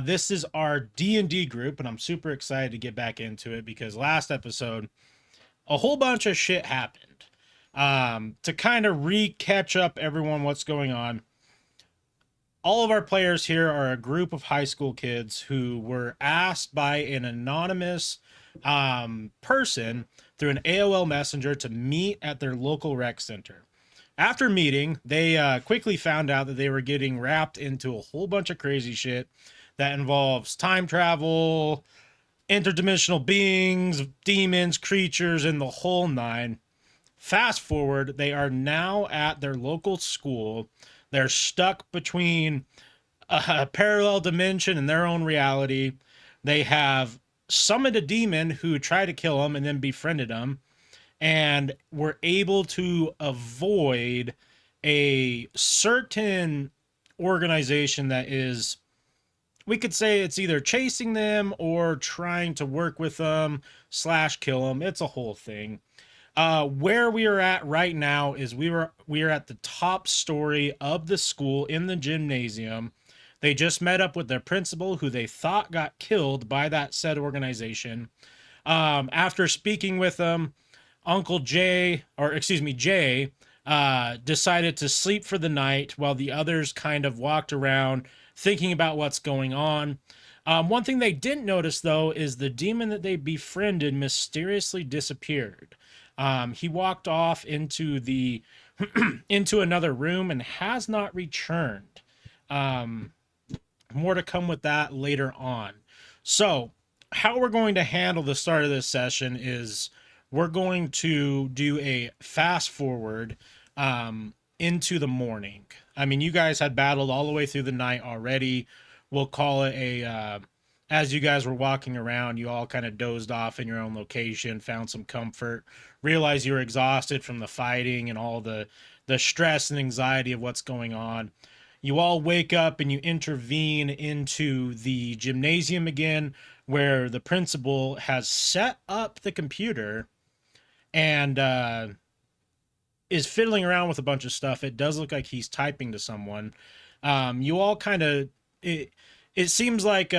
This is our D&D group, and I'm super excited to get back into it because last episode, a whole bunch of shit happened. To kind of catch up everyone what's going on, all of our players here are a group of high school kids who were asked by an anonymous person through an AOL messenger to meet at their local rec center. After meeting, they quickly found out that they were getting wrapped into a whole bunch of crazy shit that involves time travel, interdimensional beings, demons, creatures, and the whole nine. Fast forward, they are now at their local school. They're stuck between a parallel dimension and their own reality. They have summoned a demon who tried to kill them and then befriended them, and were able to avoid a certain organization that is, we could say it's either chasing them or trying to work with them slash kill them. It's a whole thing. Where we are at right now is we are at the top story of the school in the gymnasium. They just met up with their principal, who they thought got killed by that said organization. After speaking with them, Jay, decided to sleep for the night while the others kind of walked around thinking about what's going on. One thing they didn't notice, though, is the demon that they befriended mysteriously disappeared. He walked off into the into another room and has not returned. More to come with that later on. So, how we're going to handle the start of this session is we're going to do a fast forward into the morning. I mean, you guys had battled all the way through the night already. We'll call it a as you guys were walking around, you all kind of dozed off in your own location, found some comfort, realized you were exhausted from the fighting and all the stress and anxiety of what's going on. You all wake up and you intervene into the gymnasium again, where the principal has set up the computer and is fiddling around with a bunch of stuff. It does look like he's typing to someone. You all kind of, it seems like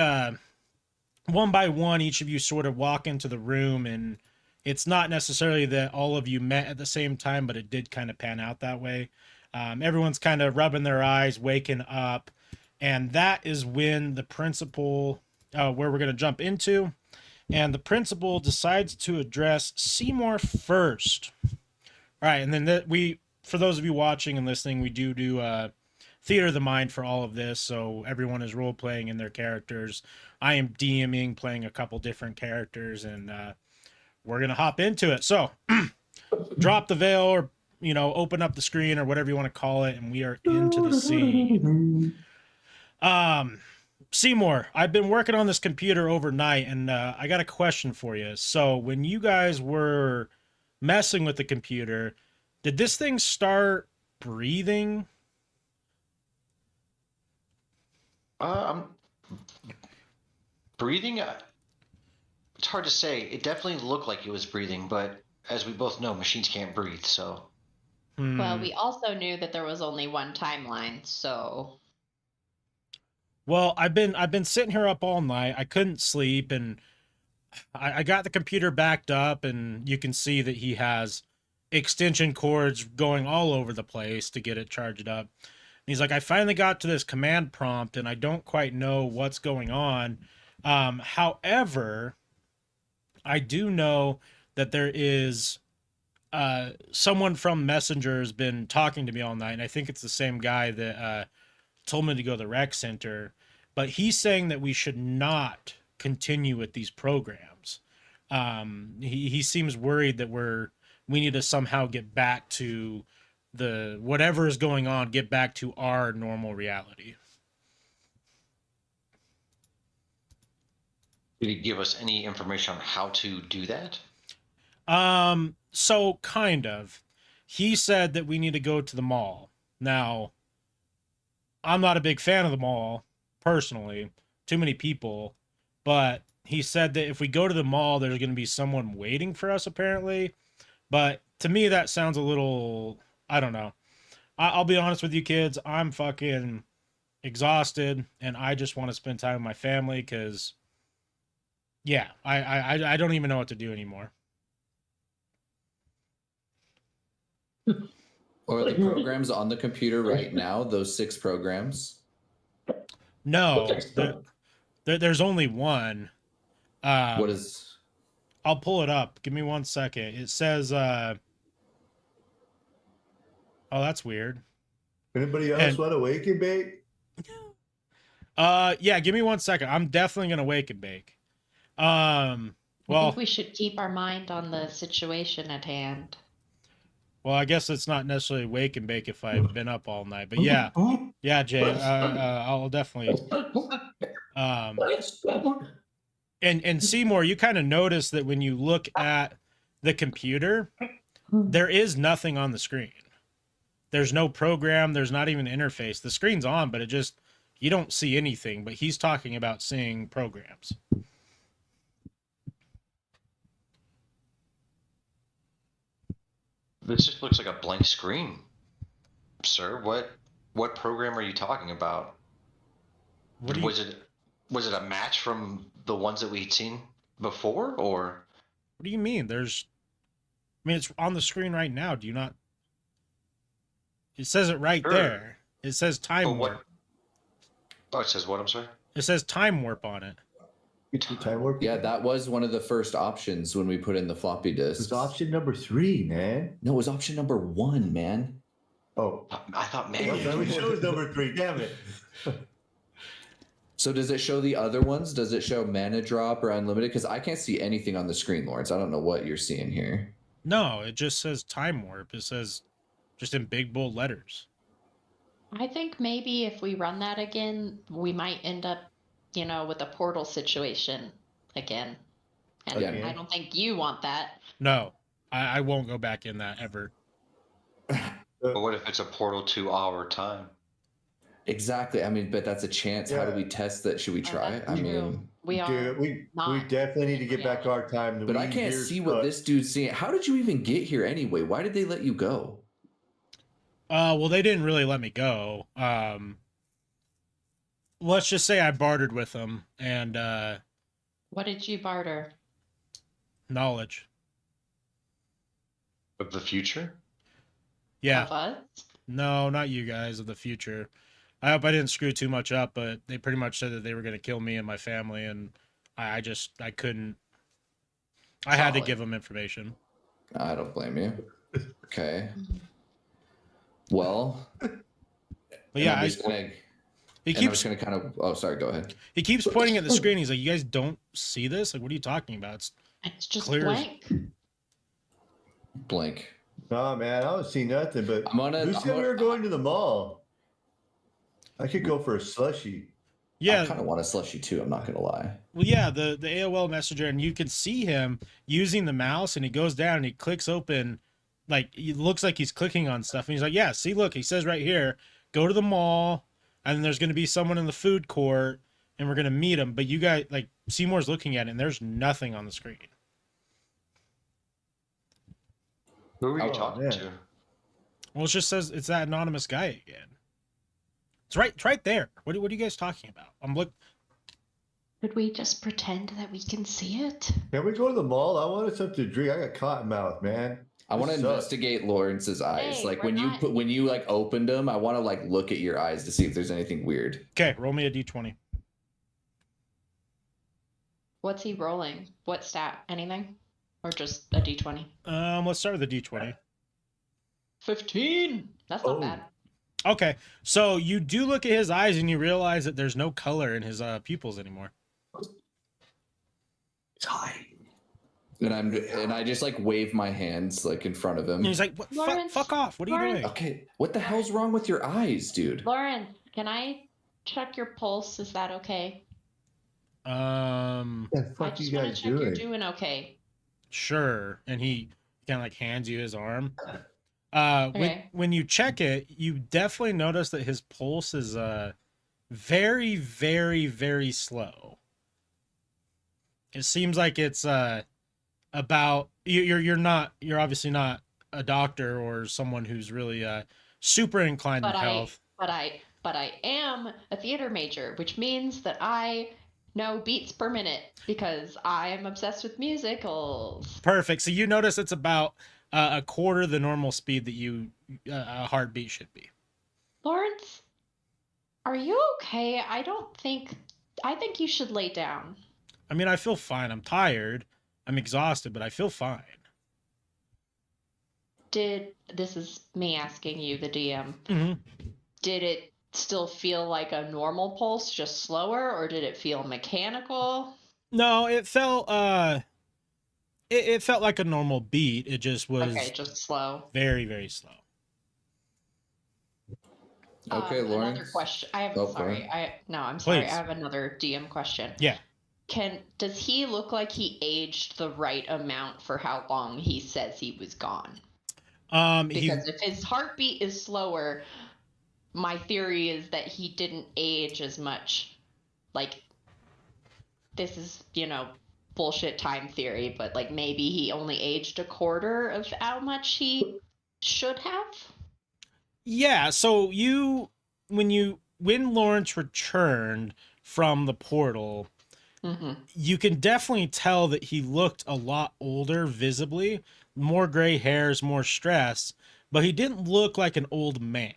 one by one, each of you sort of walk into the room, and it's not necessarily that all of you met at the same time, but it did kind of pan out that way. Everyone's kind of rubbing their eyes, waking up, and that is when the principal, where we're going to jump into, and the principal decides to address Seymour first. All right, and then for those of you watching and listening, we do theater of the mind for all of this, so everyone is role playing in their characters. I am DMing, playing a couple different characters, and we're gonna hop into it. So, drop the veil, or open up the screen, or whatever you want to call it, and we are into the scene. Seymour, I've been working on this computer overnight, and I got a question for you. So, when you guys were messing with the computer, did this thing start breathing? I'm breathing. It's hard to say. It definitely looked like it was breathing, but as we both know, machines can't breathe. So, Well, we also knew that there was only one timeline, so. Well, I've been sitting here up all night. I couldn't sleep, and I got the computer backed up, and you can see that he has extension cords going all over the place to get it charged up. And he's like, I finally got to this command prompt, and I don't quite know what's going on. However, I do know that there is someone from Messenger has been talking to me all night, and I think it's the same guy that told me to go to the rec center. But he's saying that we should not continue with these programs. He seems worried that we need to somehow get back to the whatever is going on, get back to our normal reality. did he give us any information on how to do that? So kind of. He said that we need to go to the mall. Now, I'm not a big fan of the mall, personally. Too many people. But he said that if we go to the mall, there's going to be someone waiting for us, apparently. But to me, that sounds a little, I don't know. I'll be honest with you kids. I'm fucking exhausted, and I just want to spend time with my family because, yeah, I don't even know what to do anymore. Or the programs on the computer right now, those 6 programs. No, there's only one. What is? I'll pull it up. Give me 1 second. It says, oh, that's weird. Anybody else want to wake and bake? Yeah, give me 1 second. I'm definitely gonna wake and bake. I Well, think we should keep our mind on the situation at hand. well, I guess it's not necessarily wake and bake if I've been up all night, but yeah, Jay, I'll definitely. And Seymour, you kind of notice that when you look at the computer, there is nothing on the screen. There's no program. There's not even an interface. The screen's on, but you don't see anything. But he's talking about seeing programs. This just looks like a blank screen, sir. What program are you talking about? Was it a match from the ones that we'd seen before, or? What do you mean? It's on the screen right now. Do you not? It says it right there. It says time warp. Oh, it says what? I'm sorry. It says time warp on it. Time warp? Yeah, that was one of the first options when we put in the floppy disk. It's option number 3, man. No, it was option number 1, man. Oh, I thought I maybe. thought it shows number 3. Damn it. So does it show the other ones? Does it show mana drop or unlimited? Because I can't see anything on the screen, Lawrence. I don't know what you're seeing here. No, it just says time warp. It says just in big bold letters. I think maybe if we run that again, we might end up, with a portal situation again. And Yeah. I don't think you want that. No, I won't go back in that ever. But what if it's a portal to our time? Exactly. I mean, but that's a chance. How do we test that? Should we try it? I mean, we are. Dude, we definitely need to get back our time. but I can't see what this dude's seeing. How did you even get here anyway? Why did they let you go? Well, they didn't really let me go. Let's just say I bartered with them, and What did you barter? knowledge. Of the future? Yeah. Of us? No, not you guys of the future. I hope I didn't screw too much up, but they pretty much said that they were going to kill me and my family, and I couldn't. I had to Solid. give them information. I don't blame you. Okay. Well, But yeah, I'm just gonna kind of. Oh, sorry. Go ahead. he keeps pointing at the screen. He's like, "You guys don't see this? Like, what are you talking about? It's just Clear as- blank. Blank. No, man, I don't see nothing. But who said we were going to the mall? I could go for a slushie. Yeah, I kind of want a slushy too. I'm not gonna lie. well, yeah, the AOL Messenger, and you can see him using the mouse, and he goes down and he clicks open, like it looks like he's clicking on stuff, and he's like, "Yeah, see, look, he says right here, go to the mall, and then there's going to be someone in the food court, and we're going to meet him." But you guys, like, Seymour's looking at it, and there's nothing on the screen. Who are you Oh, talking man. to? Well, it just says it's that anonymous guy again. It's right there. What are you guys talking about? I'm look. Could we just pretend that we can see it? Can we go to the mall? I wanted something to drink. I got cotton mouth, man. I want to This sucks. investigate Lawrence's eyes. Hey, Like we're when you like opened them, I want to like look at your eyes to see if there's anything weird. Okay, roll me a d20. What's he rolling? What stat? Anything? Or just a d20? Let's start with the d20. 15! That's not Oh. bad. Okay, so you do look at his eyes, and you realize that there's no color in his pupils anymore. It's high. And I just like wave my hands like in front of him. And he's like, "What? Lawrence, Fuck off! What are you Lawrence. doing?" Okay, what the hell's wrong with your eyes, dude? Lauren, can I check your pulse? Is that okay? What the I fuck you just want guys to check you're doing? doing okay. Sure. And he kind of like hands you his arm. Okay. When you check it, you definitely notice that his pulse is very, very, very slow. It seems like it's about you're obviously not a doctor or someone who's really super inclined But in health. but I am a theater major, which means that I know beats per minute because I am obsessed with musicals. Perfect. So you notice it's about a quarter the normal speed that a heartbeat should be. Lawrence, are you okay? I think you should lay down. I mean, I feel fine. I'm tired. I'm exhausted, but I feel fine. This is me asking you, the DM. Mm-hmm. Did it still feel like a normal pulse, just slower, or did it feel mechanical? No, it felt it felt like a normal beat. It just was just slow. Very, very slow. Okay, Lawrence. Another question. I'm sorry. Please. I have another DM question. Yeah. Does he look like he aged the right amount for how long he says he was gone? Because if his heartbeat is slower, my theory is that he didn't age as much. Like, this is, bullshit time theory, but like maybe he only aged a quarter of how much he should have. Yeah, so when Lawrence returned from the portal, you can definitely tell that he looked a lot older visibly, more gray hairs, more stress, but he didn't look like an old man.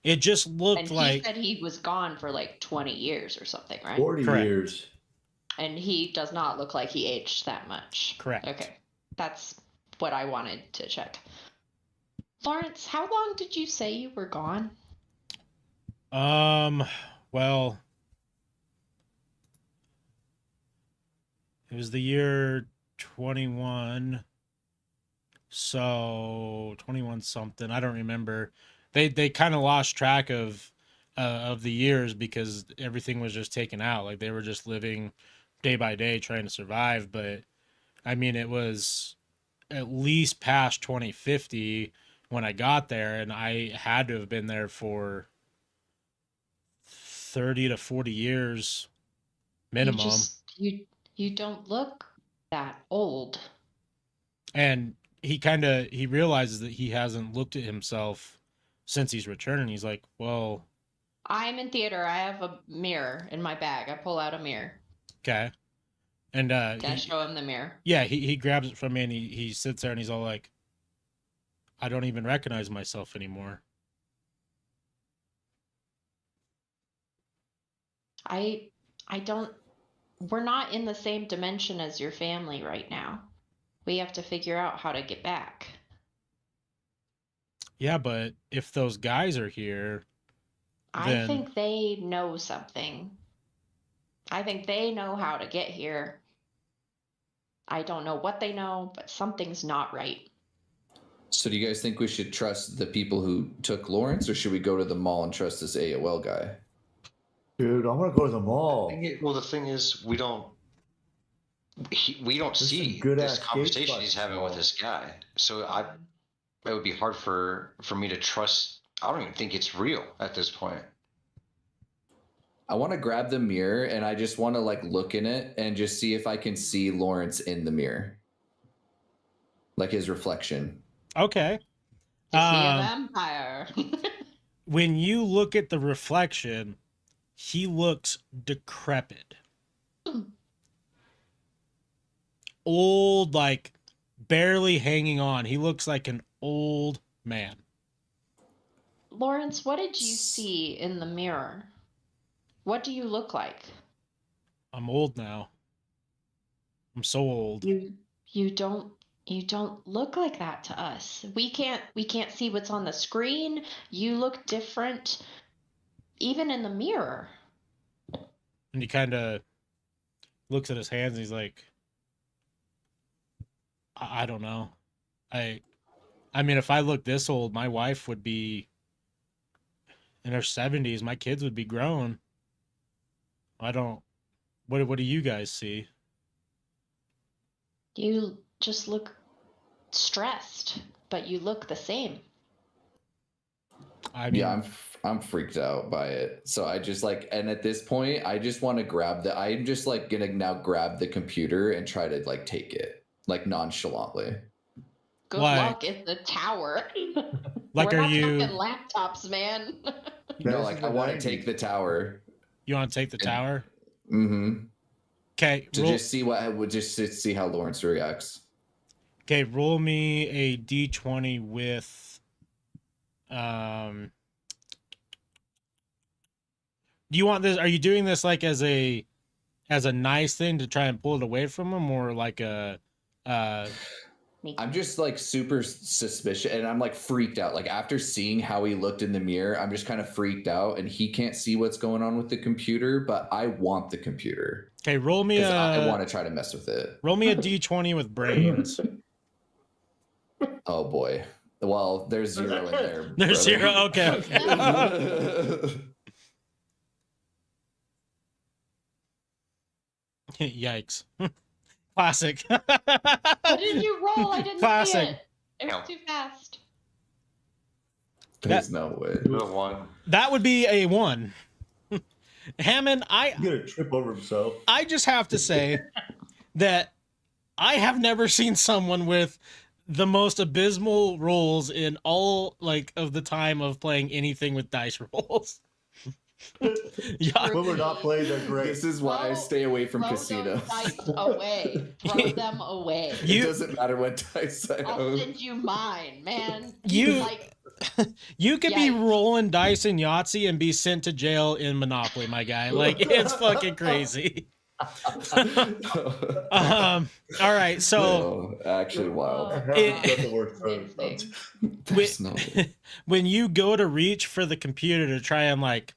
It just looked like... And he said he was gone for like 20 years or something, right? 40 years. And he does not look like he aged that much. Correct. Okay. That's what I wanted to check. Lawrence, how long did you say you were gone? Well, it was the year 21. So 21 something. I don't remember. They kind of lost track of the years because everything was just taken out. Like they were just living day by day trying to survive. But I mean, it was at least past 2050 when I got there, and I had to have been there for 30 to 40 years minimum. You don't look that old. And he realizes that he hasn't looked at himself since he's returned, and he's like, well, I'm in theater. I have a mirror in my bag. I pull out a mirror. Okay. And Can I show him the mirror? Yeah, he grabs it from me and he sits there and he's all like, I don't even recognize myself anymore. We're not in the same dimension as your family right now. We have to figure out how to get back. Yeah, but if those guys are here, I think they know something. I think they know how to get here. I don't know what they know, but something's not right. So do you guys think we should trust the people who took Lawrence, or should we go to the mall and trust this AOL guy? Dude, I want to go to the mall. Well, the thing is, we don't see this conversation he's having with this guy. So it would be hard for me to trust. I don't even think it's real at this point. I want to grab the mirror and I just want to like look in it and just see if I can see Lawrence in the mirror. Like his reflection. Okay. Is he a vampire? When you look at the reflection, he looks decrepit. Old, like barely hanging on. He looks like an old man. Lawrence, what did you see in the mirror? What do you look like? I'm old now. I'm so old. You don't look like that to us. We can't see what's on the screen. You look different even in the mirror. And he kind of looks at his hands and he's like, I don't know. I mean, if I look this old, my wife would be in her 70s. My kids would be grown. What do you guys see? You just look stressed, but you look the same. I mean, yeah, I'm freaked out by it. So I just and at this point, I just want to I'm just gonna now grab the computer and try to take it nonchalantly. Good luck in the tower. Like, We're are not you talking laptops, man? No, like I want to take the tower. You want to take the tower? Mm-hmm. Okay. To just see see how Lawrence reacts. Okay, roll me a d20 with do you want this, are you doing this like as a nice thing to try and pull it away from him, or like a I'm just like super suspicious, and I'm like freaked out. Like after seeing how he looked in the mirror, I'm just kind of freaked out, and he can't see what's going on with the computer, but I want the computer. Okay, roll me I want to try to mess with it. Roll me a d20 with brains. Oh boy. Well, there's 0 in there. There's brother. 0. Okay. Yikes. Classic. What did you roll? I didn't Classic. see it. It was too fast. There's no way. That would be a 1. Hammond, He's gonna trip over himself. I just have to say that I have never seen someone with the most abysmal rolls in all like of the time of playing anything with dice rolls. Yeah, when we're not playing, they're great. This is why I stay away from casinos. Dice away. Throw them away. It doesn't matter what dice I I'll own. send you mine, man. You could be Yikes. rolling dice in Yahtzee and be sent to jail in Monopoly, my guy. Like, it's fucking crazy. All right, so actually wild. When you go to reach for the computer to try and like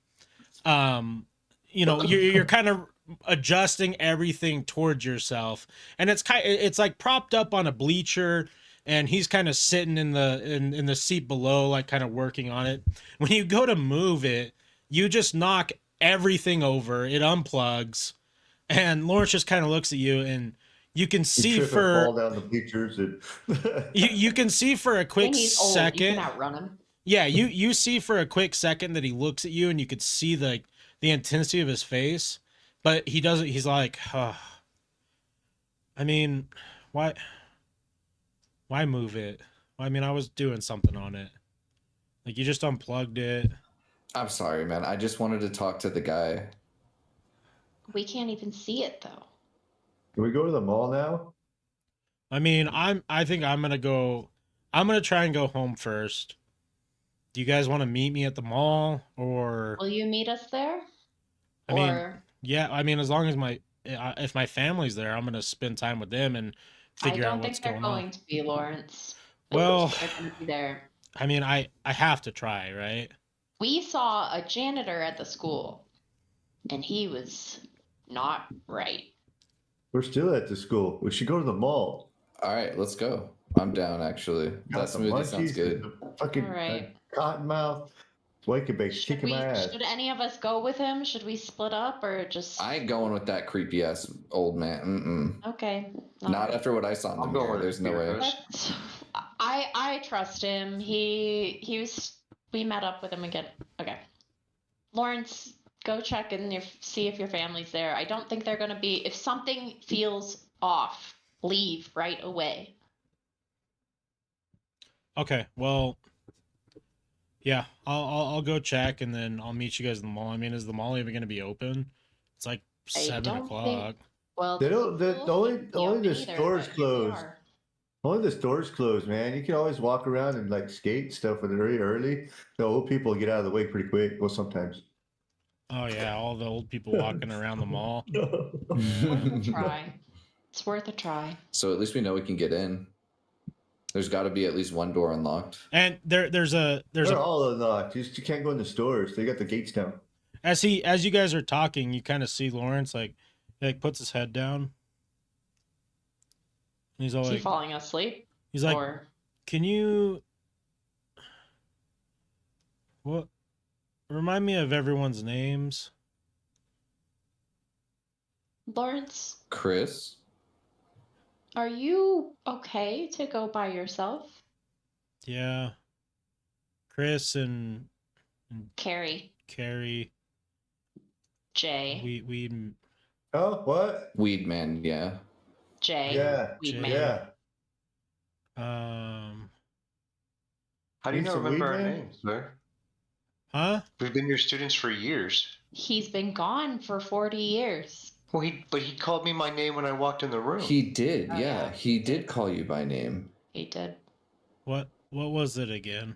you're kind of adjusting everything towards yourself, and it's like propped up on a bleacher, and he's kind of sitting in the seat below, like kind of working on it. When you go to move it, you just knock everything over. It unplugs. And Lawrence just kind of looks at you, and you can see fall down the bleachers. You can see for a quick second. You can outrun him. Yeah, you see for a quick second that he looks at you, and you could see the intensity of his face, but he doesn't. He's like, I mean, why move it? I mean, I was doing something on it. Like, you just unplugged it. I'm sorry, man. I just wanted to talk to the guy. We can't even see it though. Can we go to the mall now? I mean, I think I'm gonna try and go home first. Do you guys want to meet me at the mall, or will you meet us there? I mean, yeah. I mean, as long as if my family's there, I'm gonna spend time with them and figure out what's going on. I don't think they're going to be, Lawrence. Well, they're going to be there. I mean, I have to try, right? We saw a janitor at the school, and he was not right. We're still at the school. We should go to the mall. All right, let's go. I'm down, actually. That smoothie sounds good. Fucking right. Cottonmouth. Wakebake's kicking my ass. Should any of us go with him? Should we split up or just? I ain't going with that creepy ass old man. Okay. Not after what I saw in the mirror. There's no way. I trust him. He was. We met up with him again. Okay. Lawrence, go check and see if your family's there. I don't think they're going to be. If something feels off, leave right away. Okay. Well, yeah, I'll go check, and then I'll meet you guys in the mall. I mean, is the mall even going to be open? It's like 7 o'clock. Well, they don't. Only the stores closed. Only the stores closed, man. You can always walk around and like skate and stuff when they're really early. The old people get out of the way pretty quick. Well, sometimes. Oh yeah, all the old people walking around the mall. Worth a try. It's worth a try. So at least we know we can get in. There's got to be at least one door unlocked. And there's They're all unlocked. You can't go in the stores. They got the gates down. As you guys are talking, you kind of see Lawrence like puts his head down. And he's all like, falling asleep? He's like, can you remind me of everyone's names? Lawrence? Chris? Are you okay to go by yourself? Yeah. Chris and Carrie. Jay. Weed. Oh, what? Weedman, yeah. Jay. Yeah. Weedman. Yeah. How do you not remember our names, sir? Huh? We've been your students for years. He's been gone for 40 years. Well, he called me my name when I walked in the room. He did, Oh, yeah. yeah, He did call you by name. He did. What was it again?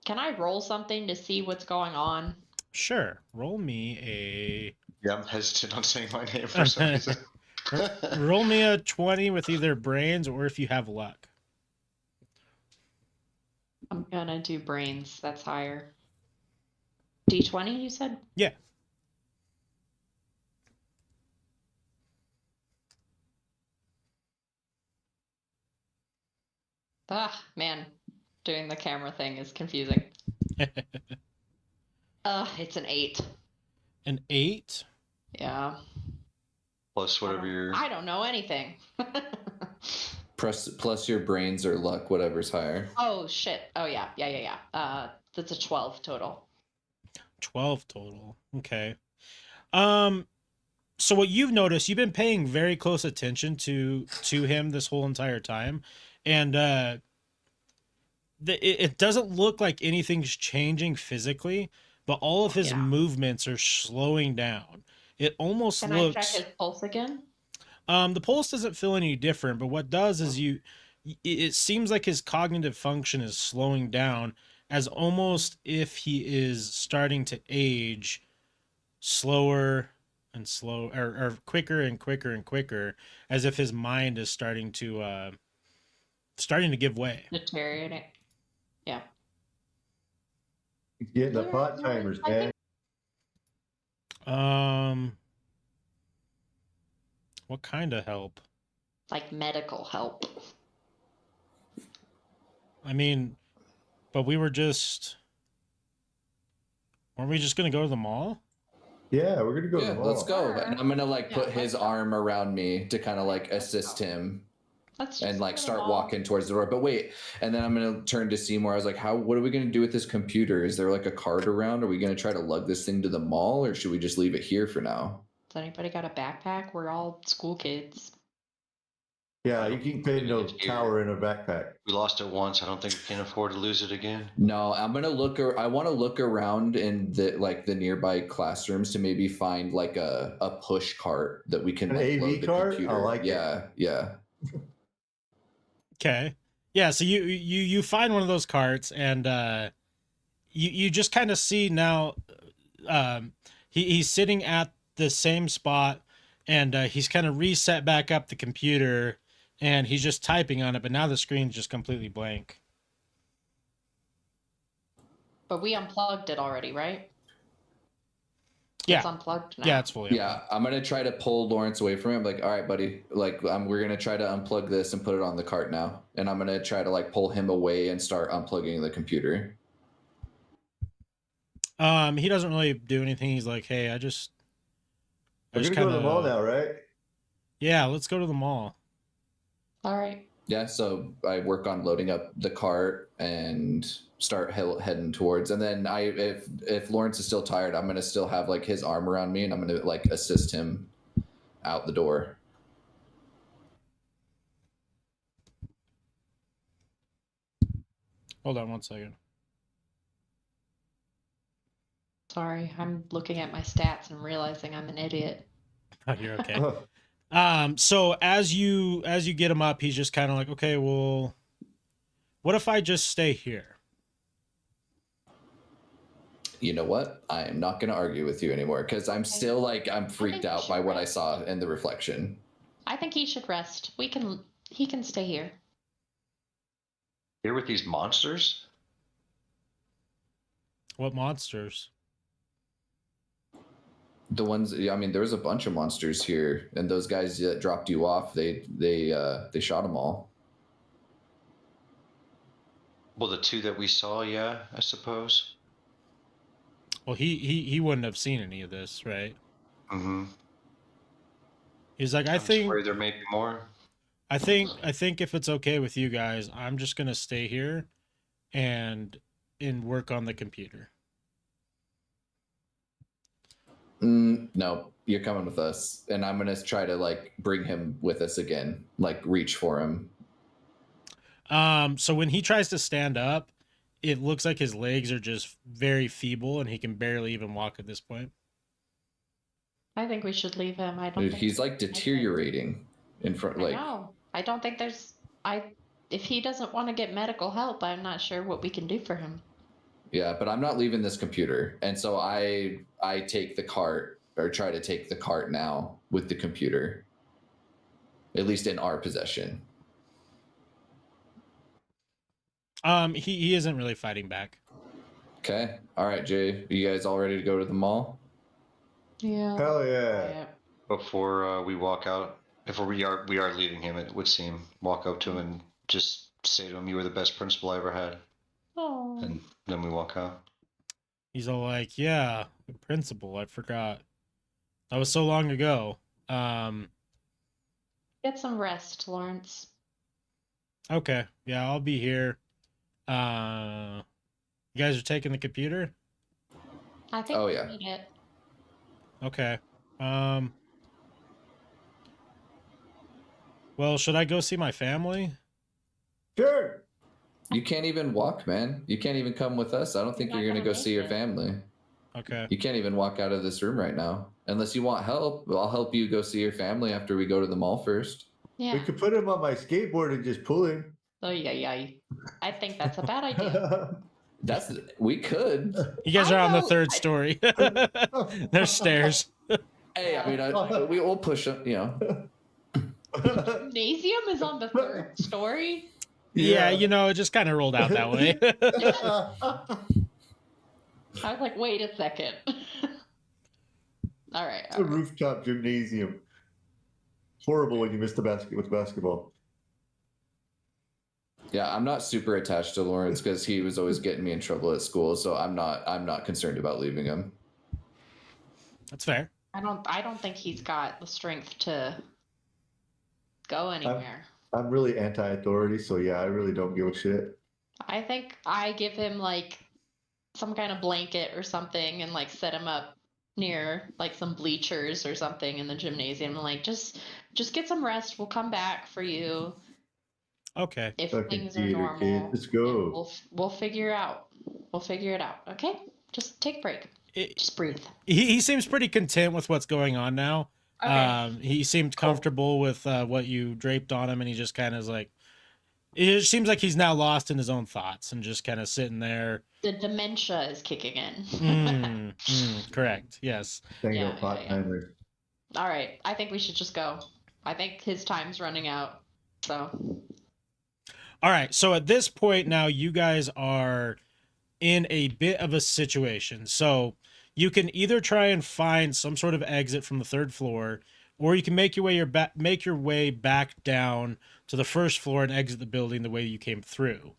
Can I roll something to see what's going on? Sure. Roll me a. Yeah, I'm hesitant on saying my name for some reason. Roll me a 20 with either brains or if you have luck. I'm gonna do brains. That's higher. D20, you said? Yeah. Ah, man. Doing the camera thing is confusing. It's an 8. An 8? Yeah. Plus whatever your... I don't know anything. Plus your brains or luck, whatever's higher. Oh, shit. Oh, yeah. Yeah. That's a 12 total. 12 total. Okay. So what you've noticed, you've been paying very close attention to him this whole entire time, and it doesn't look like anything's changing physically, but all of his movements are slowing down. It almost Can looks. I check his pulse again? The pulse doesn't feel any different, but what does is it seems like his cognitive function is slowing down, as almost if he is starting to age slower and slow, or quicker and quicker and quicker, as if his mind is starting to give way. Deteriorating. Yeah. Getting the pot timers, man. What kind of help? Like medical help. I mean, but weren't we just gonna go to the mall? Yeah, we're gonna go to the mall. Let's go. And I'm gonna put his arm around me to kind of assist him. And start walking towards the door. But wait, and then I'm gonna turn to Seymour. I was like, what are we gonna do with this computer? Is there a cart around? Are we gonna try to lug this thing to the mall, or should we just leave it here for now? Does anybody got a backpack? We're all school kids. Yeah, you can fit no tower in a backpack. We lost it once. I don't think we can afford to lose it again. No, I'm gonna look. I want to look around in the nearby classrooms to maybe find a push cart that we can An AV load the cart. computer. I like it. Yeah. Okay. Yeah, so you find one of those carts, and you just kind of see now he's sitting at the same spot, and he's kind of reset back up the computer, and he's just typing on it, but now the screen's just completely blank. But we unplugged it already, right? Yeah. It's unplugged now. Yeah, it's fully Yeah, I'm gonna try to pull Lawrence away from him. I'm like, all right, buddy. We're gonna try to unplug this and put it on the cart now, and I'm gonna try to pull him away and start unplugging the computer. He doesn't really do anything. He's like, hey, We're gonna go to the mall now, right? Yeah, let's go to the mall. All right. Yeah, so I work on loading up the cart and start heading towards. And then if Lawrence is still tired, I'm gonna still have his arm around me, and I'm gonna assist him out the door. Hold on one second. Sorry, I'm looking at my stats and realizing I'm an idiot. Oh, you're okay. So as you get him up, he's just kind of like, okay, well, what if I just stay here? You know what? I am not going to argue with you anymore because I'm still I'm freaked out by what I saw in the reflection. I think he should rest. He can stay here. Here with these monsters? What monsters? The ones, I mean, there was a bunch of monsters here, and those guys that dropped you off, they shot them all. Well, the two that we saw, yeah, I suppose. Well, he wouldn't have seen any of this, right? Mm-hmm. He's like, I'm afraid there may be more. I think if it's okay with you guys, I'm just gonna stay here and work on the computer. No, you're coming with us, and I'm gonna try to bring him with us again, reach for him. So when he tries to stand up, it looks like his legs are just very feeble and he can barely even walk at this point. I think we should leave him. I don't. He's like deteriorating in front. Like, no, I don't think there's. If he doesn't want to get medical help, I'm not sure what we can do for him. Yeah, but I'm not leaving this computer, and so I take the cart, or try to take the cart now with the computer, at least in our possession. He isn't really fighting back. Okay. All right, Jay. Are you guys all ready to go to the mall? Yeah. Hell yeah. Before we walk out, if we are leaving him, it would seem, walk up to him and just say to him, "You were the best principal I ever had." Oh. And then we walk out. He's all like, "Yeah, the principal. I forgot. That was so long ago." Get some rest, Lawrence. Okay. Yeah, I'll be here. You guys are taking the computer? I think Oh, we yeah. need it. Okay. Well, should I go see my family? Sure. You can't even walk, man. You can't even come with us. I don't think You're you're not gonna go gonna see your make it. family. Okay. You can't even walk out of this room right now. Unless you want help, I'll help you go see your family after we go to the mall first. Yeah. We could put him on my skateboard and just pull him. Oh yeah. I think that's a bad idea. We could. You guys I are on the know- third story. There's stairs. Hey, I mean, we'll push them. You know. Gymnasium is on the third story. Yeah, you know, it just kind of rolled out that way. I was like, wait a second. All right. It's a rooftop gymnasium. Horrible when you miss the basket with basketball. Yeah, I'm not super attached to Lawrence because he was always getting me in trouble at school, so I'm not concerned about leaving him. That's fair. I don't think he's got the strength to go anywhere. I'm really anti-authority, so yeah, I really don't give a shit. I think I give him like some kind of blanket or something and like set him up near like some bleachers or something in the gymnasium. Like just get some rest. We'll come back for you Okay. if Fucking things are theater normal. kid. Let's go. And we'll figure out. We'll figure it out. Okay? Just take a break. Just breathe. He seems pretty content with what's going on now. Okay. He seemed comfortable with what you draped on him, and he just kind of is like, it seems like he's now lost in his own thoughts and just kind of sitting there. The dementia is kicking in. Correct. Yes. Tango Yeah, pot yeah. timer. All right. I think we should just go. I think his time's running out. So. All right. So at this point now, you guys are in a bit of a situation. So you can either try and find some sort of exit from the third floor, or you can make your way back down to the first floor and exit the building the way you came through.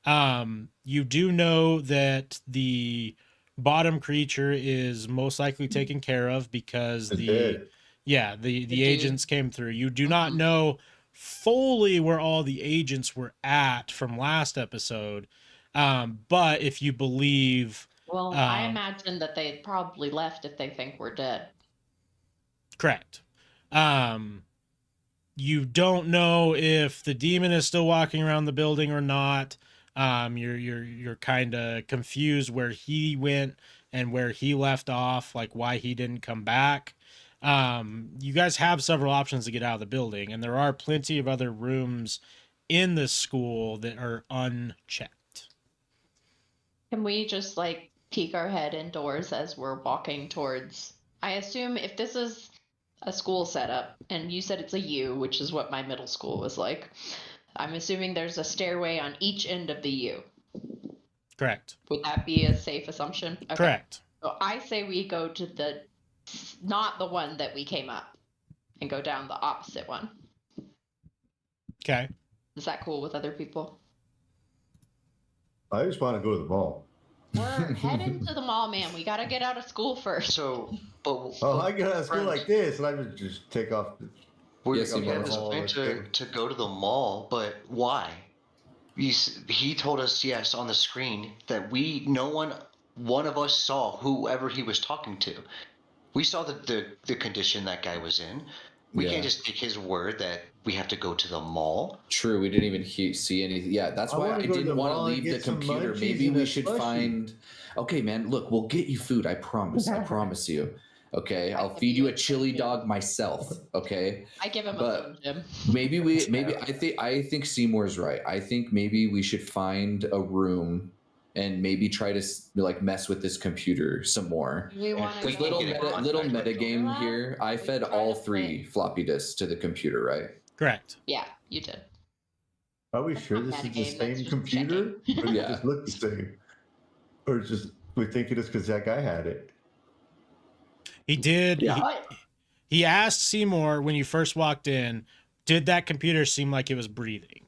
You do know that the bottom creature is most likely taken care of because the agents came through. You do not know fully where all the agents were at from last episode, but if you believe, Well, I imagine that they probably left if they think we're dead. correct. You don't know if the demon is still walking around the building or not. You're kind of confused where he went and where he left off, like why he didn't come back. You guys have several options to get out of the building, and there are plenty of other rooms in this school that are unchecked. Can we just like peek our head indoors as we're walking towards? I assume if this is a school setup, and you said it's a U, which is what my middle school was like, I'm assuming there's a stairway on each end of the U. Correct. Would that be a safe assumption? Okay. Correct. So I say we go to not the one that we came up, and go down the opposite one. Okay. Is that cool with other people? I just want to go to the mall. We're heading to the mall, man. We got to get out of school first. So, but I get out of school like this, and I would just take off. we Yes, you had must. this plan to go to the mall, but why? He told us, yes, on the screen that one of us saw whoever he was talking to. We saw the condition that guy was in. We can't just take his word that we have to go to the mall. True, we didn't even see anything. Yeah, that's why I didn't want to leave the computer. Maybe we should find. Okay, man. Look, we'll get you food. I promise. I promise you. Okay, I'll feed you a chili dog myself. Okay. I give him a Slim Jim. Maybe I think Seymour's right. I think maybe we should find a room and maybe try to like mess with this computer some more. Because little meta game here, I fed all 3 floppy disks to the computer, right? Correct. Yeah, you did. Are we sure this is the same computer? Or does it just look the same? Or just we think it is because that guy had it? He did. Yeah. He asked Seymour when you first walked in, did that computer seem like it was breathing?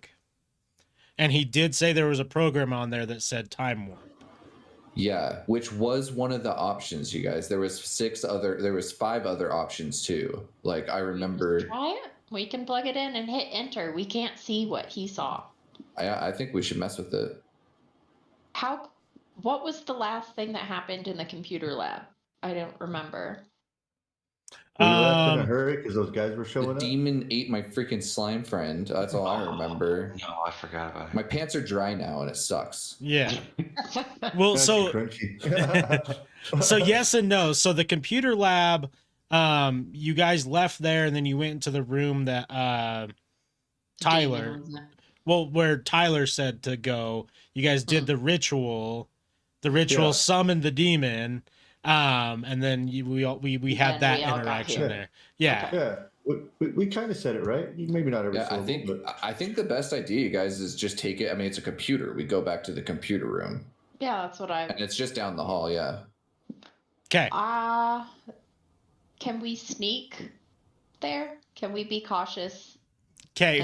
And he did say there was a program on there that said time warp. Yeah, which was one of the options, you guys. There was 5 other options too. Like I remember. Try it. We can plug it in and hit enter. We can't see what he saw. I think we should mess with it. What was the last thing that happened in the computer lab? I don't remember. We left in a hurry because those guys were showing up. The demon ate my freaking slime friend. That's all I remember. No, I forgot about it. My pants are dry now and it sucks. Yeah. Well, so yes and no. So the computer lab, you guys left there and then you went into the room that where Tyler said to go. You guys did the ritual. The ritual summoned the demon. And then we had that interaction there. Yeah. Yeah. We kind of said it, right? Maybe not every syllable, I think the best idea, you guys, is just take it. I mean, it's a computer. We go back to the computer room. Yeah, that's what And it's just down the hall, yeah. Okay. Can we sneak there? Can we be cautious? Okay.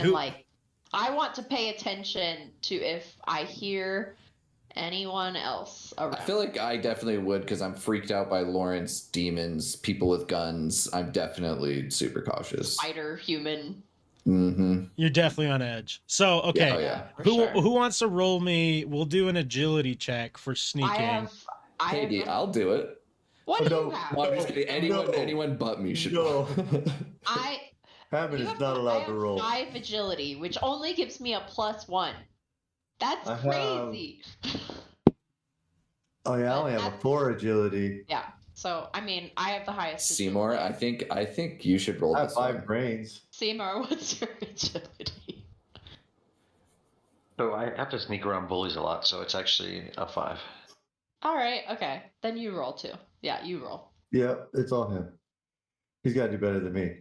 I want to pay attention to if I hear anyone else around. I feel like I definitely would because I'm freaked out by Lawrence, demons, people with guns. I'm definitely super cautious. Spider, human. Mm-hmm. You're definitely on edge. So, okay. Who wants to roll me? We'll do an agility check for sneaking. Katie, I'll do it. What do you have? I'm just kidding. Anyone but me should roll. Hammond is not allowed to roll. 5 agility, which only gives me a +1. That's crazy. Oh yeah, I only have a 4 agility. Yeah. So I mean, I have the highest. Seymour, agility. I think you should roll. I have 5 brains. Seymour, what's your agility? So I have to sneak around bullies a lot, so it's actually a 5. All right. Okay. Then you roll too. Yeah, you roll. Yeah, it's all him. He's got to do better than me.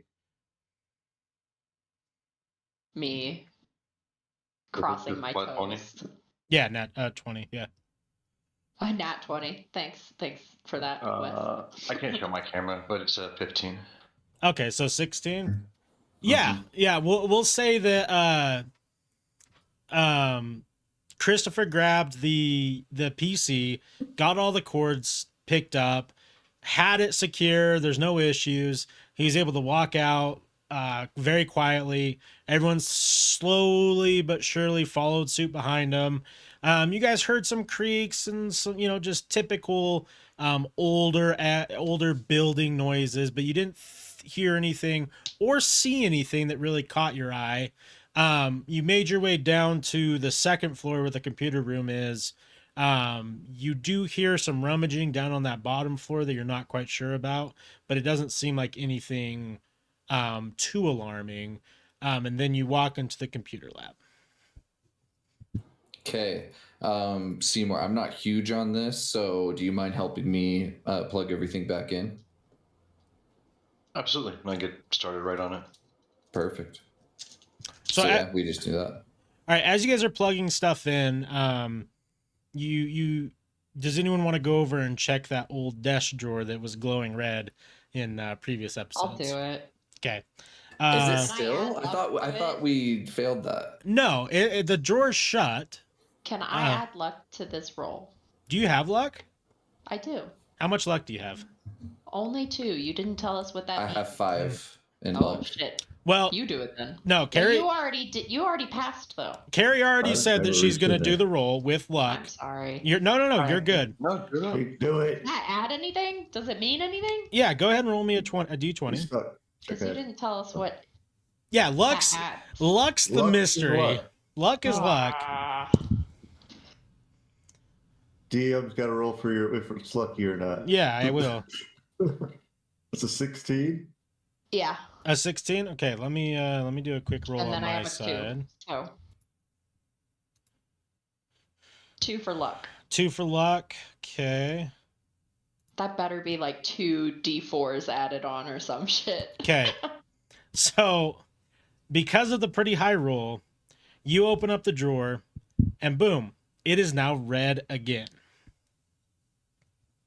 Me. Crossing my toes. 20? Yeah, nat 20. Yeah. A nat 20. Thanks for that. I can't show my camera, but it's 15. Okay, so 16. Yeah, yeah. We'll say that Christopher grabbed the PC, got all the cords picked up, had it secure. There's no issues. He's able to walk out very quietly. Everyone slowly but surely followed suit behind him. You guys heard some creaks and some, just typical older building noises, but you didn't hear anything or see anything that really caught your eye. You made your way down to the second floor where the computer room is. You do hear some rummaging down on that bottom floor that you're not quite sure about, but it doesn't seem like anything too alarming. And then you walk into the computer lab. Okay. Seymour, I'm not huge on this, so do you mind helping me plug everything back in? Absolutely. I get started right on it. Perfect. So yeah, we just do that. All right. As you guys are plugging stuff in, does anyone want to go over and check that old desk drawer that was glowing red in previous episodes? I'll do it. Okay. Is it still? I thought we failed that. No, the drawer's shut. Can I add luck to this roll? Do you have luck? I do. How much luck do you have? Only 2. You didn't tell us what that means. I have 5 in luck. Oh shit. Well, you do it then. No, Carrie. You already passed though. Carrie already said that she's going to do the roll with luck. I'm sorry. No. You're good. No, do it. Does that add anything? Does it mean anything? Yeah, go ahead and roll me a d20. Because you didn't tell us what. Yeah, luck's the mystery. Luck is luck. DM's got to roll for if it's lucky or not. Yeah, I will. It's a 16. Yeah. A 16? Okay, let me do a quick roll And then on I my have a side. 2. Oh. 2 for luck. 2 for luck. Okay. That better be like 2 D4s added on or some shit. Okay. So, because of the pretty high roll, you open up the drawer, and boom, it is now red again.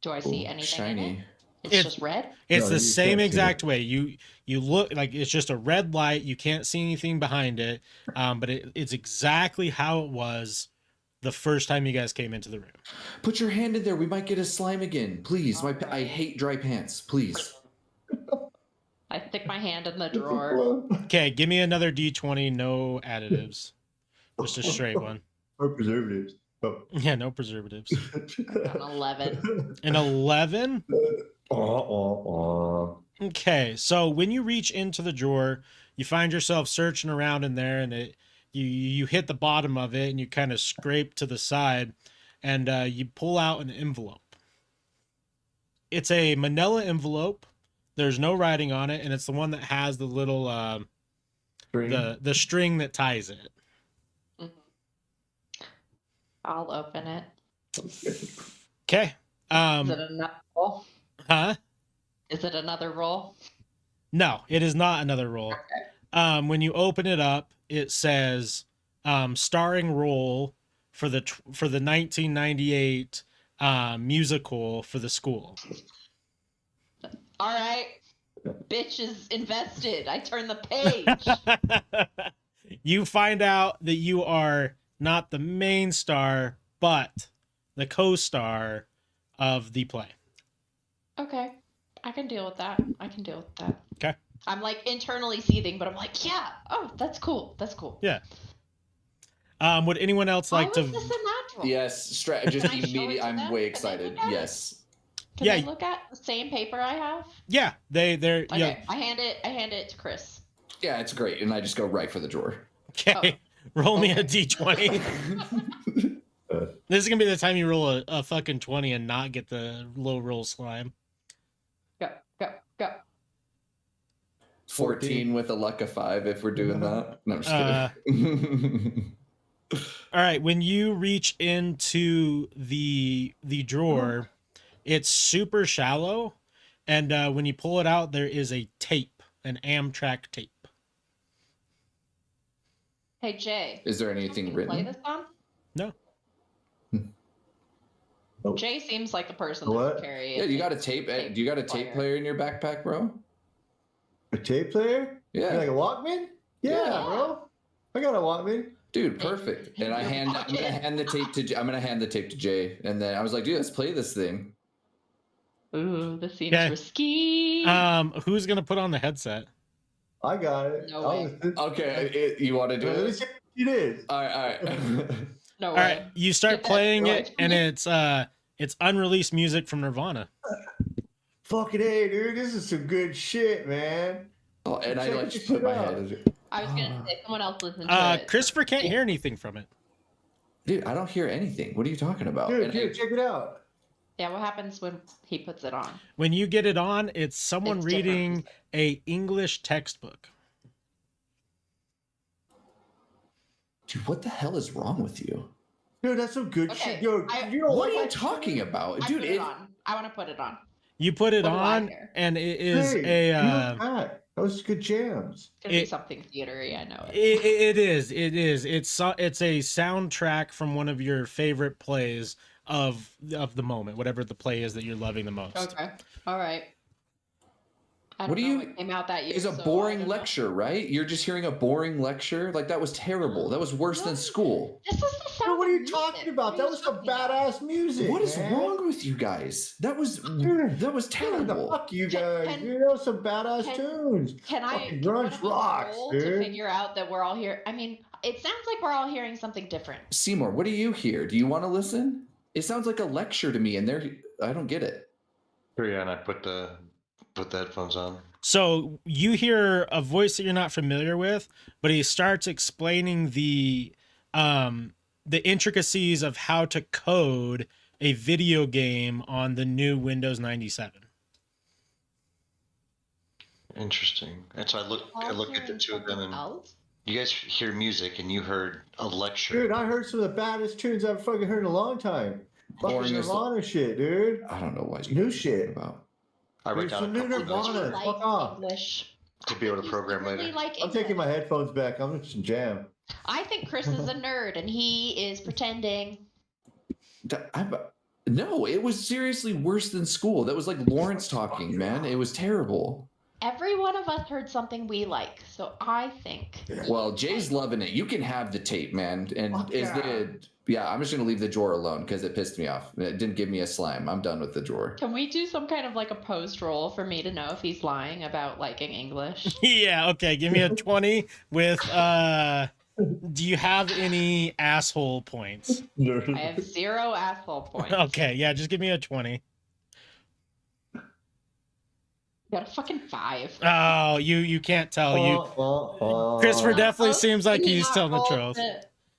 Do I see anything shiny. in it? It's just red? It's No, the you same can't see exact it. way. You look like it's just a red light. You can't see anything behind it, but it's exactly how it was the first time you guys came into the room. Put your hand in there. We might get a slime again. Please. I hate dry pants. Please. I stick my hand in the drawer. Okay, give me another D20, no additives. Just a straight one. Or preservatives. Oh. Yeah, no preservatives. An 11. An 11? Oh. Okay, so when you reach into the drawer, you find yourself searching around in there, and you hit the bottom of it, and you kind of scrape to the side, and you pull out an envelope. It's a manila envelope. There's no writing on it, and it's the one that has the little the string that ties it. Mm-hmm. I'll open it. Okay. Is it another roll? Huh? Is it another roll? No, it is not another roll. Okay. When you open it up, it says starring role for the 1998 musical for the school. All right. Bitch is invested. I turn the page. You find out that you are not the main star, but the co-star of the play. Okay. I can deal with that. Okay. I'm like internally seething, but I'm like, yeah. Oh, that's cool. That's cool. Yeah. Would anyone else like How to? is this a natural? Yes. Just Can I show it immediately. to I'm them? way Can they excited. look at it? Yes. Can Yeah. I look at the same paper I have? Yeah, they're Okay. yeah. I hand it to Chris. Yeah, it's great. And I just go right for the drawer. Okay. Roll me a d20. This is gonna be the time you roll a fucking 20 and not get the low roll slime. Go. 14 with a luck of 5 if we're doing that. No, I'm just kidding. All right, when you reach into the drawer, it's super shallow, and when you pull it out, there is a tape, an Amtrak tape. Hey Jay. Is there anything Can you play written? this on? No. Jay seems like the person that What? would carry Yeah, it. you got a tape. Do you got a tape player in your backpack, bro? A tape player? Yeah. Like a Walkman? Yeah, Yeah. bro. I got a Walkman. Dude, perfect. And I'm gonna hand the tape to Jay, and then I was like, dude, let's play this thing. Ooh, this seems Okay. risky. Who's gonna put on the headset? I got it. No way. Okay, you want to do Let me it? see what it is. All right. No All way. right, you start Get that playing right it, from and me. it's unreleased music from Nirvana. Fucking hey, dude. This is some good shit, man. Oh, and I Check like this just put shit my out. head. I was gonna say someone else listen to it. Christopher can't hear anything from it. Dude, I don't hear anything. What are you talking about? Dude, And check it out. Yeah, what happens when he puts it on? When you get it on, it's someone It's different. reading a English textbook. Dude, what the hell is wrong with you? Dude, that's some good Okay, shit. Yo, you know What are what? you talking about? I Dude, put it on. I want to put it on. You put it What do I on, hear? and it is Hey, you a. look back. That was good jams. It's gonna be It- something theatery. I know it. It is. It's a soundtrack from one of your favorite plays of the moment, whatever the play is that you're loving the most. Okay. All right. I What don't do know you- what came out that year. It's a so I boring don't know. lecture, right? You're just hearing a boring lecture? Like, that was terrible. That was worse than What? school. This is the sound. Dude, what are you of talking music. about? What That are was you some talking about? badass music. What is man. wrong with you guys? That was Dude, terrible. Fuck you guys. Can- Dude, that was some badass can- tunes. Can I Fucking can one grunge of us rocks, roll dude. to figure out that we're all here? I mean, it sounds like we're all hearing something different. Seymour, what do you hear? Do you want to listen? It sounds like a lecture to me, and I don't get it. Yeah, and I put the headphones on. So you hear a voice that you're not familiar with, but he starts explaining the intricacies of how to code a video game on the new Windows 97. Interesting. And so I look at the two of them, and you guys hear music, and you heard a lecture. Dude, I heard some of the baddest tunes I've fucking heard in a long time. Fucking Nirvana shit, dude. I don't know what new shit about. I write down some new Nirvana. Fuck off. English. To be able to program later. I'm taking my headphones back. I'm just some jam. I think Chris is a nerd and he is pretending. No, it was seriously worse than school. That was like Lawrence talking, man. It was terrible. Every one of us heard something we like, so I think. Well, Jay's loving it. You can have the tape, man. And I'm just gonna leave the drawer alone because it pissed me off. It didn't give me a slime. I'm done with the drawer. Can we do some kind of like a post roll for me to know if he's lying about liking English? Yeah, okay. Give me a 20 with do you have any asshole points? I have 0 asshole points. Okay, yeah, just give me a 20. Got a fucking 5. Oh, you can't tell. Christopher definitely seems like he's telling the truth.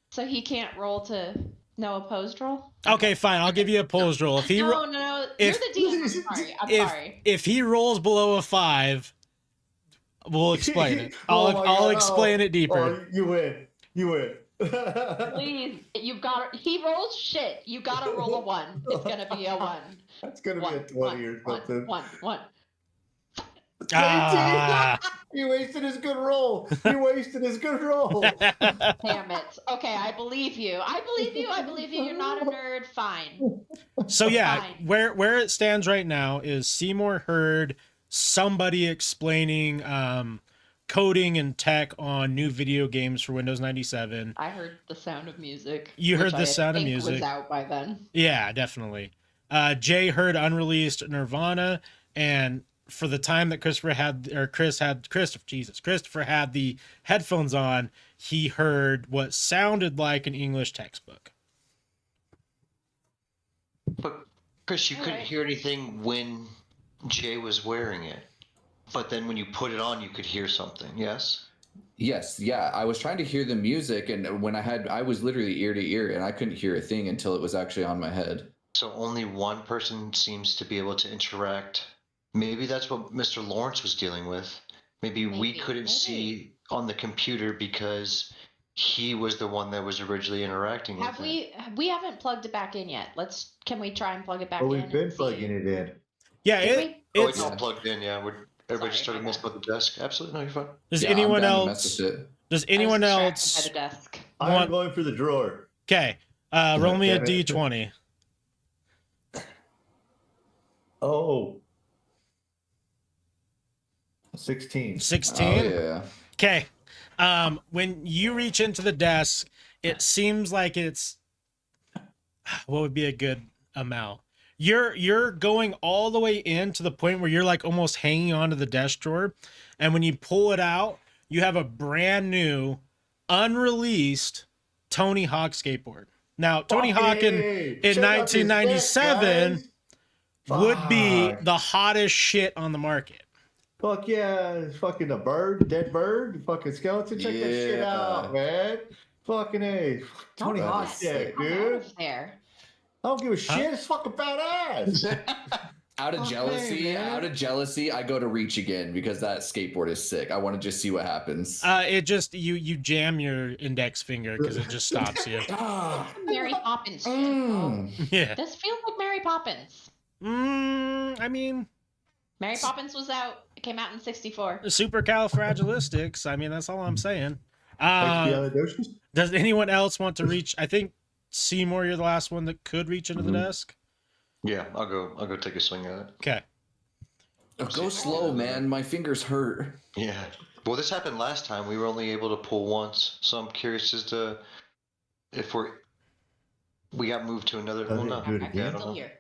So he can't roll to no opposed roll? Okay, fine. I'll give you a opposed roll. If he No. You're the DM. I'm sorry. If he rolls below a 5, we'll explain it. I'll explain it deeper. Oh, you win. Please, he rolls shit. You gotta roll a 1. It's gonna be a 1. That's gonna be a 20 or something. One. He wasted his good roll. Damn it. Okay, I believe you. You're not a nerd. Fine. So yeah, where it stands right now is Seymour heard somebody explaining coding and tech on new video games for Windows 97. I heard the sound of music. You heard the sound of music. Was out by then. Yeah, definitely. Jay heard unreleased Nirvana, and for the time that Christopher had the headphones on, he heard what sounded like an English textbook. But Chris, you couldn't hear anything when Jay was wearing it. But then when you put it on, you could hear something, yes? Yes, yeah. I was trying to hear the music, and when I was literally ear to ear, and I couldn't hear a thing until it was actually on my head. So only one person seems to be able to interact. Maybe that's what Mr. Lawrence was dealing with. Maybe we couldn't see on the computer because he was the one that was originally interacting with it. We haven't plugged it back in yet. Can we try and plug it back in? We've been plugging it in. Yeah, it's all plugged in, yeah. Everybody just started messing with the desk. Absolutely, no, you're fine. Does anyone else? I'm going for the drawer. Okay, roll me a d20. Oh. 16. 16? Oh, yeah. Okay. When you reach into the desk, it seems like it's what would be a good amount. You're going all the way in to the point where you're like almost hanging onto the desk drawer, and when you pull it out, you have a brand new, unreleased Tony Hawk skateboard. Now, Tony Hawk in 1997 would be the hottest shit on the market. Fuck yeah, it's fucking a bird, dead bird, fucking skeleton. Check that shit out, man. Fucking A. Tony Hawk shit, dude. I don't give a shit. It's fucking badass. Out of jealousy, I go to reach again because that skateboard is sick. I want to just see what happens. It just you jam your index finger because it just stops you. Mary Poppins. Yeah. This feels like Mary Poppins. I mean, Mary Poppins was out. It came out in '64. Supercalifragilistic. I mean, that's all I'm saying. Does anyone else want to reach? I think Seymour, you're the last one that could reach into the desk. Yeah, I'll go take a swing at it. Okay. Go slow, man. My fingers hurt. Yeah. Well, this happened last time. We were only able to pull once, so I'm curious as to if we got moved to another. Well, no. I'm still here.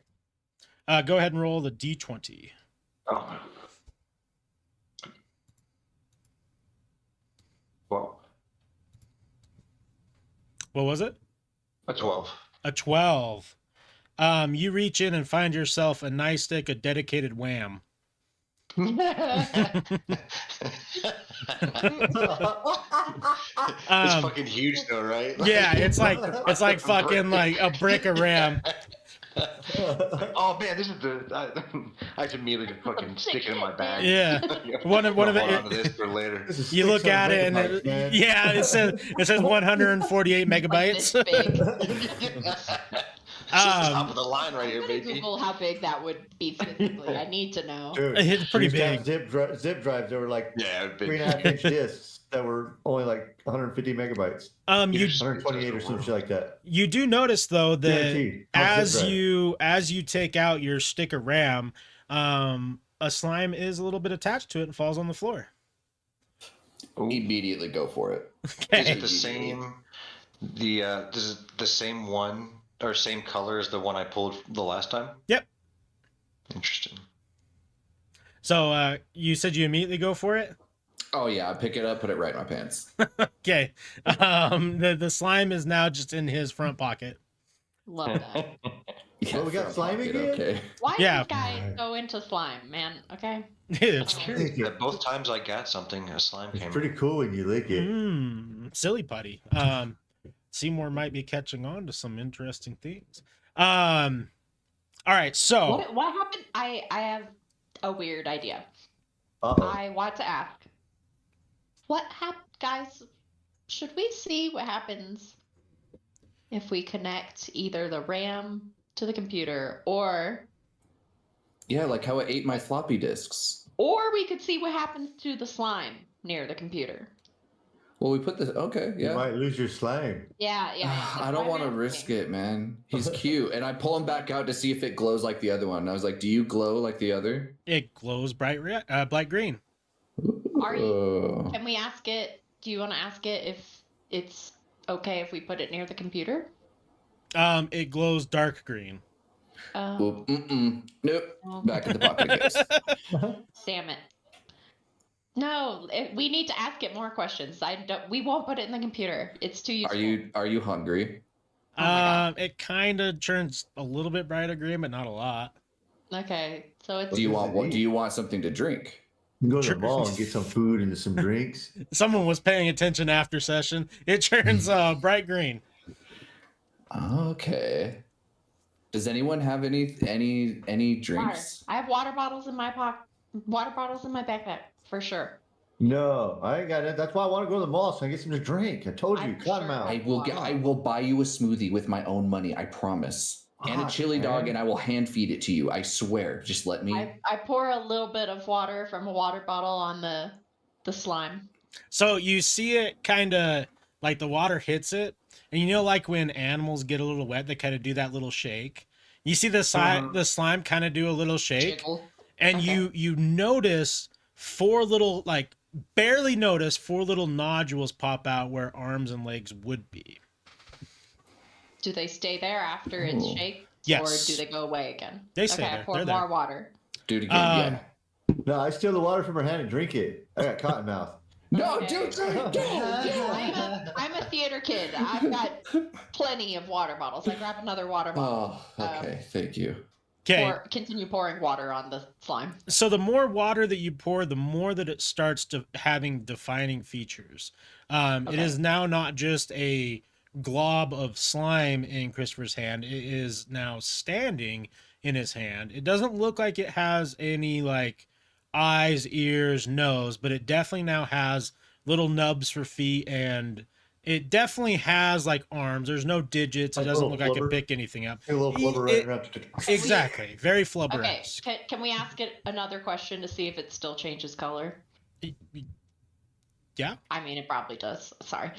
Go ahead and roll the d20. Oh. Well. What was it? A 12. A 12. You reach in and find yourself a nice stick of dedicated wham. It's fucking huge though, right? Yeah, it's like fucking like a brick of RAM. Oh man, this is I should immediately just fucking stick it in my bag. Yeah, one of this for later. You look at it and it says 148 megabytes. Top of the line right here, baby. Google how big that would be physically. I need to know. Dude, it's pretty big. Zip drives that were like big. 3.5-inch discs that were only like 150 megabytes. You 128 or some shit like that. You do notice though that Guaranteed. as you take out your stick of RAM, a slime is a little bit attached to it and falls on the floor. Immediately go for it. Okay. Is it the same? This is the same one or same color as the one I pulled the last time? Yep. Interesting. So you said you immediately go for it? Oh yeah, I pick it up, put it right in my pants. Okay. The slime is now just in his front pocket. Love that. Yeah, Well, we got slime pocket, again? okay. Why Yeah. do guys go into slime, man? Okay. It's Both times I got something, a slime came. It's pretty cool when you lick it. silly putty. Seymour might be catching on to some interesting things. All right, so What happened? I have a weird idea. Uh-oh. I want to ask. What happened, guys? Should we see what happens if we connect either the RAM to the computer, or Yeah, like how it ate my floppy disks. we could see what happens to the slime near the computer? Well, we put this. Okay, You yeah. might lose your slime. Yeah. I don't want to risk it, man. He's cute, and I pull him back out to see if it glows like the other one. And I was like, "Do you glow like the other?" it glows bright green. Are you? Can we ask it? Do you want to ask it if it's okay if we put it near the computer? It glows dark green. Nope. Back in the pocket, I guess. Damn it. No, we need to ask it more questions. We won't put it in the computer. It's too useful. Are you hungry? Oh my God. It kind of turns a little bit brighter green, but not a lot. Okay, so it's. Do you want something to drink? You can go to the mall and get some food and some drinks. Someone was paying attention after session. It turns bright green. Okay. Does anyone have any drinks? Water. I have water bottles in my backpack for sure. No, I ain't got it. That's why I want to go to the mall so I can get something to drink. I told you, I'm cut him sure. out. I will buy you a smoothie with my own money. I promise. And a Fuck, chili dog, man. and I will hand feed it to you. I swear. Just let me. I pour a little bit of water from a water bottle on the slime. So you see it kind of like the water hits it, and you know, like when animals get a little wet, they kind of do that little shake. You see the slime kind of do a little shake, Jiggle. and Okay. you notice four little nodules pop out where arms and legs would be. Do they stay there after it's Ooh. shaked? Yes. Or do they go away again? They stay okay, there. I pour They're more there. water. Do it again. Yeah. No, I steal the water from her hand and drink it. I got cotton mouth. No, Okay. dude, drink. Go. I'm a theater kid. I've got plenty of water bottles. I grab another water bottle. Oh, okay. Thank you. Okay. Continue pouring water on the slime. So the more water that you pour, the more that it starts to having defining features. It Okay. is now not just a glob of slime in Christopher's hand. It is now standing in his hand. It doesn't look like it has any like eyes, ears, nose, but it definitely now has little nubs for feet, and it definitely has like arms. There's no digits. It Like doesn't little look like it flubber. pick anything up. A little flubber right around. Exactly. Very Okay, flubber-esque. can we ask it another question to see if it still changes color? Yeah. I mean, it probably does. Sorry.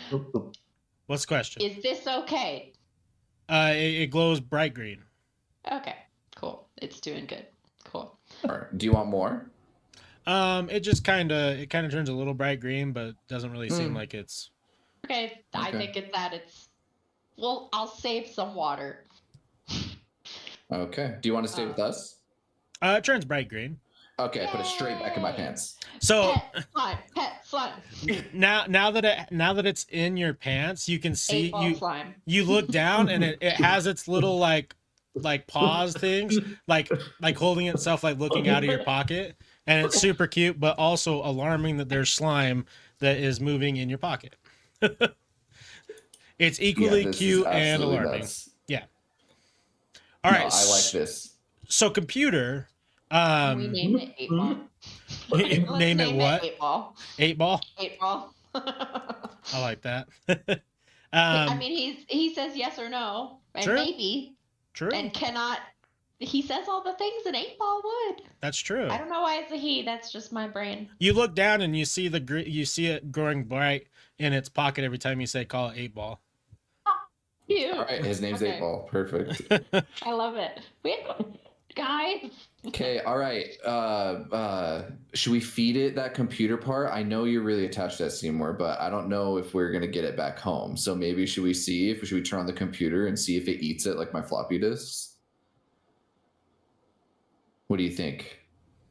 What's the question? Is this okay? It glows bright green. Okay, cool. It's doing good. Cool. All right. Do you want more? It just kind of turns a little bright green, but doesn't really seem like it's. Okay, I Okay. think well, I'll save some water. Okay. Do you want to stay with us? It turns bright green. Okay, I put it straight back in my pants. So Pet slime. now that it's in your pants, you can see Eight ball slime. you look down and it has its little like paws things like holding itself, like looking out of your pocket, And it's super cute, but also alarming that there's slime that is moving in your pocket. It's equally cute and alarming. Nuts. Yeah. All right. No, I like this. So computer. We named it 8 Ball. Name it what? 8 Ball. 8 Ball? 8 Ball. I like that. I mean, he says yes or no, and true. maybe. True. And cannot. He says all the things an 8 Ball would. That's true. I don't know why it's a he. That's just my brain. You look down and you see it growing bright in its pocket every time you say call it 8 Ball. Cute. All right, his name's 8 Ball. Perfect. I love it. Guys. Okay, all right. Should we feed it that computer part? I know you're really attached to that, Seymour, but I don't know if we're gonna get it back home. So maybe should we turn on the computer and see if it eats it like my floppy disks? What do you think?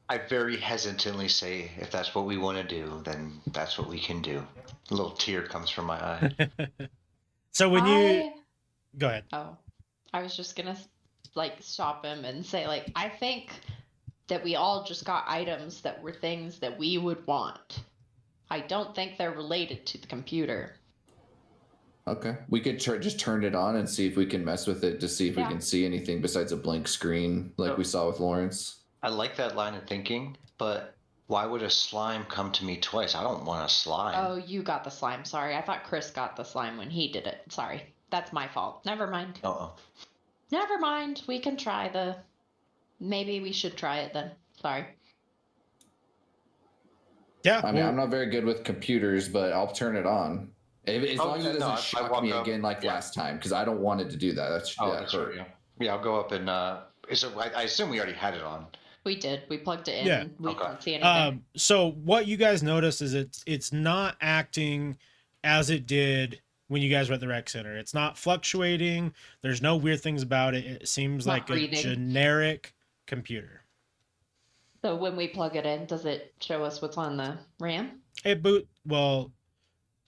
I very hesitantly say, if that's what we want to do, then that's what we can do. A little tear comes from my eye. So when you go ahead. Oh, I was just gonna stop him and say I think that we all just got items that were things that we would want. I don't think they're related to the computer. Okay, we could just turn it on and see if we can mess with it to see if we can see anything besides a blank screen like we saw with Lawrence. I like that line of thinking, but why would a slime come to me twice? I don't want a slime. Oh, you got the slime. Sorry. I thought Chris got the slime when he did it. Sorry. That's my fault. Never mind. Uh-oh. Never mind. We can try maybe we should try it then. Sorry. Yeah. I mean, I'm not very good with computers, but I'll turn it on. As long as it doesn't shock me again like last time, because I don't want it to do that. That's right, yeah, I'll go up and I assume we already had it on. We did. We plugged it in. Yeah. We couldn't see anything. So what you guys notice is it's not acting as it did when you guys were at the rec center. It's not fluctuating. There's no weird things about it. It seems like a generic computer. So when we plug it in, does it show us what's on the RAM? It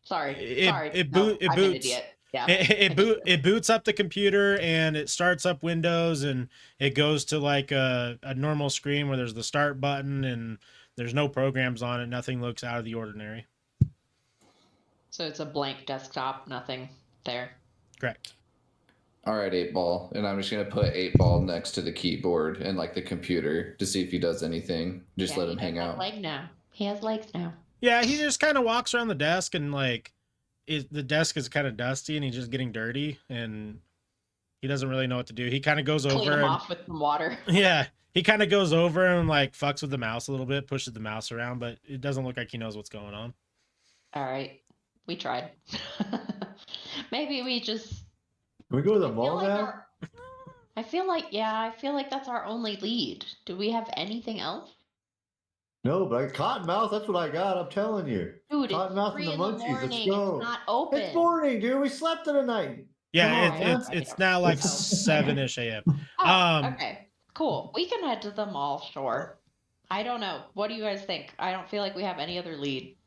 Sorry. It I'm an boots. idiot. Yeah. It boots up the computer and it starts up Windows and it goes to a normal screen where there's the start button and there's no programs on it. Nothing looks out of the ordinary. So it's a blank desktop, nothing there. Correct. All right, 8 Ball, and I'm just gonna put 8 Ball next to the keyboard and the computer to see if he does anything. Just let him hang out. He has legs now. Yeah, he just kind of walks around the desk and the desk is kind of dusty and he's just getting dirty and he doesn't really know what to do. He kind of goes over Clean him off with some water. Yeah, he kind of goes over and fucks with the mouse a little bit, pushes the mouse around, but it doesn't look like he knows what's going on. All right, we tried. Maybe we just. Can we go to the mall now? I feel like that's our only lead. Do we have anything else? No, but Cottonmouth, that's what I got. I'm telling you. Dude, Cottonmouth it's 3 and the in the Munchies. morning. Let's go. It's not open. It's morning, dude. We slept in the night. Yeah, it's now 7-ish a.m. Okay, cool. We can head to the mall, sure. I don't know. What do you guys think? I don't feel like we have any other lead.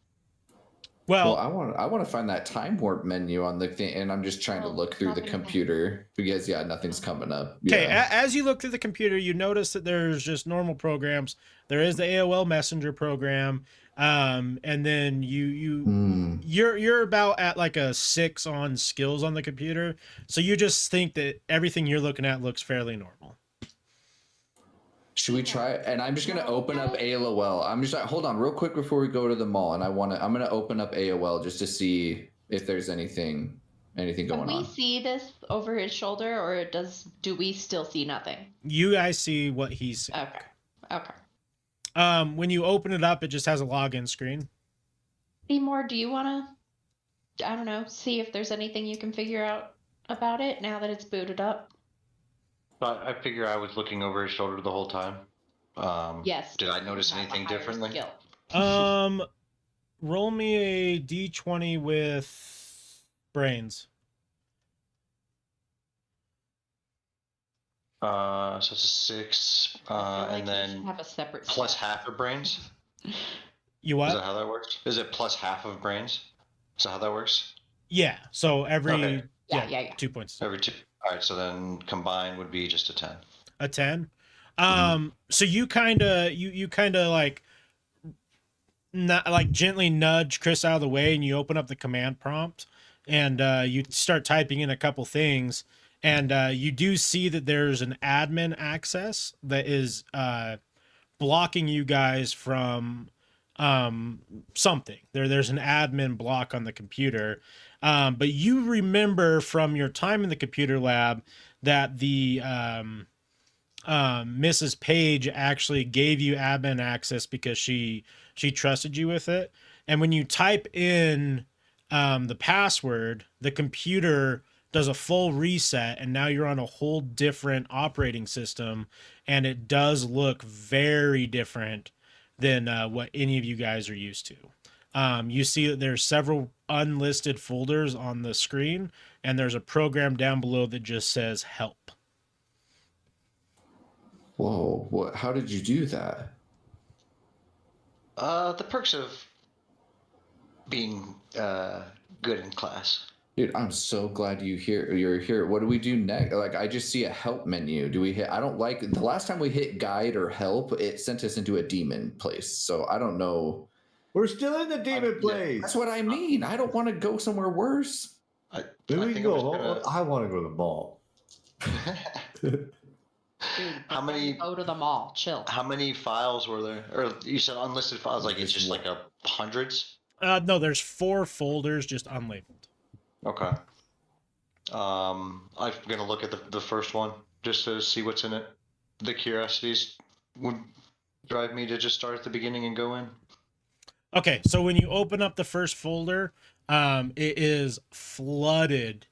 Well, I want to find that time warp menu on the thing, and I'm just trying to look through the computer because nothing's coming up. Okay, yeah. As you look through the computer, you notice that there's just normal programs. There is the AOL Messenger program, and then you're about at a 6 on skills on the computer, so you just think that everything you're looking at looks fairly normal. Should we try it? And I'm just gonna open up AOL. I'm just hold on real quick before we go to the mall, and I'm gonna open up AOL just to see if there's anything going on. Can we see this over his shoulder, or do we still see nothing? You guys see what he's seeing. Okay. When you open it up, it just has a login screen. Seymour, do you want to, I don't know, see if there's anything you can figure out about it now that it's booted up? I figure I was looking over his shoulder the whole time. Yes. Did I notice anything differently? Roll me a D20 with brains. So it's a 6, and then have a separate plus half of brains. You what? Is that how that works? Is it plus half of brains? Is that how that works? Yeah. So every yeah. 2 points. Every 2. All right. So then combined would be just a 10. A 10. So you kind of gently nudge Chris out of the way, and you open up the command prompt, and you start typing in a couple things, and you do see that there's an admin access that is blocking you guys from something. There's an admin block on the computer, but you remember from your time in the computer lab that the Mrs. Page actually gave you admin access because she trusted you with it. And when you type in the password, the computer does a full reset, and now you're on a whole different operating system, and it does look very different than what any of you guys are used to. You see that there's several unlisted folders on the screen, and there's a program down below that just says help. Whoa, what? How did you do that? The perks of being good in class. Dude, I'm so glad you're here. What do we do next? Like, I just see a help menu. Do we hit? I don't like the last time we hit guide or help, it sent us into a demon place. So I don't know. We're still in the demon place. That's what I mean. I don't want to go somewhere worse. I want to go to the mall. Dude, how many go to the mall? Chill. How many files were there? Or you said unlisted files? Like it's just like hundreds? No, there's 4 folders just unlabeled. Okay. I'm gonna look at the first one just to see what's in it. The curiosities would drive me to just start at the beginning and go in. Okay, so when you open up the first folder, it is flooded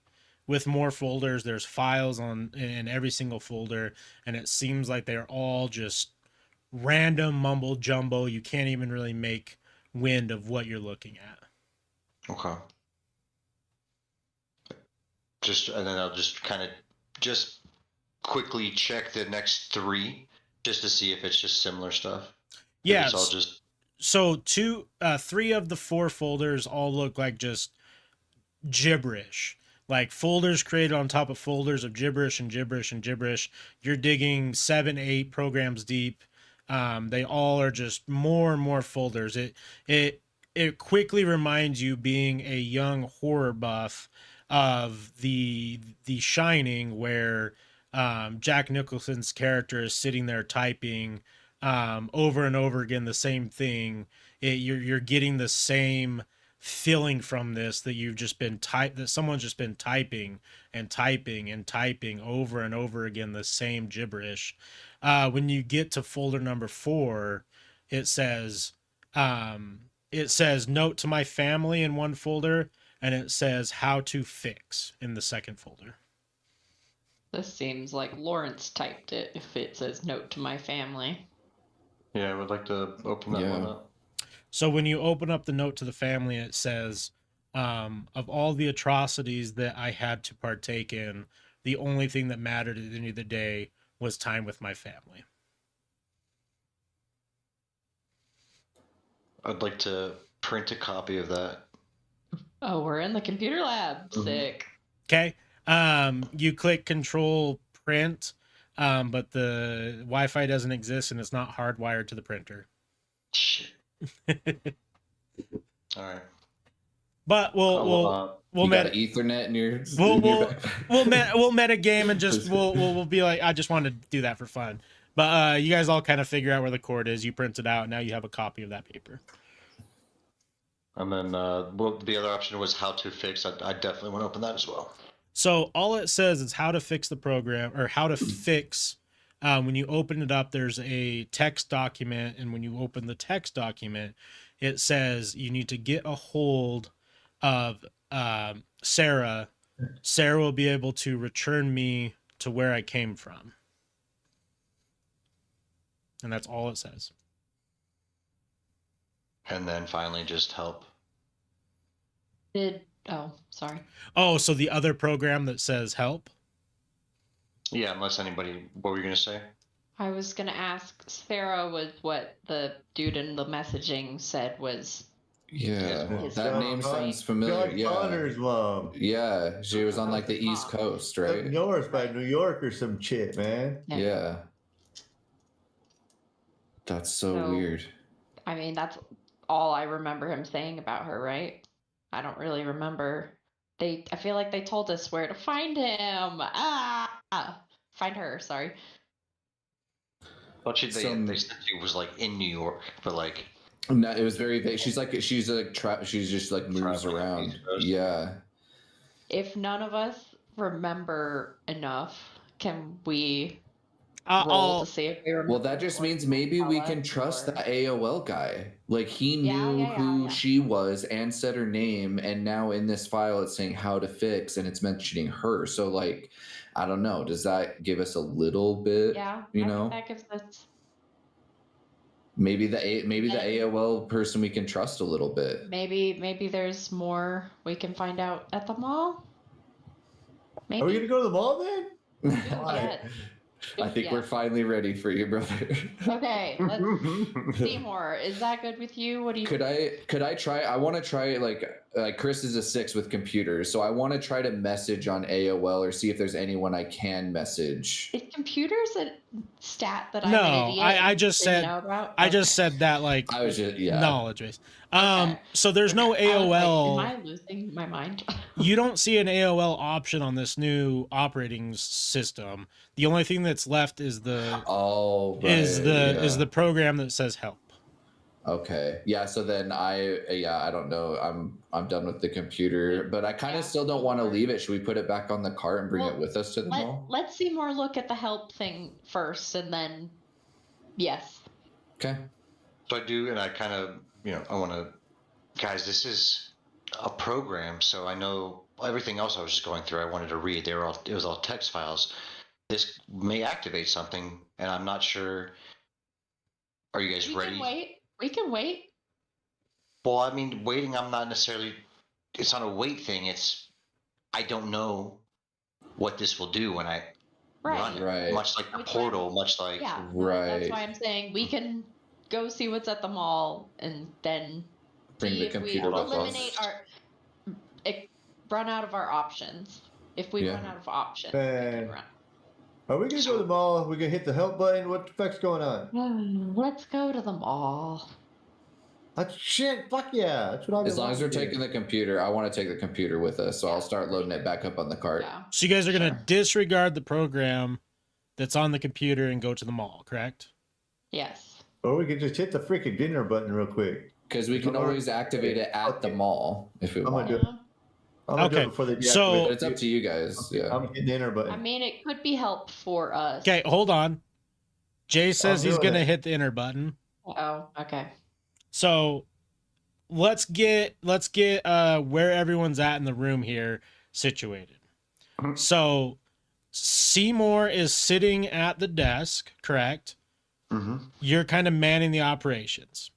with more folders. There's files in every single folder, and it seems like they're all just random mumble jumbo. You can't even really make wind of what you're looking at. Okay. And then I'll just kind of just quickly check the next 3 just to see if it's just similar stuff. Yeah. It's all just... So 3 of the 4 folders all look like just gibberish. Like folders created on top of folders of gibberish and gibberish and gibberish. You're digging 7, 8 programs deep. They all are just more and more folders. It quickly reminds you, being a young horror buff, of the Shining, where Jack Nicholson's character is sitting there typing over and over again the same thing. You're getting the same feeling from this, that you've just been that someone's just been typing and typing and typing over and over again the same gibberish. When you get to folder number 4, it says note to my family in one folder, and it says how to fix in the second folder. This seems like Lawrence typed it if it says note to my family. Yeah, I would like to open that one up. So when you open up the note to the family, it says, of all the atrocities that I had to partake in, the only thing that mattered at the end of the day was time with my family. I'd like to print a copy of that. Oh, we're in the computer lab. Sick. Okay. You click Control Print, but the Wi-Fi doesn't exist and it's not hardwired to the printer. Shit. All right. But we'll got an Ethernet in your. We'll meta game and just we'll be like, I just wanted to do that for fun. But you guys all kind of figure out where the cord is. You print it out. And now you have a copy of that paper. And then the other option was how to fix. I definitely want to open that as well. So all it says is how to fix the program, or how to fix. When you open it up, there's a text document, and when you open the text document, it says you need to get a hold of Sarah. Sarah will be able to return me to where I came from. And that's all it says. And then finally just help. Sorry. Oh, so the other program that says help? Yeah, unless anybody... What were you going to say? I was going to ask, Sarah was what the dude in the messaging said was... Yeah, that name sounds familiar. Yeah. Connor's mom. Yeah, she was on like the East Coast, right? Up north by New York or some shit, man. Yeah. That's so weird. I mean, that's all I remember him saying about her, right? I don't really remember. I feel like they told us where to find him. Find her, sorry. Well, they said she was like in New York, but like. No, it was very vague. She's just like moves around. Yeah. If none of us remember enough, can we roll to see if we remember? Well, that just means maybe we can trust the AOL guy. Like he knew who she was and said her name, and now in this file it's saying how to fix and it's mentioning her. So like, I don't know. Does that give us a little bit? Yeah, you I know, think that gives us. Maybe the AOL person we can trust a little bit. Maybe there's more we can find out at the mall. Maybe. Are we gonna go to the mall then? I think we're finally ready for you, brother. Okay, let's see more. Is that good with you? What do you? Could I try? I want to try like Chris is a 6 with computers, so I want to try to message on AOL or see if there's anyone I can message. Is computers a stat that no, I'm an idiot? I just said just said that like I was just knowledge base. So there's no AOL. Like, am I losing my mind? You don't see an AOL option on this new operating system. The only thing that's left is the is the program that says help. Okay. Yeah, so then I don't know. I'm done with the computer, but I kind of still don't want to leave it. Should we put it back on the cart and bring it with us to the mall? Let's see more look at the help thing first and then yes. Okay. So I do, and I kind of, I want to, guys, this is a program, so I know everything else I was just going through I wanted to read. It was all text files. This may activate something, and I'm not sure. Are you guys ready? We can wait. Well, I mean, waiting, I'm not necessarily, it's not a wait thing. I don't know what this will do when I run it. Right. Much like the portal, much like. Yeah. Right. That's why I'm saying we can go see what's at the mall and then bring the computer with us. Run out of our options. If we run out of options, we can run. Are we gonna go to the mall? We gonna hit the help button? What the fuck's going on? Let's go to the mall. Shit, fuck yeah. That's what I'm As long as we're taking the computer, I want to take the computer with us, so I'll start loading it back up on the cart. Yeah. So you guys are gonna disregard the program that's on the computer and go to the mall, correct? Yes. Or we could just hit the freaking dinner button real quick. Because we can always activate it at the mall if we want. Okay, so but it's up to you guys. Yeah, I'm hitting the enter button. I mean, it could be help for us. Okay, hold on. Jay says he's gonna hit the enter button. Oh, okay. So let's get where everyone's at in the room here situated. So Seymour is sitting at the desk, correct? Mm-hmm. You're kind of manning the operations.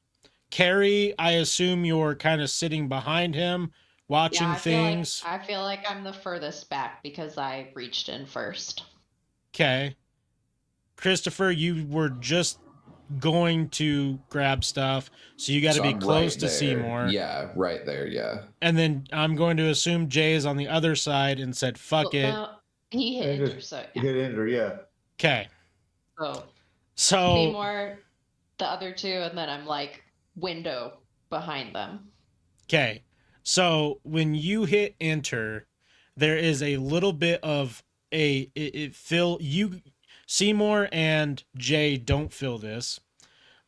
Carrie, I assume you're kind of sitting behind him, watching things. I feel like I'm the furthest back because I reached in first. Okay. Christopher, you were just going to grab stuff, so you got to be close to Seymour. Yeah, right there, yeah. And then I'm going to assume Jay is on the other side and said, fuck it. He hit enter, so he hit enter, yeah. Okay. So Seymour, the other two, and then I'm like window behind them. Okay. So when you hit enter, there is a little bit of Seymour and Jay don't feel this,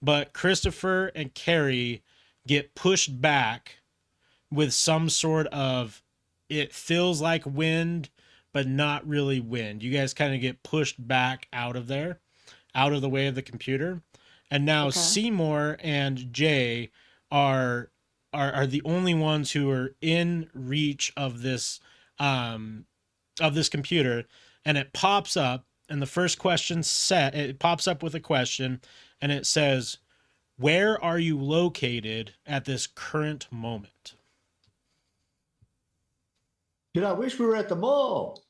but Christopher and Carrie get pushed back with some sort of, it feels like wind, but not really wind. You guys kind of get pushed back out of there, out of the way of the computer. And now Seymour and Jay are the only ones who are in reach of this computer, and it pops up, and the first question it pops up with a question, and it says, where are you located at this current moment? Dude, I wish we were at the mall.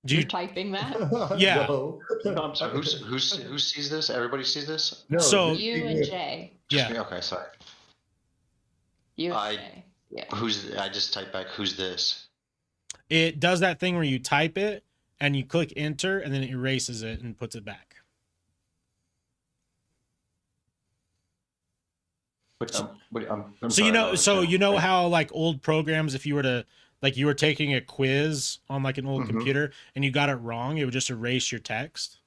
You're typing that? Yeah. No. I'm sorry. Who sees this? Everybody sees this? No, so you and Jay. Yeah. Okay, sorry. You and Jay. Yeah. I just type back, who's this? It does that thing where you type it and you click enter and then it erases it and puts it back. I'm So sorry, you know how like old programs, if you were to like you were taking a quiz on like an old computer and you got it wrong, it would just erase your text.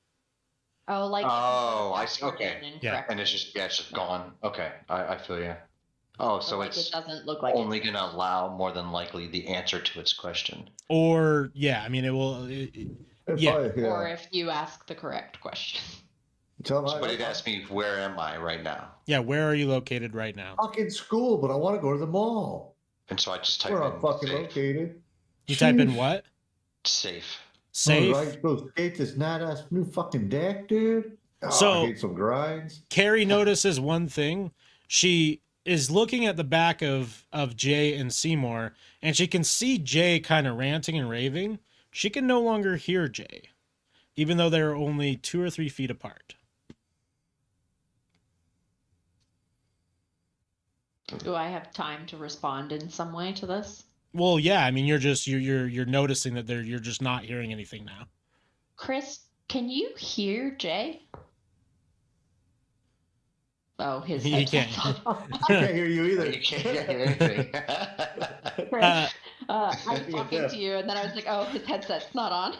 Oh, like I see. Okay, yeah, and it's just gone. Okay, I feel you. Oh, so like it's it doesn't look like only going to allow more than likely the answer to its question. Or yeah, I mean it will. Or if you ask the correct question. But it asks me, where am I right now? Yeah, where are you located right now? Fucking school, but I want to go to the mall. And so I just type Where in I'm fucking safe. located. You type in what? Safe. Safe. Oh, right, go skate this night ass new fucking deck, dude. Oh, So I hate some grinds. Carrie notices one thing. She is looking at the back of Jay and Seymour, and she can see Jay kind of ranting and raving. She can no longer hear Jay, even though they're only 2 or 3 feet apart. Do I have time to respond in some way to this? Well, yeah. I mean, you're noticing that you're just not hearing anything now. Chris, can you hear Jay? Oh, he can't. I can't hear you either. You can't hear anything. Chris, I was talking to you, and then I was like, "Oh, his headset's not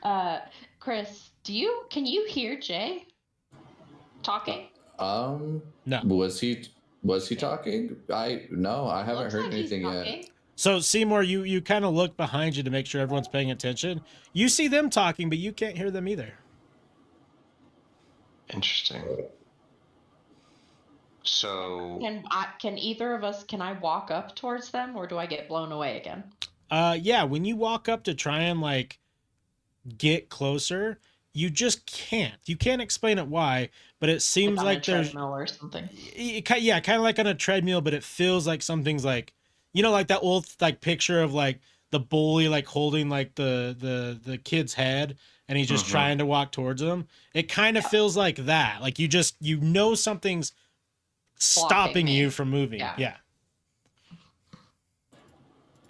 on." Chris, can you hear Jay talking? No. Was he talking? I haven't heard anything yet. So Seymour, you kind of look behind you to make sure everyone's paying attention. You see them talking, but you can't hear them either. Interesting. So Can either of us? Can I walk up towards them, or do I get blown away again? Yeah. When you walk up to try and like get closer, you just can't. You can't explain it why, but it seems like there's treadmill or something. Yeah, kind of like on a treadmill, but it feels like something's like, you know, like that old like picture of like the bully like holding like the kid's head, and he's just trying to walk towards him. It kind of feels like that. Like you know something's stopping you from moving. Yeah.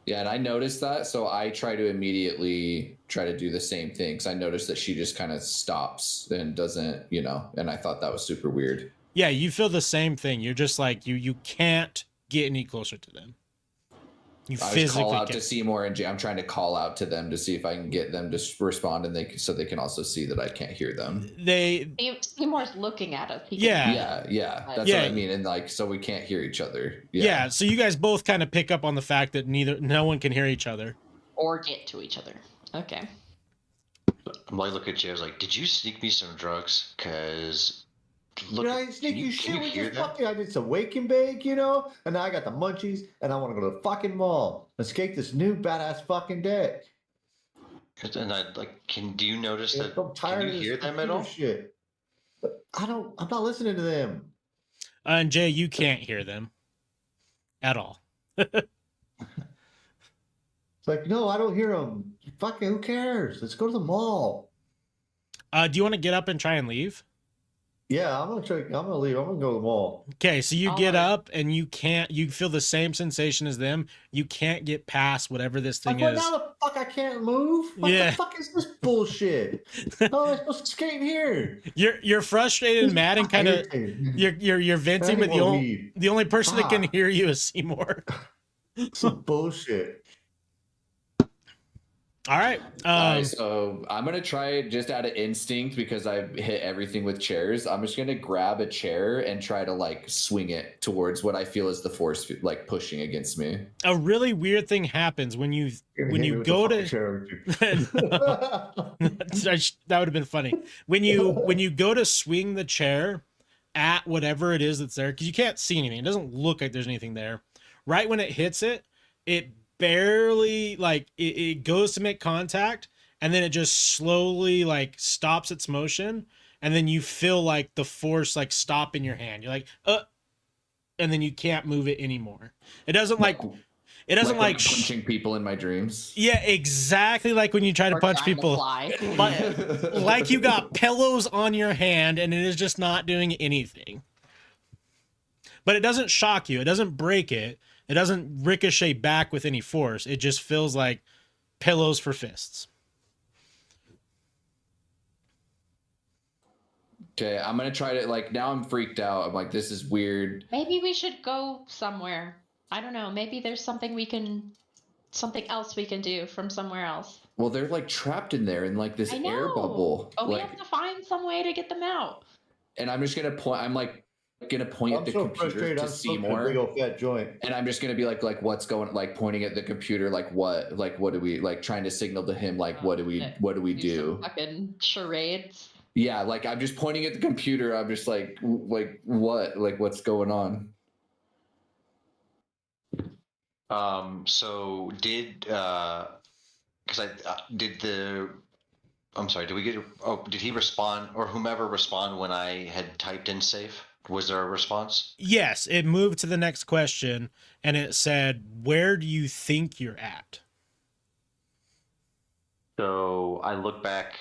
Yeah, and I noticed that, so I try to immediately try to do the same thing, because I noticed that she just kind of stops and doesn't, and I thought that was super weird. Yeah, you feel the same thing. You're just like, you can't get any closer to them. You I physically call out can't. to Seymour and Jay. I'm trying to call out to them to see if I can get them to respond, and so they can also see that I can't hear them. Seymour's looking at us. Yeah. That's what I mean, and like, so we can't hear each other. Yeah. So you guys both kind of pick up on the fact that no one can hear each other or get to each other. Okay. I'm like, look at Jay. I was like, did you sneak me some drugs? Because Did I sneak you shit? I did some wake and bake, and now I got the munchies, and I want to go to the fucking mall and skate this new badass fucking deck. And I like, do you notice that? I'm tired can you hear them at all? Shit. But I'm not listening to them. And Jay, you can't hear them at all. It's like, no, I don't hear them. Fucking, who cares? Let's go to the mall. Do you want to get up and try and leave? Yeah, I'm gonna leave. I'm gonna go to the mall. Okay, so you get up and you feel the same sensation as them. You can't get past whatever this thing is. Now the fuck I can't move? What the fuck is this bullshit? How am I supposed to skate in here? You're frustrated and mad and kind of you're venting, but the only person that can hear you is Seymour. Some bullshit. All right. So I'm going to try just out of instinct, because I've hit everything with chairs. I'm just going to grab a chair and try to like swing it towards what I feel is the force like pushing against me. A really weird thing happens when you go to that would have been funny. When you go to swing the chair at whatever it is that's there, because you can't see anything. It doesn't look like there's anything there. Right when it hits it, it barely like it goes to make contact, and then it just slowly like stops its motion, and then you feel like the force like stop in your hand. You're like and then you can't move it anymore. It doesn't like punching people in my dreams. Yeah, exactly, like when you try to punch people. Like you got pillows on your hand and it is just not doing anything. But it doesn't shock you. It doesn't break it. It doesn't ricochet back with any force. It just feels like pillows for fists. Okay, I'm gonna try to like. Now I'm freaked out. I'm like, this is weird. Maybe we should go somewhere. I don't know. Maybe there's something else we can do from somewhere else. Well, they're like trapped in there in like this air bubble. But we have to find some way to get them out. And I'm just gonna point. I'm like gonna point at the computer to see more. Big old fat joint. And I'm just gonna be like what's going, like pointing at the computer, like what do we, like trying to signal to him, like what do we do? Fucking charades. Yeah, like I'm just pointing at the computer. I'm just like what, like what's going on? So did I'm sorry, did he respond, or whomever respond when I had typed in safe? Was there a response? Yes, it moved to the next question and it said, where do you think you're at? So I look back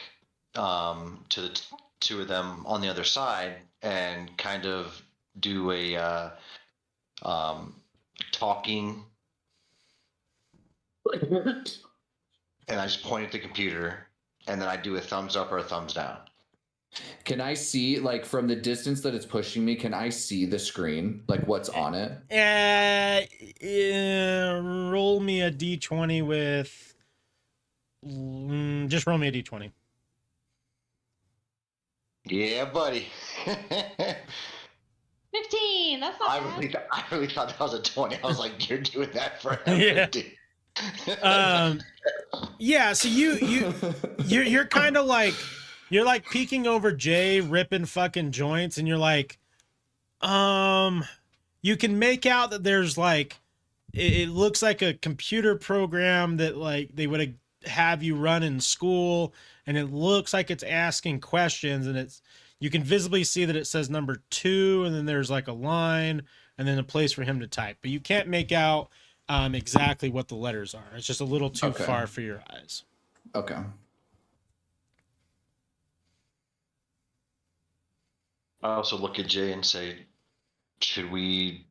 to the two of them on the other side and kind of do a talking, and I just point at the computer, and then I do a thumbs up or a thumbs down. Can I see, like, from the distance that it's pushing me, can I see the screen, like what's on it? Roll me a d20 with just roll me a d20. Yeah, buddy. 15. That's not bad. I really thought that was a 20. I was like, you're doing that for Yeah. Yeah, so you're kind of like, you're like peeking over Jay, ripping fucking joints, and you're like, you can make out that there's like, it looks like a computer program that like they would have you run in school, and it looks like it's asking questions, and you can visibly see that it says number 2, and then there's like a line, and then a place for him to type, but you can't make out exactly what the letters are. It's just a little too far for your eyes. Okay. I also look at Jay and say, should we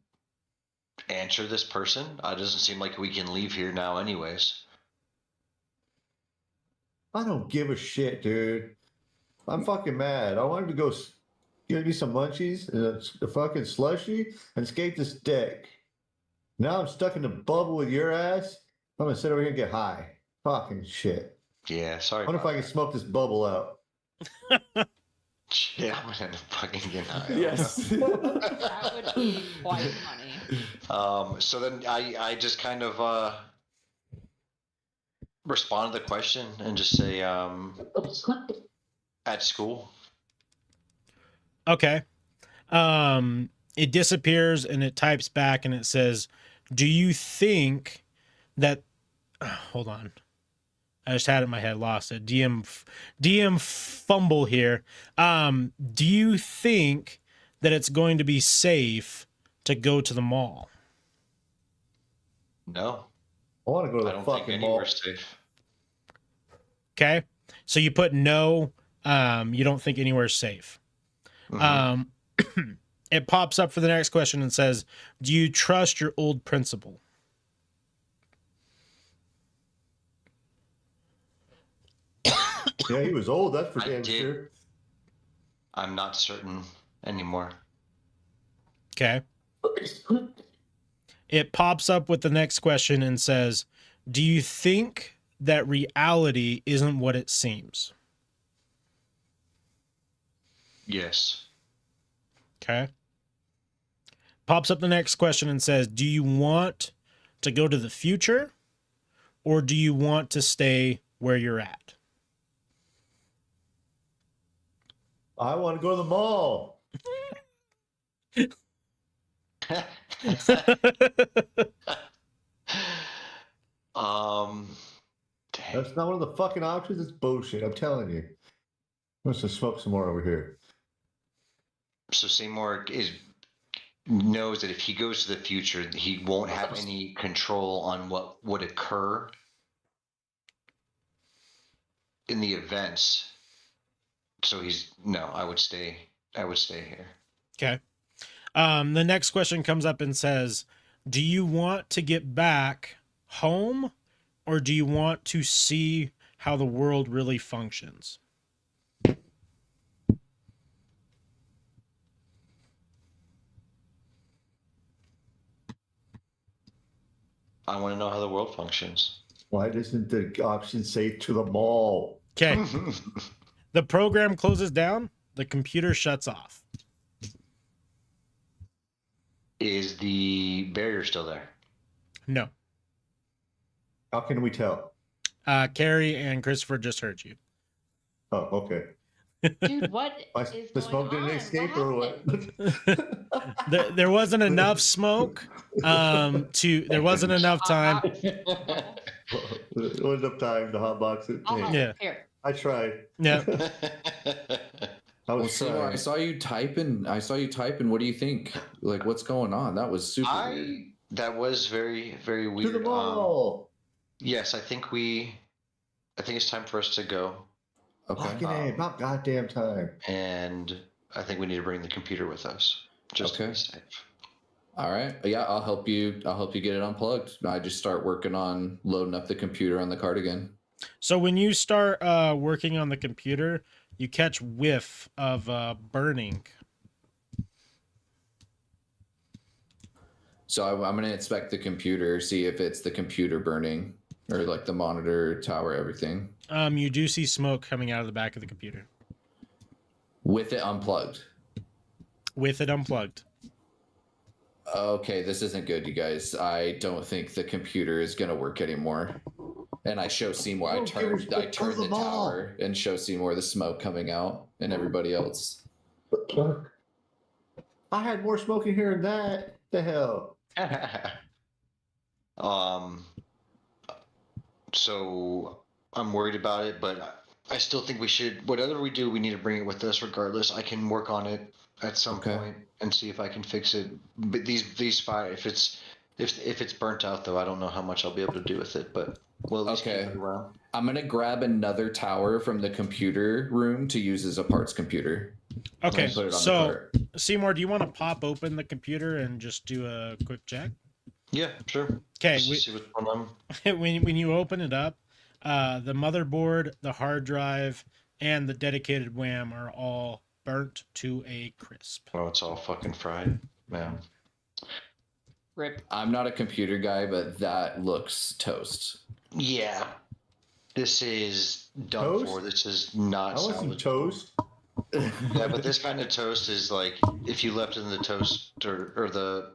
answer this person? It doesn't seem like we can leave here now anyways. I don't give a shit, dude. I'm fucking mad. I wanted to go get me some munchies and a fucking slushy and skate this deck. Now I'm stuck in the bubble with your ass. I'm gonna sit over here and get high. Fucking shit. Yeah, sorry. I wonder if I can smoke this bubble out. Yeah, I'm gonna fucking get high. Yes. That would be quite funny. So then I just kind of respond to the question and just say, at school. Okay. It disappears and it types back and it says, do you think that, hold on. I just had it in my head, lost it. DM fumble here. Do you think that it's going to be safe to go to the mall? No. I want to go to the I don't fucking think mall. anywhere's safe. Okay. So you put no, you don't think anywhere's safe. Mm-hmm. It pops up for the next question and says, do you trust your old principal? Yeah, he was old. That's for I damn did. sure. I'm not certain anymore. Okay. It pops up with the next question and says, do you think that reality isn't what it seems? Yes. Okay. Pops up the next question and says, do you want to go to the future or do you want to stay where you're at? I want to go to the mall. Dang. That's not one of the fucking options. It's bullshit. I'm telling you. Let's just smoke some more over here. So Seymour knows that if he goes to the future, he won't have any control on what would occur in the events. So I would stay here. Okay. The next question comes up and says, do you want to get back home or do you want to see how the world really functions? I want to know how the world functions. Why doesn't the option say to the mall? Okay. The program closes down. The computer shuts off. Is the barrier still there? No. How can we tell? Carrie and Christopher just heard you. Oh, okay. Dude, what is the going smoke didn't on? escape or what? There wasn't enough smoke. There wasn't enough time. It wasn't enough time to hotbox it. Yeah. Here. I tried. Yeah. I was Seymour, I saw you typing. What do you think? Like, what's going on? That was super weird. That was very, very weird. To the mall. Yes, I think it's time for us to go. Okay. Fucking about goddamn time. And I think we need to bring the computer with us. Just to be safe. All right. Yeah, I'll help you get it unplugged. I just start working on loading up the computer on the cardigan. So when you start working on the computer, you catch whiff of burning. So I'm going to inspect the computer, see if it's the computer burning or like the monitor, tower, everything. You do see smoke coming out of the back of the computer. With it unplugged. With it unplugged. Okay, this isn't good, you guys. I don't think the computer is going to work anymore. And I show Seymour. I turn the tower and show Seymour the smoke coming out and everybody else. I had more smoke in here than that. The hell. So I'm worried about it, but I still think we should. Whatever we do, we need to bring it with us, regardless. I can work on it at some point and see if I can fix it. But these fire, if it's burnt out, though, I don't know how much I'll be able to do with it. But we'll at least keep it around. I'm gonna grab another tower from the computer room to use as a parts computer. Okay, so Seymour, do you want to pop open the computer and just do a quick check? Yeah, sure. Okay. See what's going on. When you open it up, the motherboard, the hard drive, and the dedicated WAM are all burnt to a crisp. Oh, it's all fucking fried. Man. Rip. I'm not a computer guy, but that looks toast. Yeah. This is done for. This is not I want some toast. Yeah, but this kind of toast is like if you left it in the toaster or the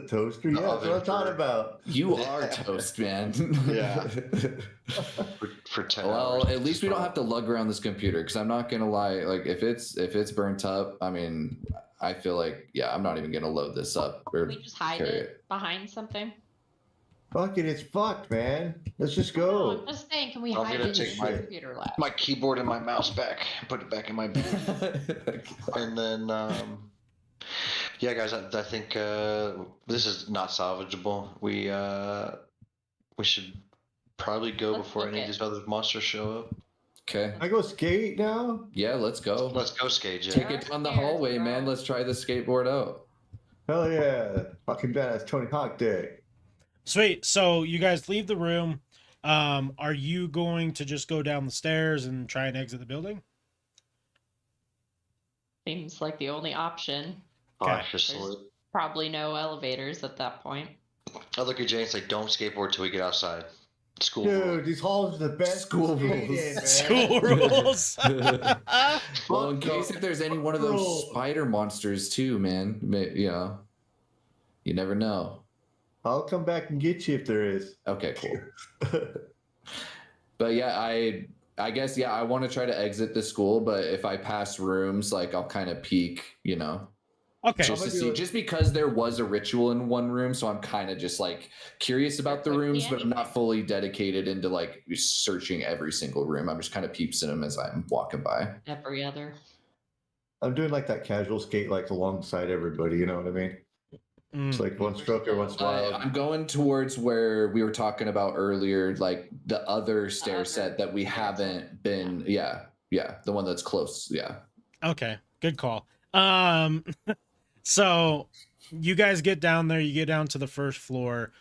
toaster. Yeah, that's what I'm talking about. You are toast, man. Yeah. for 10 hours. Well, at least we don't have to lug around this computer because I'm not gonna lie. Like if it's burnt up, I mean, I feel like I'm not even gonna load this up. Can we just hide it behind something? Fuck it, it's fucked, man. Let's just go. No, I'm just saying, can we hide it in the computer lab? My keyboard and my mouse back, put it back in my bag. And then, yeah, guys, I think this is not salvageable. We should probably go before any of these other monsters show up. Okay. I go skate now? Yeah, let's go. Let's go skate, yeah. Take it down the hallway, man. Let's try the skateboard out. Hell yeah. Fucking badass Tony Hawk Day. Sweet. So you guys leave the room. Are you going to just go down the stairs and try and exit the building? Seems like the only option. Okay. There's probably no elevators at that point. I look at Jay and say, don't skateboard till we get outside. School Dude, these halls are the best. School rules. School rules. Well, in case if there's any one of those spider monsters too, man. You never know. I'll come back and get you if there is. Okay, cool. But yeah, I guess I want to try to exit the school, but if I pass rooms, like I'll kind of peek, Okay. Just to see, just because there was a ritual in one room, so I'm kind of just like curious about the rooms, but I'm not fully dedicated into like searching every single room. I'm just kind of peeping them as I'm walking by. Every other. I'm doing like that casual skate, like alongside everybody. You know what I mean? It's like one stroke or one wild. I'm going towards where we were talking about earlier, like the other stair set that we haven't been. Yeah, the one that's close. Yeah. Okay, good call. So you guys get down there. You get down to the first floor.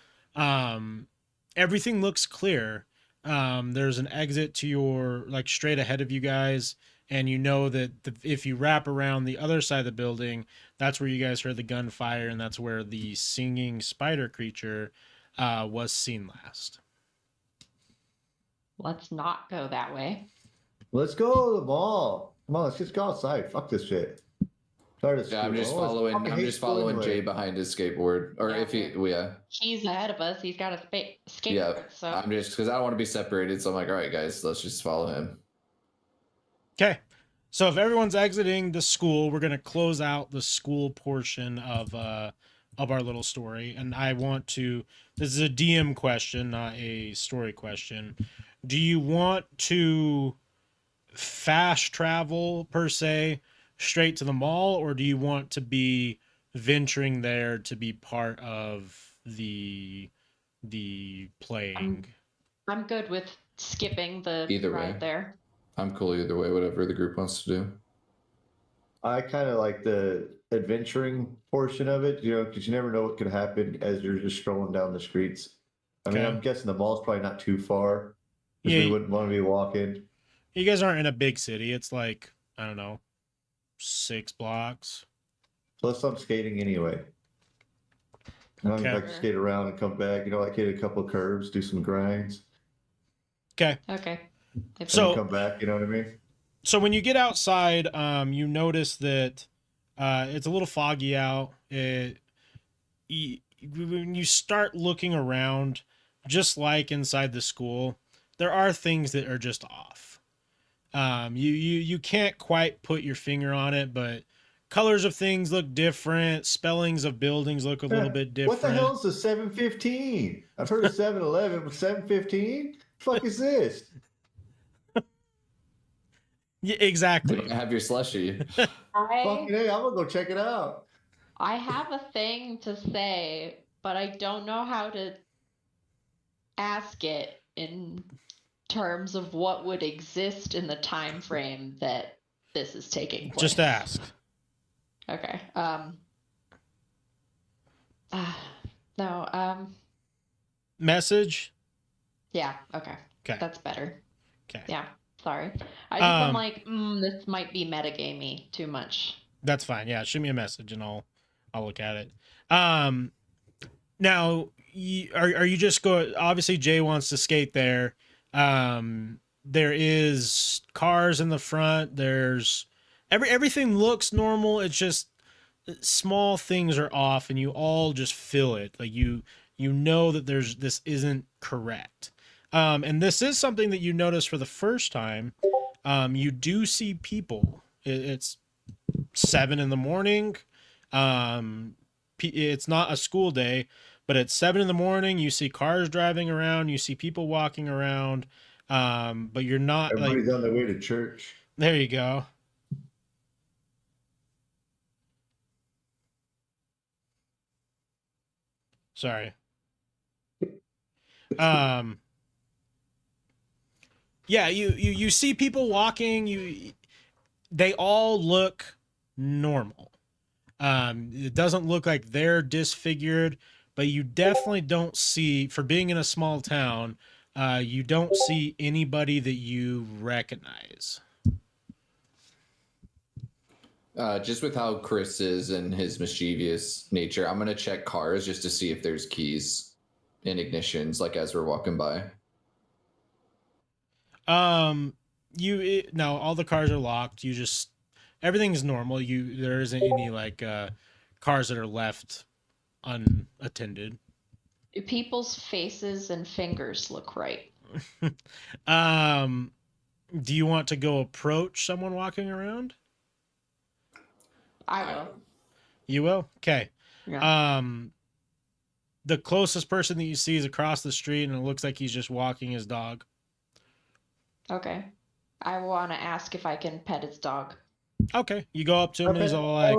Everything looks clear. There's an exit to your straight ahead of you guys. And you know that if you wrap around the other side of the building, that's where you guys heard the gunfire, and that's where the singing spider creature was seen last. Let's not go that way. Let's go to the mall. Come on, let's just go outside. Fuck this shit. Yeah, I'm just following Jay behind his skateboard, or if he, He's ahead of us. He's got a skateboard. Yeah, so I'm just because I don't want to be separated. So I'm like, all right, guys, let's just follow him. Okay, so if everyone's exiting the school, we're gonna close out the school portion of our little story, and I want to. This is a DM question, not a story question. Do you want to fast travel per se straight to the mall, or do you want to be venturing there to be part of the playing? I'm good with skipping the Either ride way. there. I'm cool either way, whatever the group wants to do. I kind of like the adventuring portion of it, because you never know what could happen as you're just strolling down the streets. I mean, I'm guessing the mall's probably not too far, because we wouldn't want to be walking. You guys aren't in a big city. It's like, I don't know, 6 blocks. Plus, I'm skating anyway. I like to skate around and come back. Like hit a couple of curves, do some grinds. Okay. So come back. You know what I mean? So when you get outside, you notice that it's a little foggy out. When you start looking around, just like inside the school, there are things that are just off. You can't quite put your finger on it, but colors of things look different. Spellings of buildings look a little bit different. What the hell is a 715? I've heard of 7-Eleven, but 715? Fuck is this? Yeah, exactly. Have your slushie. Fucking hey, I'm gonna go check it out. I have a thing to say, but I don't know how to ask it in terms of what would exist in the time frame that this is taking place. Just ask. Okay. No. Message? Yeah. Okay. Okay. That's better. Okay. Yeah. Sorry. I'm like, this might be metagamey too much. That's fine. Yeah, shoot me a message and I'll look at it. Now, are you just going? Obviously, Jay wants to skate there. There is cars in the front. There's everything looks normal. It's just small things are off, and you all just feel it. Like you know that this isn't correct. And this is something that you notice for the first time. You do see people. It's 7 a.m. It's not a school day, but it's 7 a.m. You see cars driving around. You see people walking around. But you're not. Everybody's on their way to church. There you go. Sorry. Yeah, you see people walking, they all look normal. It doesn't look like they're disfigured, but you definitely don't see, for being in a small town, you don't see anybody that you recognize. Just with how Chris is and his mischievous nature, I'm gonna check cars just to see if there's keys in ignitions, like as we're walking by. No, all the cars are locked. Everything's normal. There isn't any like cars that are left unattended. People's faces and fingers look right. Do you want to go approach someone walking around? I will. You will? Okay. Yeah. The closest person that you see is across the street, and it looks like he's just walking his dog. Okay. I want to ask if I can pet his dog. Okay. You go up to him, and he's all like...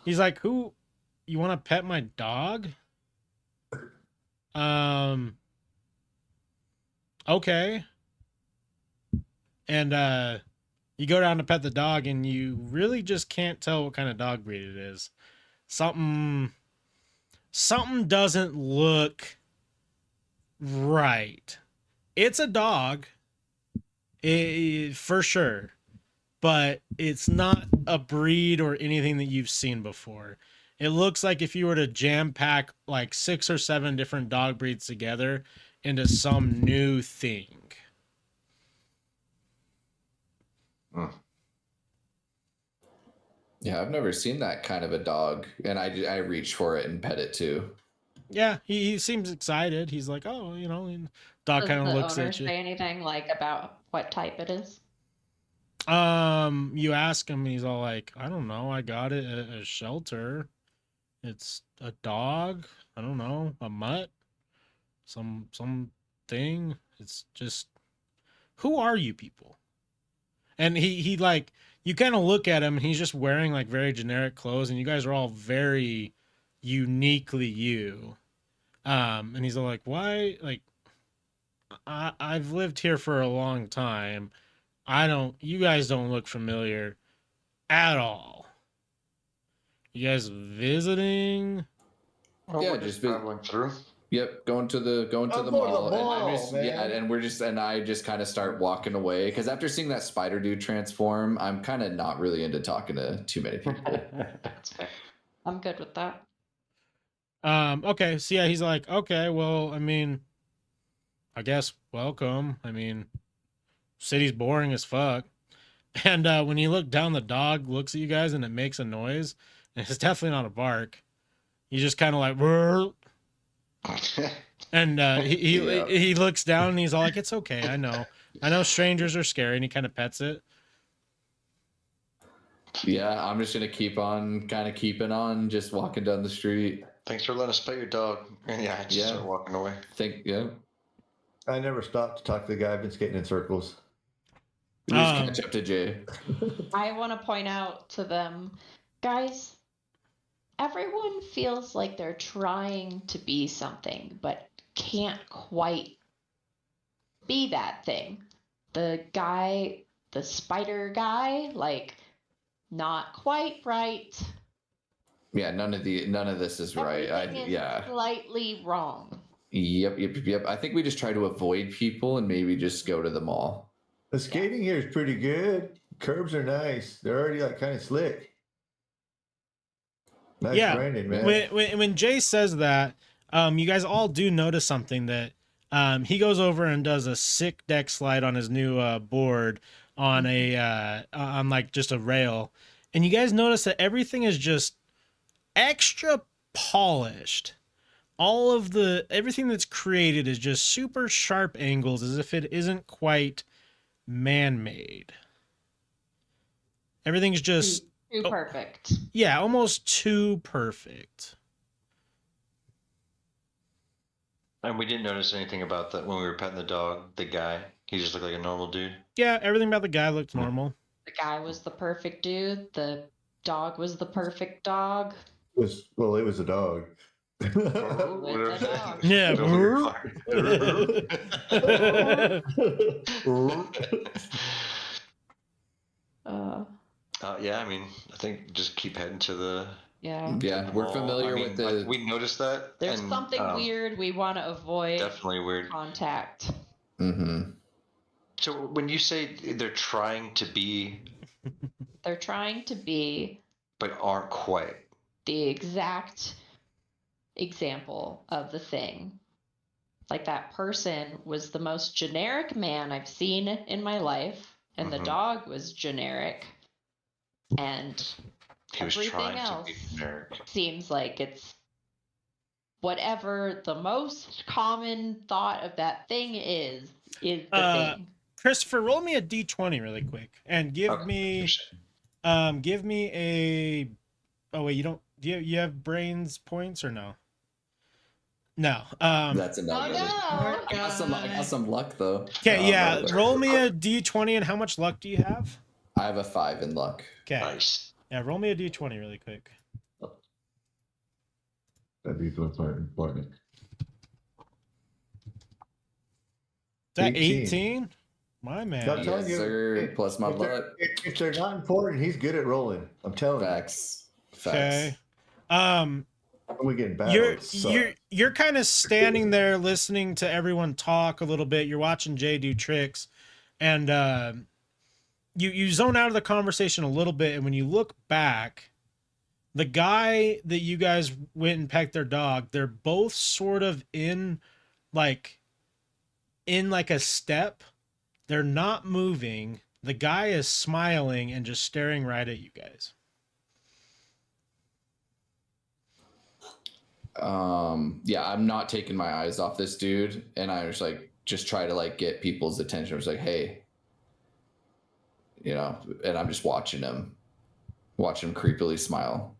he's like, who... You want to pet my dog? Okay. And you go down to pet the dog, and you really just can't tell what kind of dog breed it is. Something doesn't look right. It's a dog, for sure. but it's not a breed or anything that you've seen before. It looks like if you were to jam pack like 6 or 7 different dog breeds together into some new thing. Yeah, I've never seen that kind of a dog, and I reach for it and pet it too. Yeah, he seems excited. He's like, oh, dog kind of looks at you. Say anything like about what type it is? You ask him, he's all like, I don't know. I got it at a shelter. It's a dog. I don't know, a mutt, some thing. It's just, who are you people? And he like, you kind of look at him and he's just wearing like very generic clothes, and you guys are all very uniquely you. And he's all like, why? Like, I've lived here for a long time. You guys don't look familiar at all. You guys visiting? Well, Yeah, we're just traveling through. Yep, going to the mall, and I just kind of start walking away because after seeing that spider dude transform, I'm kind of not really into talking to too many people. That's fair. I'm good with that. Okay, so yeah, he's like, okay, well, I mean, I guess welcome. I mean, city's boring as fuck. And when you look down, the dog looks at you guys and it makes a noise, and it's definitely not a bark. You just kind of like, "Rrr." And he looks down and he's all like, it's okay. I know strangers are scary, and he kind of pets it. Yeah, I'm just gonna keep on kind of keeping on, just walking down the street. Thanks for letting us pet your dog. And I just start walking away. I never stopped to talk to the guy. I've been skating in circles. We just catch up to Jay. I want to point out to them, guys, everyone feels like they're trying to be something, but can't quite be that thing. The guy, the spider guy, like, not quite right. Yeah, none of this is right. Slightly wrong. Yep. I think we just try to avoid people and maybe just go to the mall. The skating here is pretty good. Curbs are nice. They're already like kind of slick. Nice branding, man. When Jay says that, you guys all do notice something that he goes over and does a sick deck slide on his new board on on like just a rail, and you guys notice that everything is just extra polished. Everything that's created is just super sharp angles, as if it isn't quite man-made. Everything's just too perfect. Yeah, almost too perfect. And we didn't notice anything about that when we were petting the dog. The guy, he just looked like a normal dude. Yeah, everything about the guy looked normal. The guy was the perfect dude. The dog was the perfect dog. It was a dog. Yeah. Yeah, I mean, I think just keep heading to the. Yeah, we're familiar with the. Like, we noticed that. There's something weird we want to avoid. Definitely weird Contact. Mm-hmm. So when you say they're trying to be, but aren't quite the exact example of the thing. Like, that person was the most generic man I've seen in my life, and the dog was generic, and he was everything trying else to be generic. Seems like it's whatever the most common thought of that thing is the thing. Christopher, roll me a d20 really quick and give me a. Oh wait, you don't. Do you have brains points or no? No. That's enough. Oh, no. I got some luck though. Okay, yeah. Roll me a d20, and how much luck do you have? I have a 5 in luck. Okay. Nice. Yeah, roll me a d20 really quick. That'd be important. Is that 18? My man. I'm telling you, sir. Plus my luck. If they're not important, he's good at rolling. I'm telling Facts. Okay. We getting battled. You're kind of standing there listening to everyone talk a little bit. You're watching Jay do tricks, and you zone out of the conversation a little bit, and when you look back, the guy that you guys went and pecked their dog, they're both sort of in like a step. They're not moving. The guy is smiling and just staring right at you guys. Yeah, I'm not taking my eyes off this dude, and I was like, just try to like get people's attention. I was like, hey, you know, and I'm just watching him creepily smile.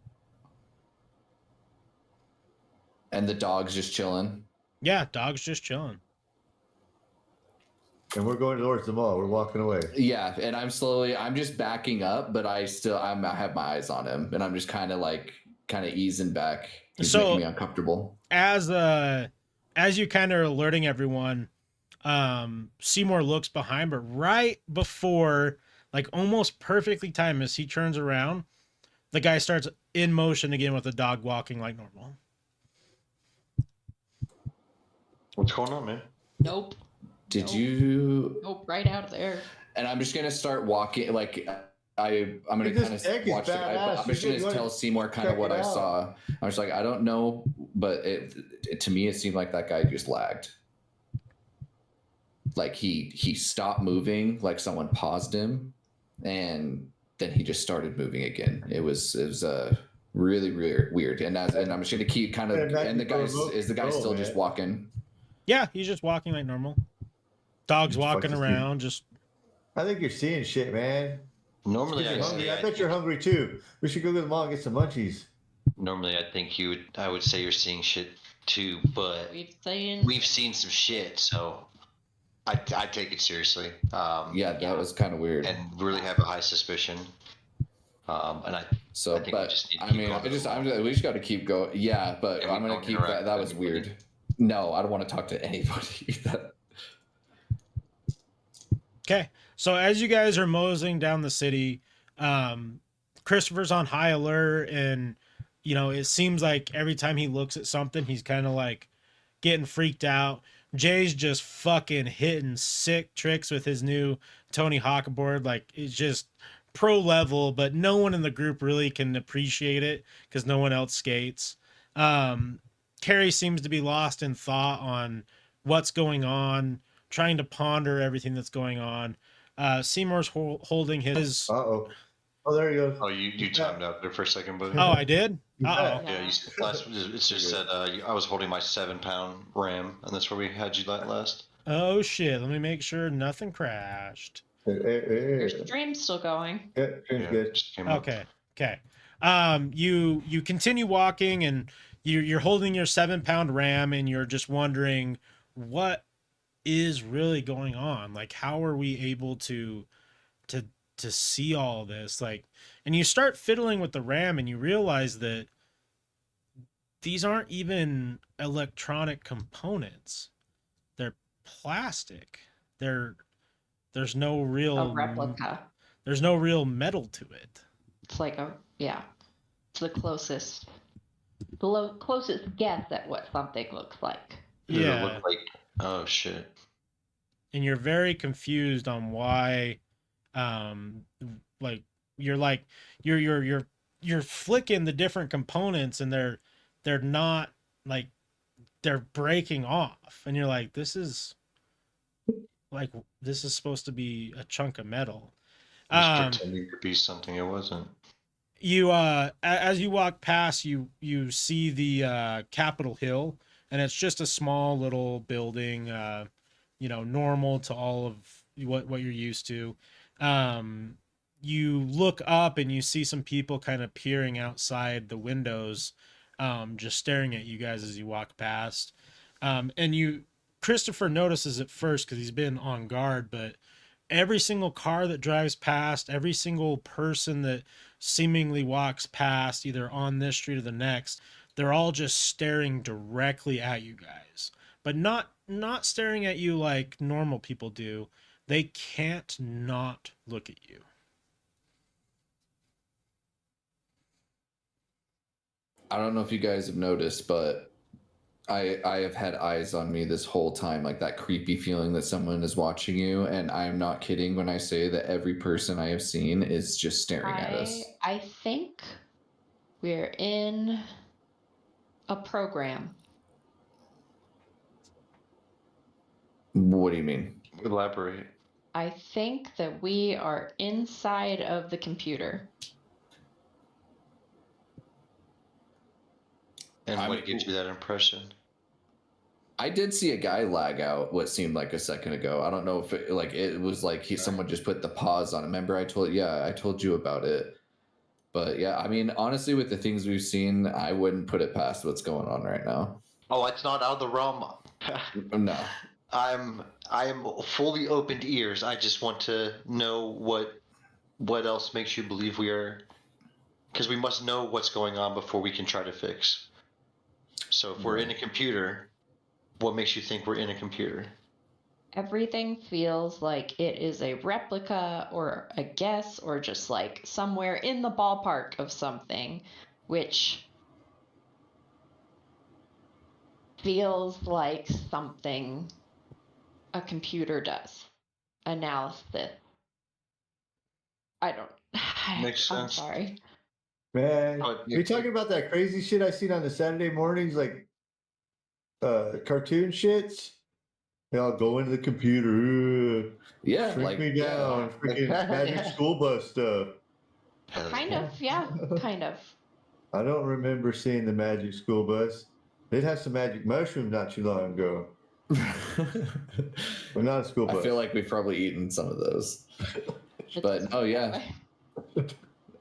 And the dog's just chilling. Yeah, dog's just chilling. And we're going towards the mall. We're walking away. Yeah, and I'm just backing up, but I have my eyes on him, and I'm just kind of easing back. He's making me uncomfortable. As you kind of are alerting everyone, Seymour looks behind, but right before, like almost perfectly timed as he turns around, the guy starts in motion again with the dog walking like normal. What's going on, man? Nope. Nope, right out of there. And I'm just gonna start walking. Like I'm gonna kind of watch. I'm just gonna tell Seymour kind of what I saw. I was like, I don't know, but to me it seemed like that guy just lagged. Like he stopped moving, like someone paused him, and then he just started moving again. It was really weird. And I'm just gonna keep kind of. And the guy still just walking? Yeah, he's just walking like normal. Dog's walking around. Just. I think you're seeing shit, man. Normally, I bet you're hungry too. We should go to the mall and get some munchies. Normally, I would say you're seeing shit too, but we've seen some shit, so I take it seriously. Yeah, that was kind of weird, and really have a high suspicion. I think we just got to keep going. Yeah, but I'm gonna keep that. That was weird. No, I don't want to talk to anybody. Okay, so as you guys are moseying down the city, Christopher's on high alert, and it seems like every time he looks at something, he's kind of like getting freaked out. Jay's just fucking hitting sick tricks with his new Tony Hawk board. Like, it's just pro level, but no one in the group really can appreciate it because no one else skates. Carrie seems to be lost in thought on what's going on, trying to ponder everything that's going on. Seymour's holding his. Oh, there you go. Oh, you timed out there for a second, buddy. Oh, I did. Yeah, it just said I was holding my 7-pound RAM, and that's where we had you last. Oh shit! Let me make sure nothing crashed. Your stream's still going. Yeah, stream's good. Okay. You continue walking, and you're holding your 7-pound RAM, and you're just wondering what is really going on. Like, how are we able to see all this? Like, and you start fiddling with the RAM, and you realize that these aren't even electronic components. They're plastic. There's no real a replica. There's no real metal to it. It's like it's the closest guess at what something looks like. Yeah. Look like, oh shit. And you're very confused on why, you're flicking the different components, and they're not, like, they're breaking off, and you're like, this is supposed to be a chunk of metal. Pretending to be something it wasn't. You as you walk past, you see the Capitol Hill, and it's just a small little building, normal to all of what you're used to. You look up and you see some people kind of peering outside the windows, just staring at you guys as you walk past. And Christopher notices it first because he's been on guard, but every single car that drives past, every single person that seemingly walks past, either on this street or the next, they're all just staring directly at you guys, but not staring at you like normal people do. They can't not look at you. I don't know if you guys have noticed, but I have had eyes on me this whole time, like that creepy feeling that someone is watching you, and I am not kidding when I say that every person I have seen is just staring at us. I think we're in a program. What do you mean? Elaborate. I think that we are inside of the computer. And what gives you that impression? I did see a guy lag out what seemed like a second ago. I don't know if it was like someone just put the pause on it. Remember I told you about it. But yeah, I mean, honestly, with the things we've seen, I wouldn't put it past what's going on right now. Oh, it's not out of the realm. No. I am fully opened ears. I just want to know what else makes you believe we are, because we must know what's going on before we can try to fix. So if we're in a computer, what makes you think we're in a computer? Everything feels like it is a replica or a guess or just like somewhere in the ballpark of something, which feels like something a computer does. Analysis. I don't. Makes I'm sense. sorry. Man, are you talking about that crazy shit I seen on the Saturday mornings, like cartoon shits? They all go into the computer. Yeah, Shrink me down. Freaking magic school bus stuff. Kind of, yeah, kind of. I don't remember seeing the magic school bus. They'd have some magic mushrooms not too long ago. But not a school bus. I feel like we've probably eaten some of those. But oh yeah.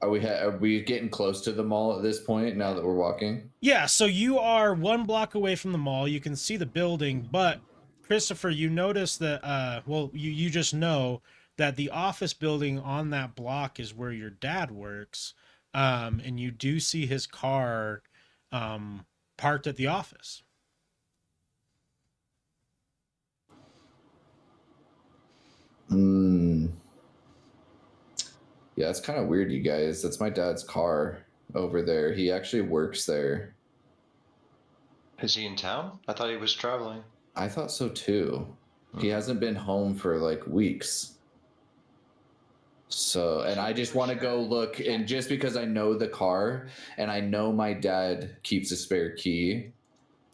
Are we getting close to the mall at this point now that we're walking? Yeah, so you are 1 block away from the mall. You can see the building, but Christopher, you notice that you just know that the office building on that block is where your dad works. And you do see his car parked at the office. Yeah, it's kind of weird, you guys. That's my dad's car over there. He actually works there. Is he in town? I thought he was traveling. I thought so too. He hasn't been home for like weeks. So, and I just want to go look, and just because I know the car and I know my dad keeps a spare key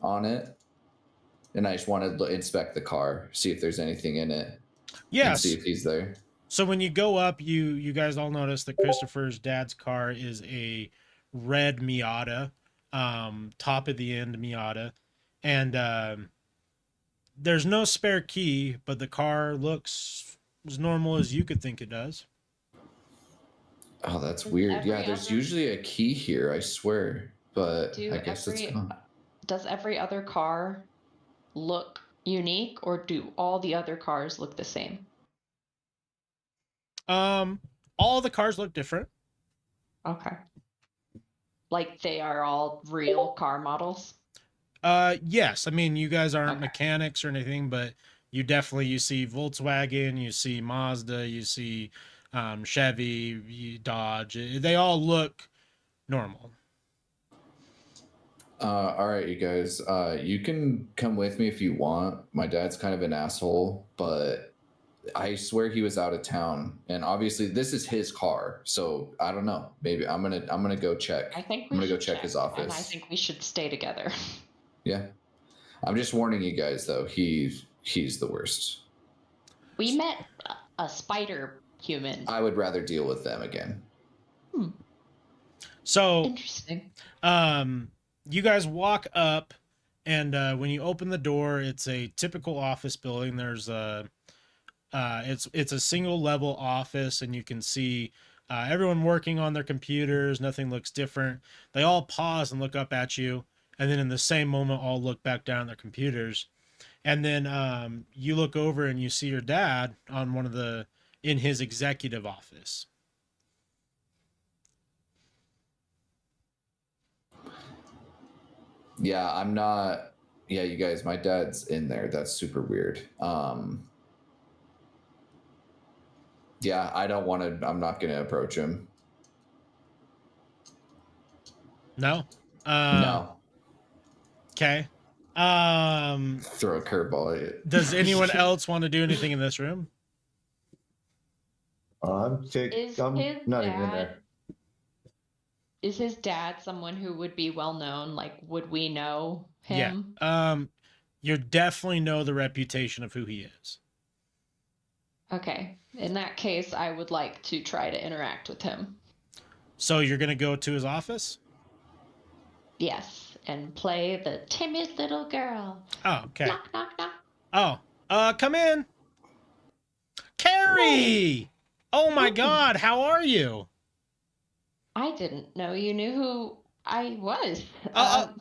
on it, and I just want to inspect the car, see if there's anything in it. Yes. See if he's there. So when you go up, you guys all notice that Christopher's dad's car is a red Miata, top of the end Miata, and there's no spare key, but the car looks as normal as you could think it does. Oh, that's weird. Yeah, there's usually a key here, I swear, but I guess it's gone. Does every other car look unique, or do all the other cars look the same? All the cars look different. Okay. Like they are all real car models? Yes. I mean, you guys aren't mechanics or anything, but you see Volkswagen, you see Mazda, you see Chevy, Dodge. They all look normal. All right, you guys. You can come with me if you want. My dad's kind of an asshole, but I swear he was out of town, and obviously this is his car. So I don't know. Maybe I'm gonna go check. I'm gonna go check his office. And I think we should stay together. Yeah, I'm just warning you guys though. He's the worst. We met a spider human. I would rather deal with them again. So interesting. You guys walk up, and when you open the door, it's a typical office building. There's it's a single level office, and you can see everyone working on their computers. Nothing looks different. They all pause and look up at you, and then in the same moment, all look back down at their computers. And then you look over and you see your dad on in his executive office. Yeah, I'm not. Yeah, you guys, my dad's in there. That's super weird. Yeah, I don't want to. I'm not going to approach him. No. No. Okay. Throw a curveball at it. Does anyone else want to do anything in this room? I'm not even in there. Is his dad someone who would be well known? Like, would we know him? Yeah. You definitely know the reputation of who he is. Okay. In that case, I would like to try to interact with him. So you're going to go to his office? Yes, and play the timid little girl. Oh, okay. Knock, knock, knock. Oh, come in. Carrie! Oh my God, how are you? I didn't know you knew who I was.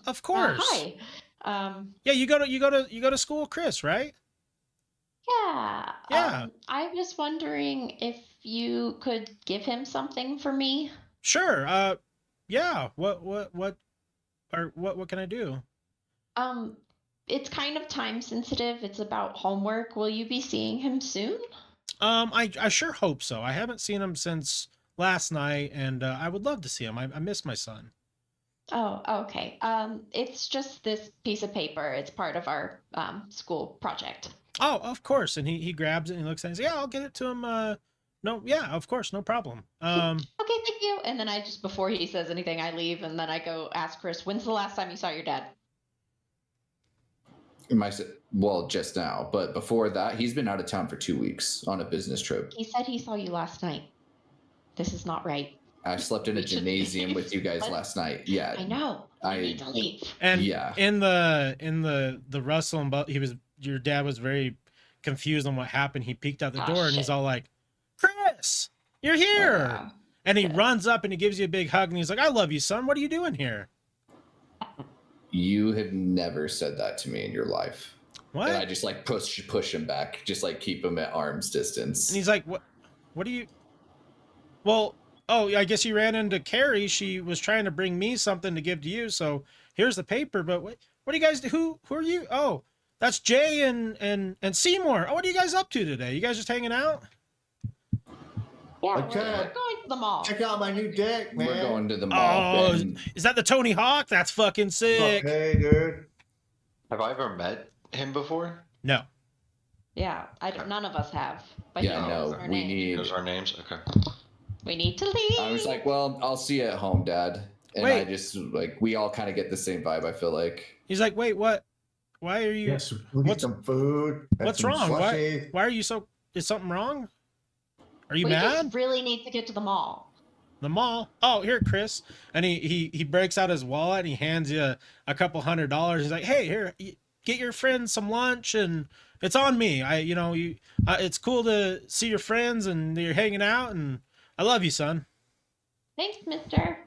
Of course. Hi. Yeah, you go to school with Chris, right? Yeah. Yeah. I was wondering if you could give him something for me. Sure. Yeah. What can I do? It's kind of time sensitive. It's about homework. Will you be seeing him soon? I sure hope so. I haven't seen him since last night, and I would love to see him. I miss my son. Oh, okay. It's just this piece of paper. It's part of our school project. Oh, of course. And he grabs it and he looks at it and says, yeah, I'll get it to him. No, yeah, of course, no problem. Okay, thank you. And then before he says anything, I leave, and then I go ask Chris, when's the last time you saw your dad? Well, just now, but before that, he's been out of town for 2 weeks on a business trip. He said he saw you last night. This is not right. I slept in a gymnasium with you guys last night. Yeah, I know. I need to leave. And yeah, in the Russell and your dad was very confused on what happened. He peeked out the door and he's all like, "Chris, you're here!" And he runs up and he gives you a big hug and he's like, "I love you, son. What are you doing here?" You have never said that to me in your life. What? And I just like push him back, just like keep him at arm's distance. And he's like, What do you? Well, oh, I guess you ran into Carrie. She was trying to bring me something to give to you. So here's the paper. But what do you guys do? Who are you? Oh, that's Jay and Seymour. Oh, what are you guys up to today? You guys just hanging out? Yeah, we're going to the mall. Check out my new deck, man. We're going to the mall. Oh, is that the Tony Hawk? That's fucking sick. Okay, dude. Have I ever met him before? No. Yeah, none of us have. But yeah, no, we need. Those are names. Okay. We need to leave. I was like, well, I'll see you at home, Dad. And Wait. I just like we all kind of get the same vibe. I feel like He's like, wait, what? Why are you? Yes, we'll get some food. What's wrong? Why are you so? Is something wrong? Are you mad? We just really need to get to the mall. The mall? Oh, here, Chris. And he breaks out his wallet and he hands you a couple $100. He's like, hey, here, get your friends some lunch and it's on me. It's cool to see your friends and you're hanging out and I love you, son. Thanks, mister.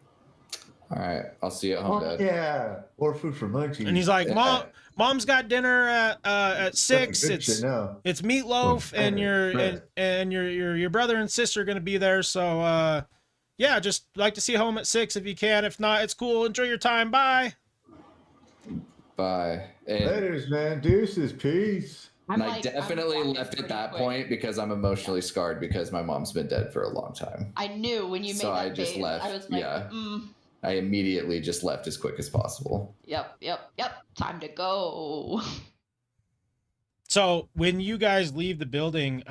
all right, I'll see you at home, Dad. Yeah, or food for munchies. And he's like, Mom's got dinner at 6. It's meatloaf and your brother and sister are gonna be there. So yeah, just like to see you home at 6 if you can. If not, it's cool. Enjoy your time. Bye. Bye. Laters, man. Deuces. Peace. And I definitely left at that point because I'm emotionally scarred because my mom's been dead for a long time. I knew when you made so that I just face, left. I was like, yeah. I immediately just left as quick as possible. Yep. Time to go. So when you guys leave the building,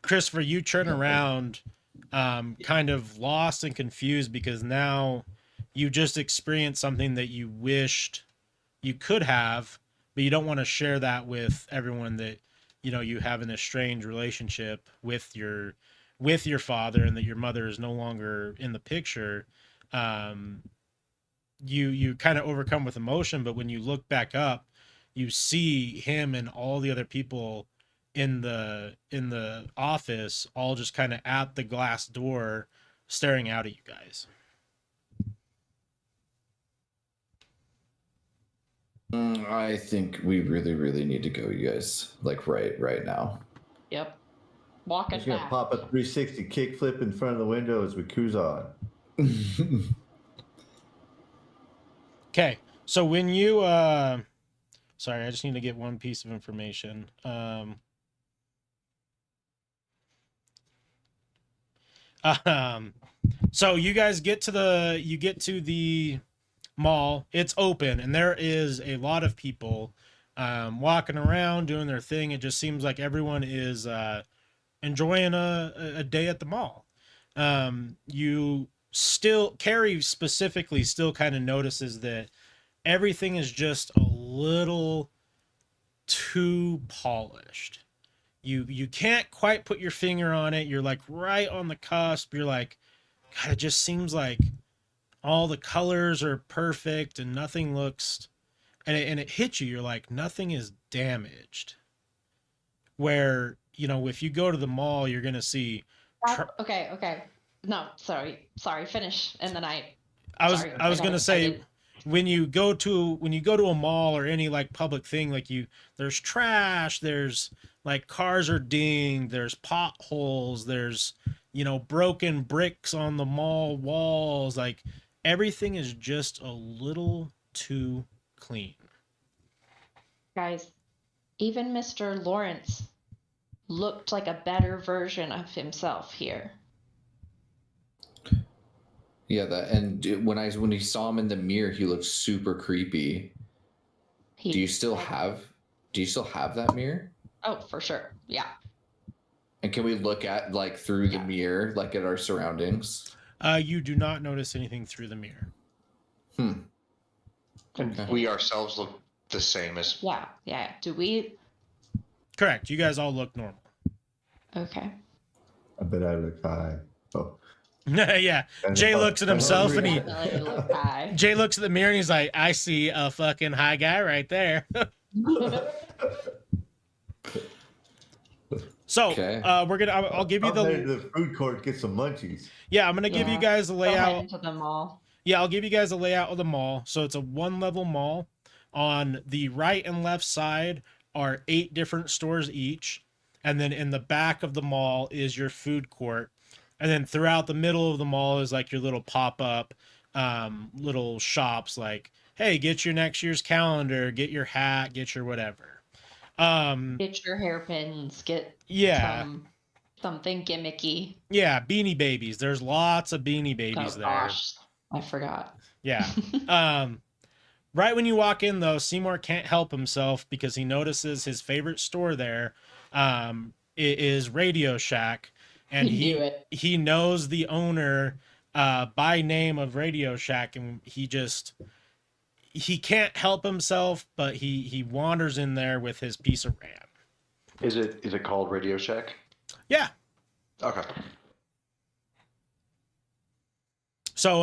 Christopher, you turn around, kind of lost and confused because now you just experienced something that you wished you could have, but you don't want to share that with everyone that, you have an estranged relationship with your father and that your mother is no longer in the picture. You kind of overcome with emotion, but when you look back up, you see him and all the other people in the office all just kind of at the glass door staring out at you guys. I think we really, really need to go, you guys. Like right now. Yep. Walking He's gonna back. pop a 360 kickflip in front of the window as we cruise on. Okay, so when you sorry, I just need to get one piece of information. So you guys get to the mall. It's open, and there is a lot of people walking around doing their thing. It just seems like everyone is enjoying a day at the mall. You still, Carrie specifically still kind of notices that everything is just a little too polished. You can't quite put your finger on it. You're like right on the cusp. You're like, God, it just seems like all the colors are perfect and nothing looks, and it hits you. You're like, nothing is damaged. Where, you know, if you go to the mall, you're gonna see. Okay. No, sorry. Finish, and then I was gonna say, when you go to a mall or any like public thing, like there's trash, there's like cars are dinged, there's potholes, there's, you know, broken bricks on the mall walls, like everything is just a little too clean. Guys, even Mr. Lawrence looked like a better version of himself here. Yeah, and when he saw him in the mirror, he looked super creepy. Do you still have that mirror? Oh, for sure. Yeah. And can we look at like through the mirror, like at our surroundings? You do not notice anything through the mirror. And we ourselves look the same as. Yeah. Do we? Correct. You guys all look normal. Okay. I bet I look high. Oh. Yeah. Jay looks at himself and Jay looks at the mirror and he's like, I see a fucking high guy right there. So I'll give you the food court, get some munchies. Yeah, I'm gonna give you guys a layout. Into the mall. Yeah, I'll give you guys a layout of the mall. So it's a 1-level mall. On the right and left side are 8 different stores each, and then in the back of the mall is your food court. And then throughout the middle of the mall is like your little pop-up little shops like, hey, get your next year's calendar, get your hat, get your whatever. Get your hairpins, get something gimmicky. Yeah, Beanie Babies. There's lots of Beanie Babies there. Gosh, I forgot. Yeah. Right when you walk in, though, Seymour can't help himself because he notices his favorite store there is Radio Shack. And he knows the owner by name of Radio Shack, and he can't help himself, but he wanders in there with his piece of RAM. Is it called Radio Shack? Yeah. Okay. So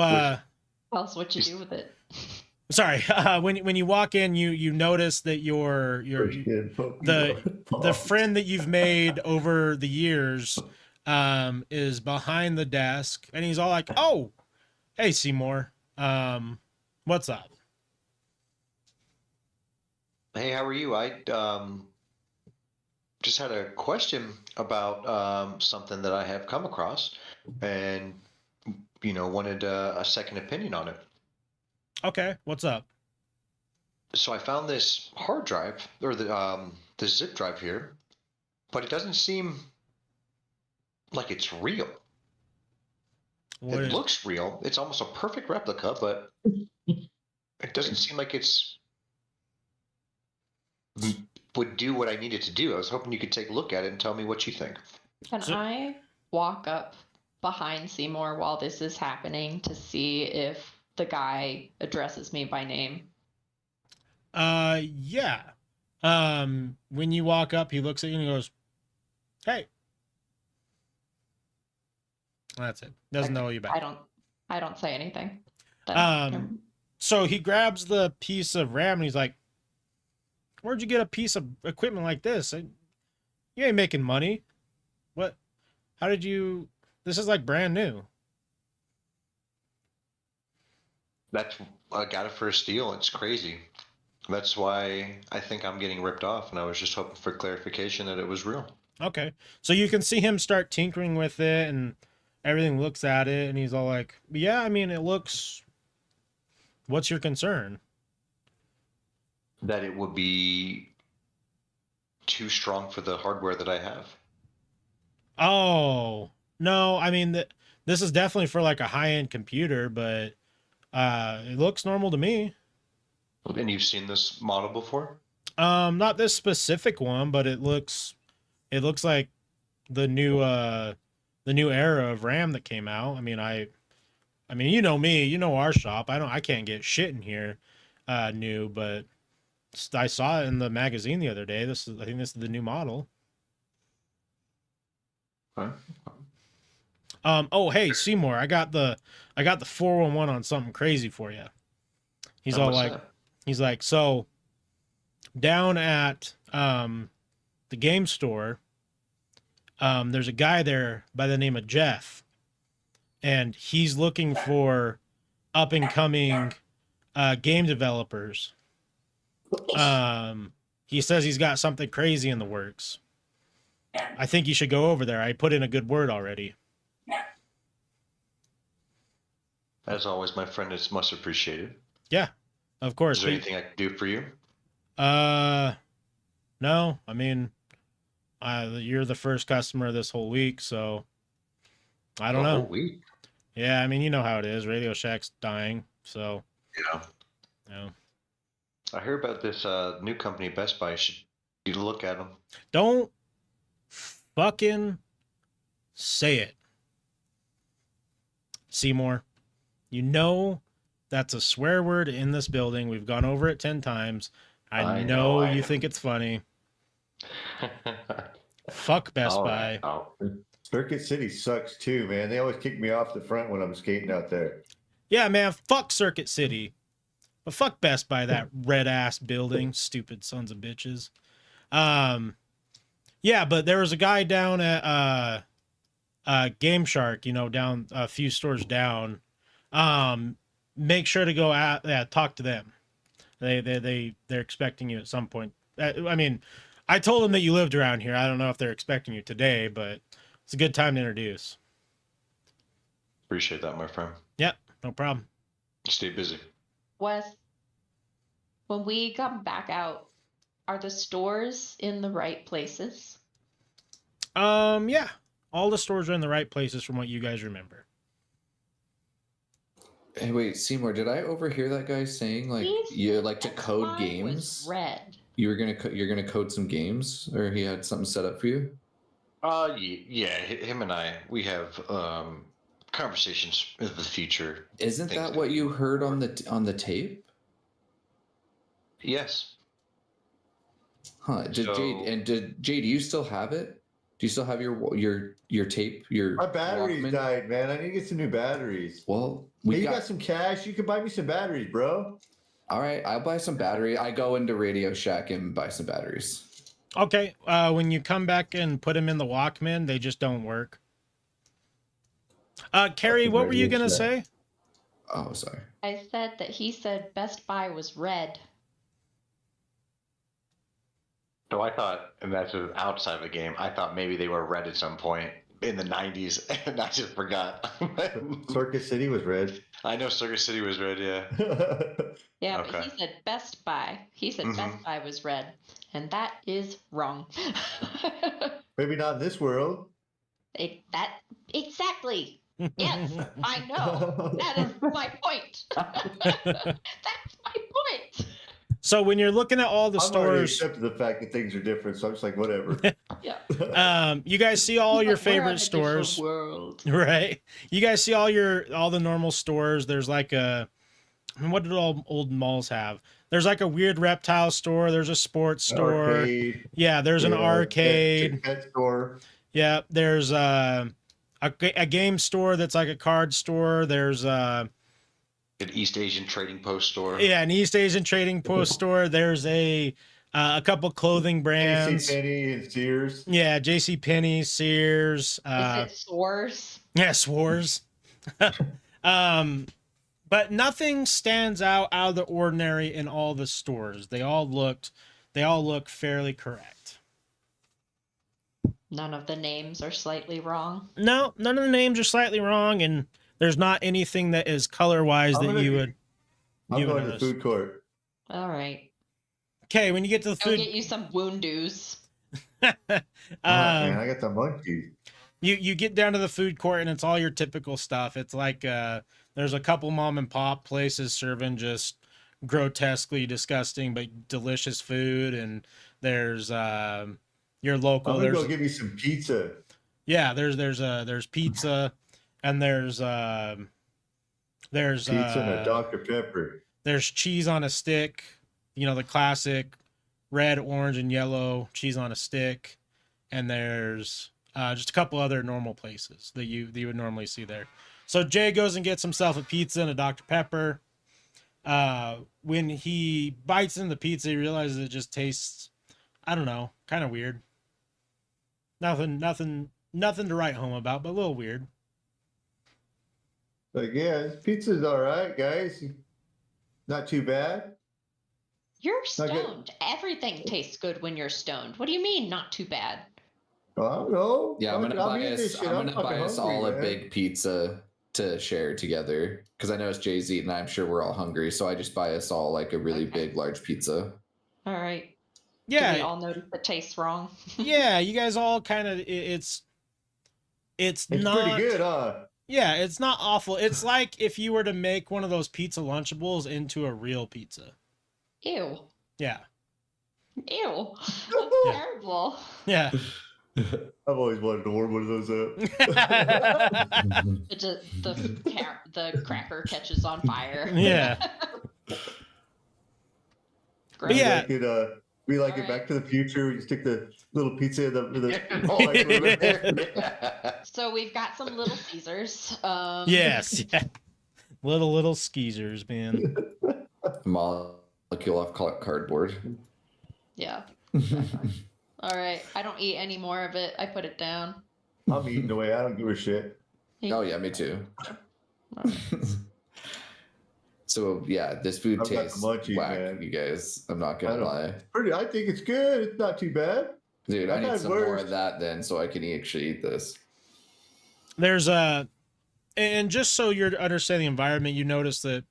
tell us what you do with it. Sorry, when you walk in, you notice that the friend that you've made over the years is behind the desk, and he's all like, "Oh, hey Seymour, what's up?" Hey, how are you? I just had a question about something that I have come across, and wanted a second opinion on it. Okay, what's up? So I found this hard drive, or the zip drive here, but it doesn't seem like it's real. It looks real. It's almost a perfect replica, but it doesn't seem like would do what I needed to do. I was hoping you could take a look at it and tell me what you think. Can I walk up behind Seymour while this is happening to see if the guy addresses me by name? Yeah. When you walk up, he looks at you and he goes, "Hey." That's it. Doesn't know you back. I don't say anything. So he grabs the piece of RAM and he's like, "Where'd you get a piece of equipment like this? You ain't making money. What? How did you? This is like brand new." I got it for a steal. It's crazy. That's why I think I'm getting ripped off, and I was just hoping for clarification that it was real. Okay. So you can see him start tinkering with it, and everything looks at it, and he's all like, "Yeah, I mean, it looks... What's your concern?" That it would be too strong for the hardware that I have. Oh, no, I mean, this is definitely for like a high-end computer, but It looks normal to me. And you've seen this model before? Not this specific one, but it looks like the new era of RAM that came out. I mean, you know me, you know our shop. I can't get shit in here new, but I saw it in the magazine the other day. I think this is the new model. Huh? Oh, hey, Seymour, I got the 411 on something crazy for you. He's all like, he's like, so down at the game store, there's a guy there by the name of Jeff, and he's looking for up and coming game developers. He says he's got something crazy in the works. I think you should go over there. I put in a good word already. As always, my friend, it's much appreciated. Yeah, of course. Is there anything I can do for you? No. I mean, you're the first customer this whole week, so I don't know. Whole week? Yeah, I mean, you know how it is. Radio Shack's dying, so. Yeah. I hear about this new company, Best Buy. You look at them. Don't fucking say it, Seymour. You know that's a swear word in this building. We've gone over it 10 times. I know you think it's funny. Fuck Best Buy. Oh. Circuit City sucks too, man. They always kick me off the front when I'm skating out there. Yeah, man. Fuck Circuit City. But fuck Best Buy, that red ass building. Stupid sons of bitches. Yeah, but there was a guy down at Game Shark, down a few stores down. Make sure to go talk to them. They're expecting you at some point. I mean, I told them that you lived around here. I don't know if they're expecting you today, but it's a good time to introduce. Appreciate that, my friend. Yep, no problem. Stay busy. Wes, when we come back out, are the stores in the right places? Yeah. All the stores are in the right places from what you guys remember. Hey, wait, Seymour, did I overhear that guy saying you like to code games? Red. You're gonna code some games, or he had something set up for you? Yeah. Him and I, we have conversations in the future. Isn't that what you heard on the tape? Yes. Huh? Jade, do you still have it? Do you still have your tape? My batteries Walkman? died, man. I need to get some new batteries. Well, you got some cash? You can buy me some batteries, bro. All right, I'll buy some battery. I go into Radio Shack and buy some batteries. Okay. When you come back and put them in the Walkman, they just don't work. Carrie, what were you gonna say? Oh, sorry. I said that he said Best Buy was red. So I thought, and that's outside of the game, I thought maybe they were red at some point in the 90s, and I just forgot. Circuit City was red. I know Circuit City was red, yeah. Yeah, Okay. but he said Best Buy. He said Best Buy was red, and that is wrong. Maybe not in this world. Exactly. Yes, I know. That is my point. That's my point. So when you're looking at all the I'm already stores, accepted the fact that things are different, so I'm just like, whatever. Yeah. you guys see all your We're in a favorite different stores, world. right? You guys see all the normal stores. There's like what did all old malls have? There's like a weird reptile store. There's a sports store. Arcade. Yeah, there's an arcade. Pet store. Yeah, there's a game store that's like a card store. There's An East Asian trading post store. Yeah, an East Asian trading post store. There's a couple clothing brands. JCPenney and Sears. Yeah, JCPenney, Sears. Is it Soars? Yeah, Swores. But nothing stands out of the ordinary in all the stores. They all look fairly correct. None of the names are slightly wrong. No, none of the names are slightly wrong, and there's not anything that is color-wise that you would. I'm going to the food court. All right. Okay, when you get to the I'll food, get you some woundoos. Man, I got the monkeys. you get down to the food court, and it's all your typical stuff. It's like There's a couple mom and pop places serving just grotesquely disgusting but delicious food, and there's your local. I'm gonna There's go get me some pizza. yeah. There's pizza, and there's Pizza and a Dr. Pepper. there's cheese on a stick. You know, the classic red, orange, and yellow cheese on a stick, and there's just a couple other normal places that you would normally see there. So Jay goes and gets himself a pizza and a Dr. Pepper. When he bites into the pizza, he realizes it just tastes, I don't know, kind of weird. Nothing to write home about, but a little weird. Like, yeah, this pizza's all right, guys. Not too bad. You're stoned. Everything tastes good when you're stoned. What do you mean, not too bad? I don't know. Yeah, I'm gonna buy us all a big pizza to share together because I know it's Jay's eating. I'm sure we're all hungry, so I just buy us all like a really big, large pizza. All right. Yeah. Do we all notice it tastes wrong? Yeah, you guys all kind of it's not pretty good, huh? Yeah, it's not awful. It's like if you were to make one of those pizza Lunchables into a real pizza. Ew. Yeah. Ew. That's terrible. Yeah. I've always wanted to warm one of those up. The cracker catches on fire. Yeah. Great. Yeah. We like it Back to the Future. You stick the little pizza in the So we've got some Little Caesars. Yes. Yeah. Little skeezers, man. Molecule off cardboard. Yeah. All right. I don't eat any more of it. I put it down. I'm eating away. I don't give a shit. Oh yeah, me too. So yeah, this food tastes whack, man. You guys. I'm not gonna lie. I think it's good. It's not too bad. Dude, I need some more of that then, so I can actually eat this. There's and just so you're understanding the environment, you notice that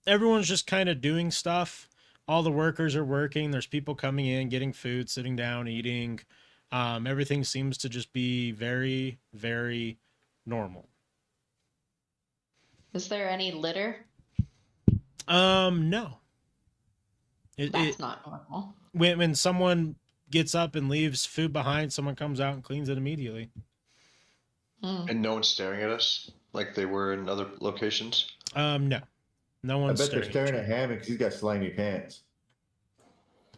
everyone's just kind of doing stuff. All the workers are working. There's people coming in, getting food, sitting down, eating. Everything seems to just be very, very normal. Is there any litter? No. That's not normal. When someone gets up and leaves food behind, someone comes out and cleans it immediately. And no one's staring at us like they were in other locations? No. No one's I bet they're staring at Hammond because he's got slimy pants.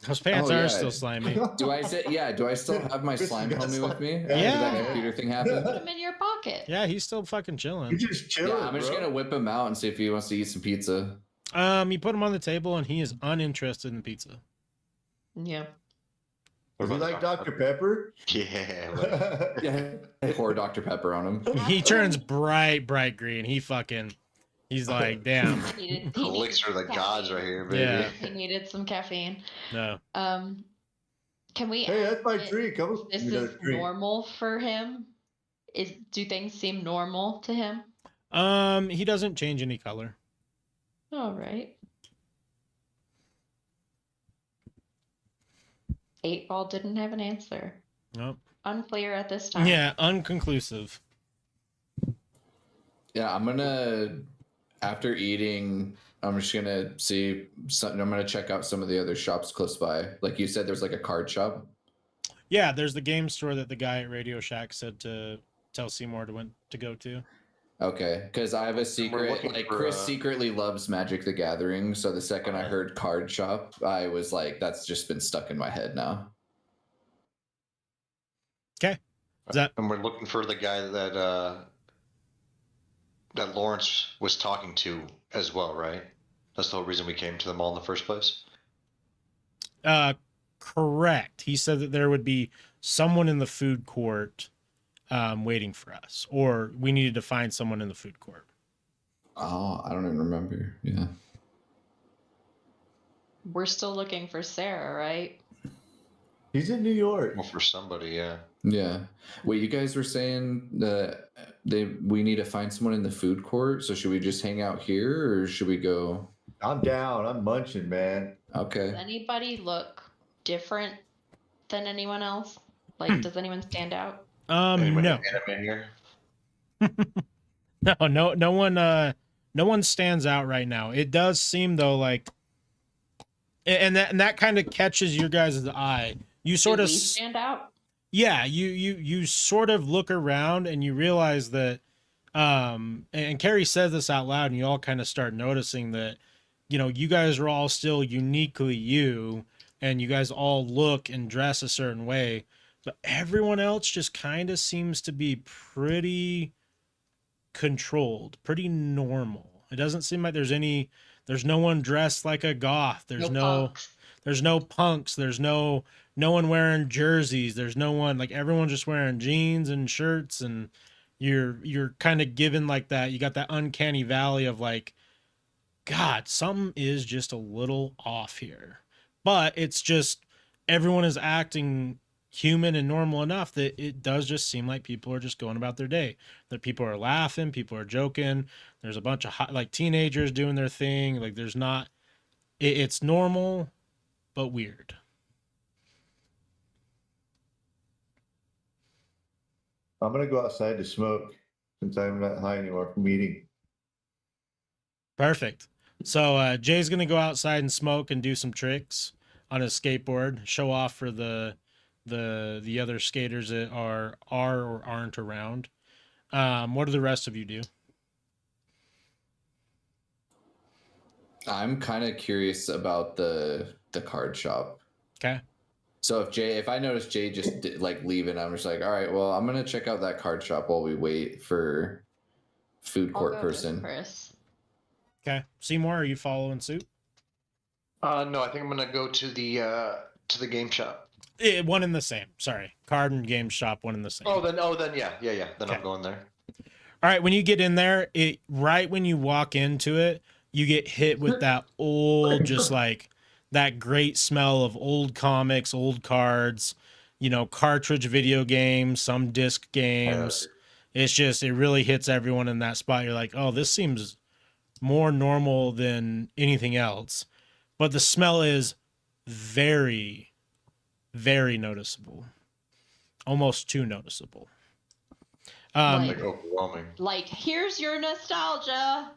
Those pants are still slimy. Do I still have my slime homie with me? Yeah. Did that computer thing happen? Put him in your pocket. Yeah, he's still fucking chilling. He's just chilling. Yeah, I'm just gonna whip him out and see if he wants to eat some pizza. You put him on the table and he is uninterested in pizza. Yeah. Does he like Dr. Pepper? Yeah. Yeah. Pour Dr. Pepper on him. He turns bright green. He's like, damn. Elixir of the gods right here, baby. Yeah. He needed some caffeine. No. Can we? Hey, that's my drink. This is normal for him. Do things seem normal to him? He doesn't change any color. All right. 8-Ball didn't have an answer. Nope. Unclear at this time. Yeah, unconclusive. Yeah, I'm gonna, after eating, I'm just gonna see something. I'm gonna check out some of the other shops close by. Like you said, there's like a card shop. Yeah, there's the game store that the guy at Radio Shack said to tell Seymour to go to. Okay, because I have a secret. Like Chris secretly loves Magic the Gathering, so the second I heard card shop, I was like, that's just been stuck in my head now. Okay. And we're looking for the guy that Lawrence was talking to as well, right? That's the whole reason we came to the mall in the first place. Correct. He said that there would be someone in the food court waiting for us, or we needed to find someone in the food court. Oh, I don't even remember. Yeah. We're still looking for Sarah, right? He's in New York. Well, for somebody, yeah. Yeah. Wait, you guys were saying that we need to find someone in the food court. So should we just hang out here, or should we go? I'm down. I'm munching, man. Okay. Does anybody look different than anyone else? Like, does anyone stand out? Anybody No. anime here? No one stands out right now. It does seem though like, and that kind of catches your guys' eye. You sort of stand out. Yeah, you sort of look around and you realize that, and Carrie says this out loud, and you all kind of start noticing that, you guys are all still uniquely you, and you guys all look and dress a certain way, but everyone else just kind of seems to be pretty controlled, pretty normal. It doesn't seem like there's no one dressed like a goth. There's no punks. There's no one wearing jerseys. There's no one, like, everyone's just wearing jeans and shirts, and you're kind of given like that. You got that uncanny valley of like, God, something is just a little off here. But it's just everyone is acting human and normal enough that it does just seem like people are just going about their day. That people are laughing, people are joking. There's a bunch of like teenagers doing their thing. Like, there's not. It's normal, but weird. I'm gonna go outside to smoke since I'm not high anymore from eating. Perfect. So Jay's gonna go outside and smoke and do some tricks on his skateboard, show off for the other skaters that are or aren't around. What do the rest of you do? I'm kind of curious about the card shop. Okay. So if I notice Jay just like leaving, I'm just like, all right, well, I'm gonna check out that card shop while we wait for food court person. Chris. Okay. Seymour, are you following suit? No, I think I'm gonna go to the game shop. One in the same. Sorry, card and game shop, one in the same. Oh, then yeah. Then okay. I'm going there. All right. When you get in there, right when you walk into it, you get hit with that old, just like that great smell of old comics, old cards, cartridge video games, some disc games. It really hits everyone in that spot. You're like, oh, this seems more normal than anything else. But the smell is very, very noticeable. Almost too noticeable. Like overwhelming. Like, here's your nostalgia.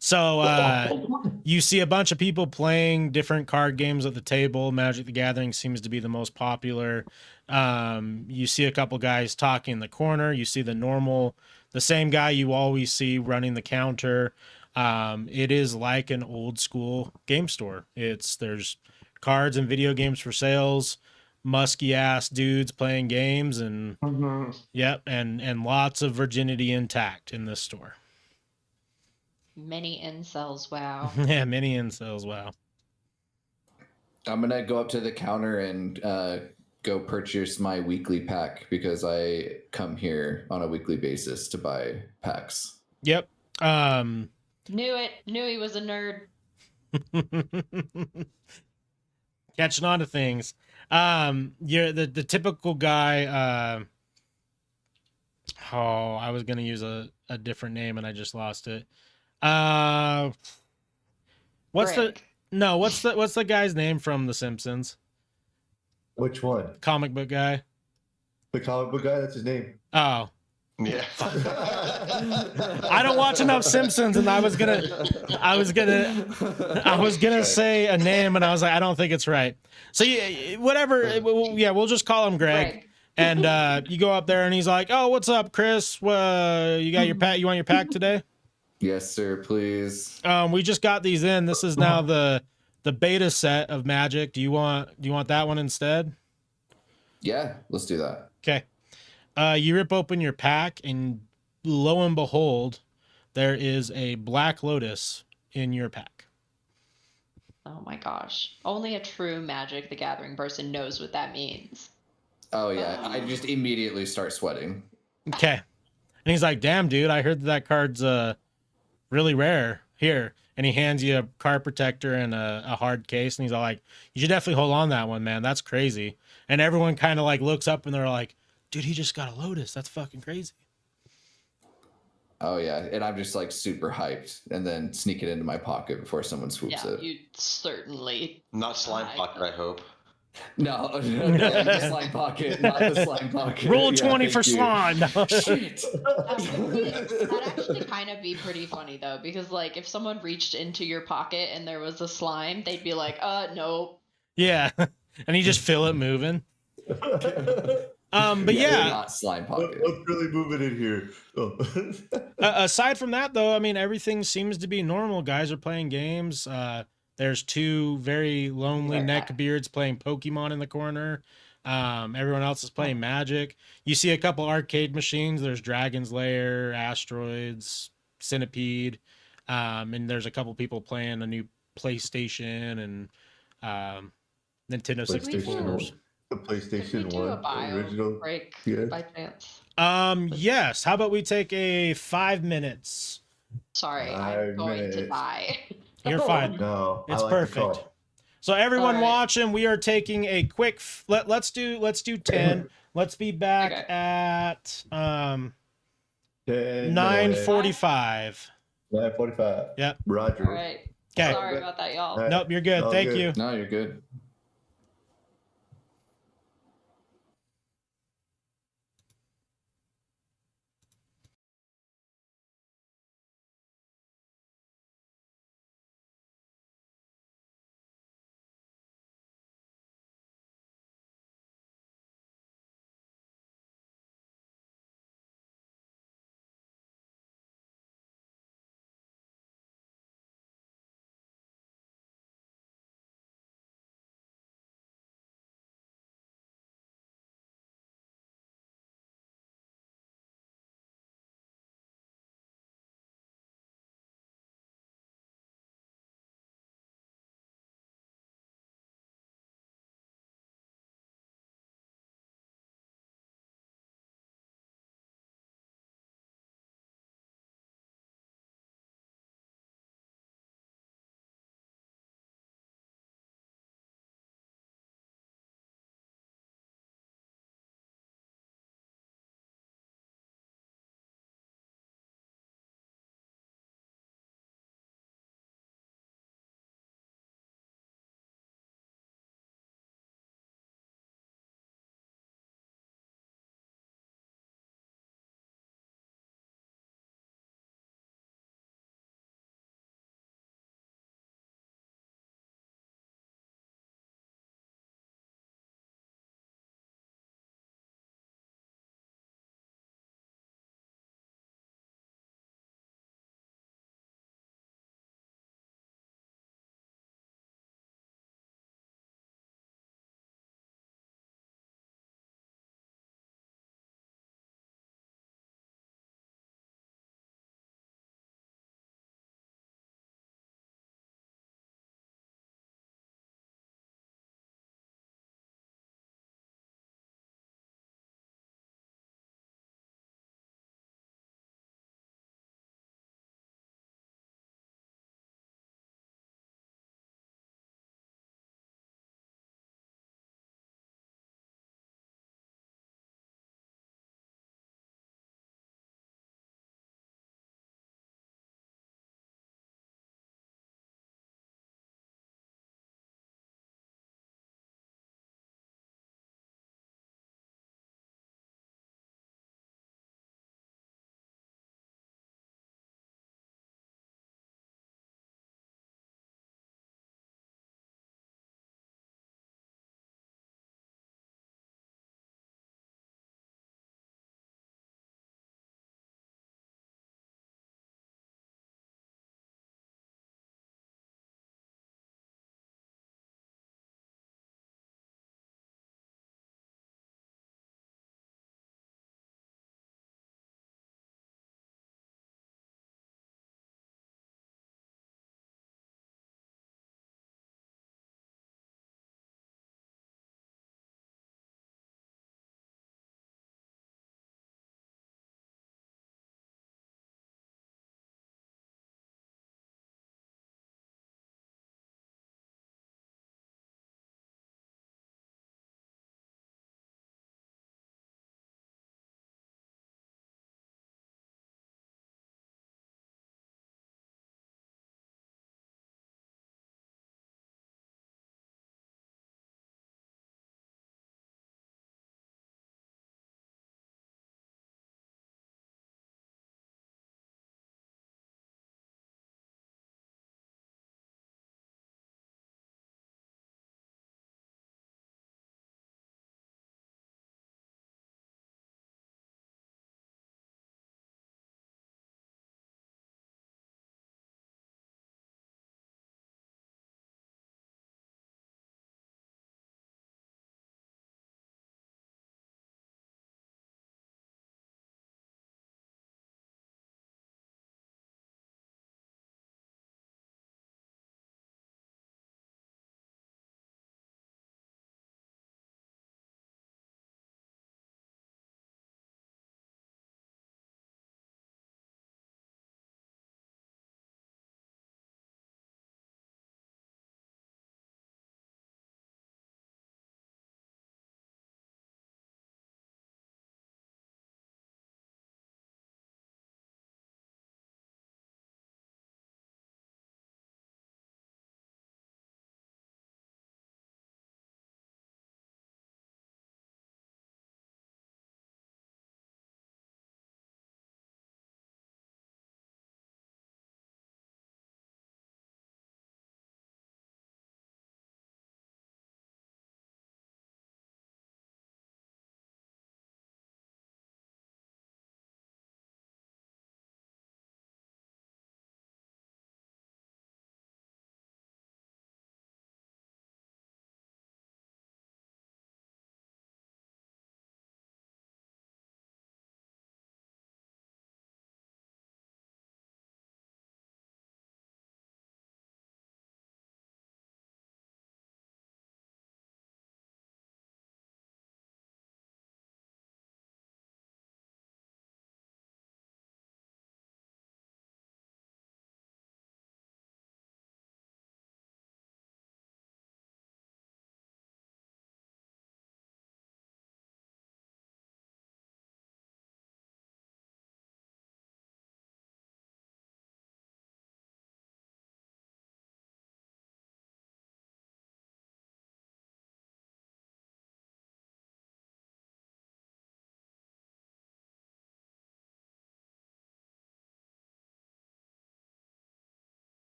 So you see a bunch of people playing different card games at the table. Magic the Gathering seems to be the most popular. You see a couple guys talking in the corner. You see the same guy you always see running the counter. It is like an old school game store. There's cards and video games for sales, musky ass dudes playing games, and yep, and lots of virginity intact in this store. Many incels, wow. Yeah, many incels, wow. I'm gonna go up to the counter and go purchase my weekly pack because I come here on a weekly basis to buy packs. Yep. Knew it. Knew he was a nerd. Catching on to things. You're the typical guy. I was gonna use a different name and I just lost it. What's the guy's name from The Simpsons? Which one? Comic book guy. The comic book guy, that's his name. Oh. Yeah. I don't watch enough Simpsons, and I was gonna say a name, and I was like, I don't think it's right. So yeah, whatever. Yeah, we'll just call him Greg. And you go up there, and he's like, "Oh, what's up, Chris? You got your pack? You want your pack today?" Yes, sir. Please. We just got these in. This is now the beta set of Magic. Do you want that one instead? Yeah, let's do that. Okay. You rip open your pack, and lo and behold, there is a Black Lotus in your pack. Oh my gosh. Only a true Magic the Gathering person knows what that means. Oh, yeah. I just immediately start sweating. Okay. And he's like, damn, dude, I heard that card's really rare. Here. And he hands you a card protector and a hard case, and he's all like, you should definitely hold on to that one, man. That's crazy. And everyone kind of like looks up, and they're like, dude, he just got a Lotus. That's fucking crazy. Oh, yeah. And I'm just like super hyped and then sneak it into my pocket before someone swoops it. You certainly. Not slime pocket, I hope. No, the slime pocket, not the slime pocket. Roll 20 for slime. Shit. That'd actually kind of be pretty funny though, because like if someone reached into your pocket and there was a slime, they'd be like, no. Yeah, and you just feel it moving. But yeah, not slime pocket. What's really moving in here? Oh. Aside from that, though, I mean, everything seems to be normal. Guys are playing games. There's two very lonely neckbeards playing Pokemon in the corner. Everyone else is playing Magic. You see a couple arcade machines. There's Dragon's Lair, Asteroids, Centipede, and there's a couple people playing a new PlayStation and Nintendo 64s. The PlayStation 1 original break by chance. Yes. How about we take a 5 minutes? Sorry, I'm going to die. You're fine. No, it's perfect. So everyone watching, we are taking a quick. Let's do 10. Let's be back at 9:45. 9:45. Yep. Roger. All right. Okay. Sorry about that, y'all. Nope, you're good. Thank you. No, you're good.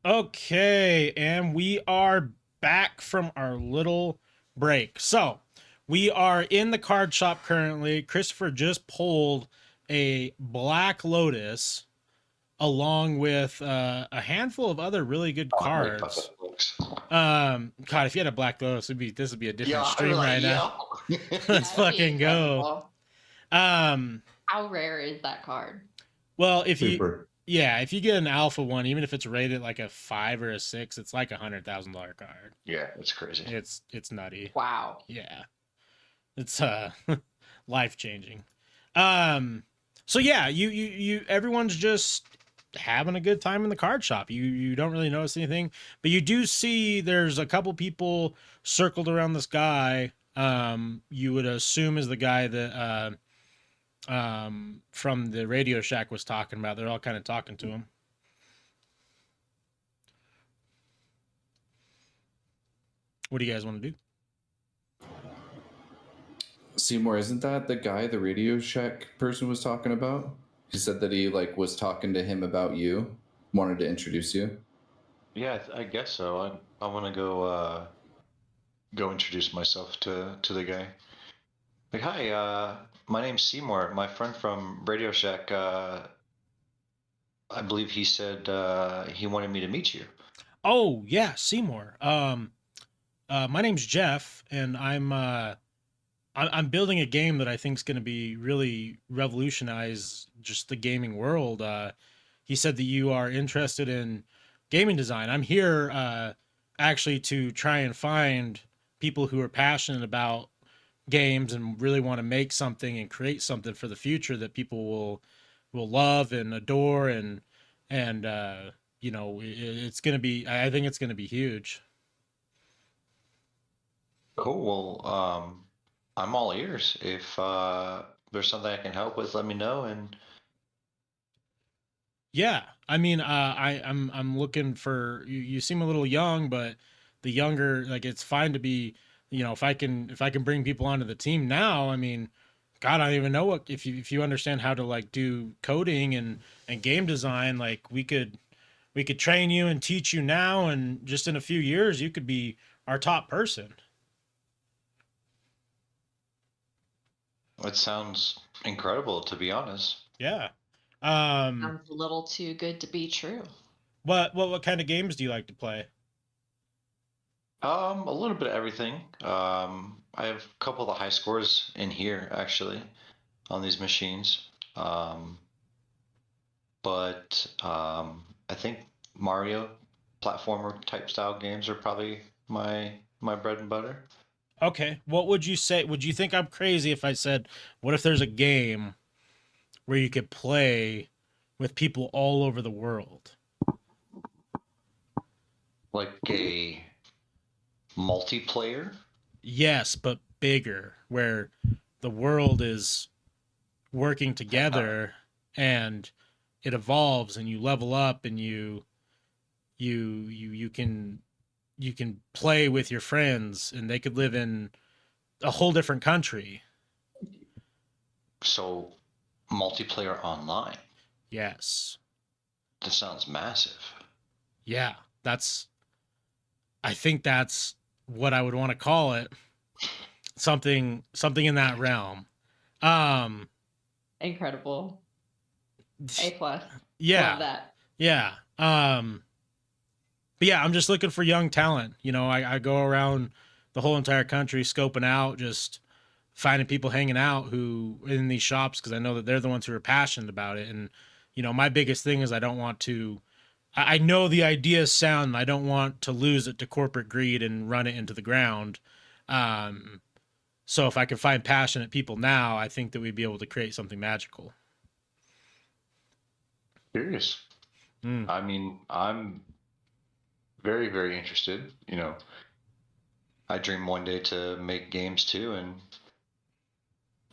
Okay, and we are back from our little break. So, we are in the card shop currently. Christopher just pulled a Black Lotus along with a handful of other really good cards. God, if you had a Black Lotus, this would be a different stream right now. Let's fucking go. How rare is that card? Well, if you get an alpha one, even if it's rated like a 5 or a 6, it's like $100,000 card. Yeah, it's crazy. It's nutty. Wow. Yeah, it's life changing. So yeah, you everyone's just having a good time in the card shop. You don't really notice anything, but you do see there's a couple people circled around this guy. You would assume is the guy that from the Radio Shack was talking about. They're all kind of talking to him. What do you guys want to do? Seymour, isn't that the guy the Radio Shack person was talking about? He said that he was talking to him about you, wanted to introduce you. Yeah, I guess so. I want to go introduce myself to the guy. Like, hi, my name's Seymour. My friend from Radio Shack. I believe he said he wanted me to meet you. Oh yeah, Seymour. My name's Jeff, and I'm building a game that I think is going to be really revolutionize just the gaming world. He said that you are interested in gaming design. I'm here actually to try and find people who are passionate about games and really want to make something and create something for the future that people will love and adore and it's going to be, I think it's going to be huge. Cool. Well, I'm all ears. If there's something I can help with, let me know. And yeah, I mean, I'm looking for you. You seem a little young, but the younger, it's fine to be. If I can bring people onto the team now, I mean, God, I don't even know what if you understand how to do coding and game design, we could train you and teach you now, and just in a few years you could be our top person. It sounds incredible, to be honest. Yeah. Sounds a little too good to be true. What kind of games do you like to play? A little bit of everything. I have a couple of the high scores in here actually on these machines. But I think Mario platformer type style games are probably my bread and butter. Okay. What would you say? Would you think I'm crazy if I said, what if there's a game where you could play with people all over the world? Like a multiplayer? Yes, but bigger, where the world is working together and it evolves and you level up and you can play with your friends and they could live in a whole different country. So multiplayer online. Yes. That sounds massive. Yeah, I think that's what I would want to call it. Something in that realm. Incredible. A+. Yeah. Love that. Yeah. But yeah, I'm just looking for young talent. I go around the whole entire country scoping out, just finding people hanging out who in these shops, because I know that they're the ones who are passionate about it. And, my biggest thing is I don't want to, I know the ideas sound, and I don't want to lose it to corporate greed and run it into the ground. So if I can find passionate people now, I think that we'd be able to create something magical. Curious. I mean, I'm very, very interested. I dream one day to make games too, and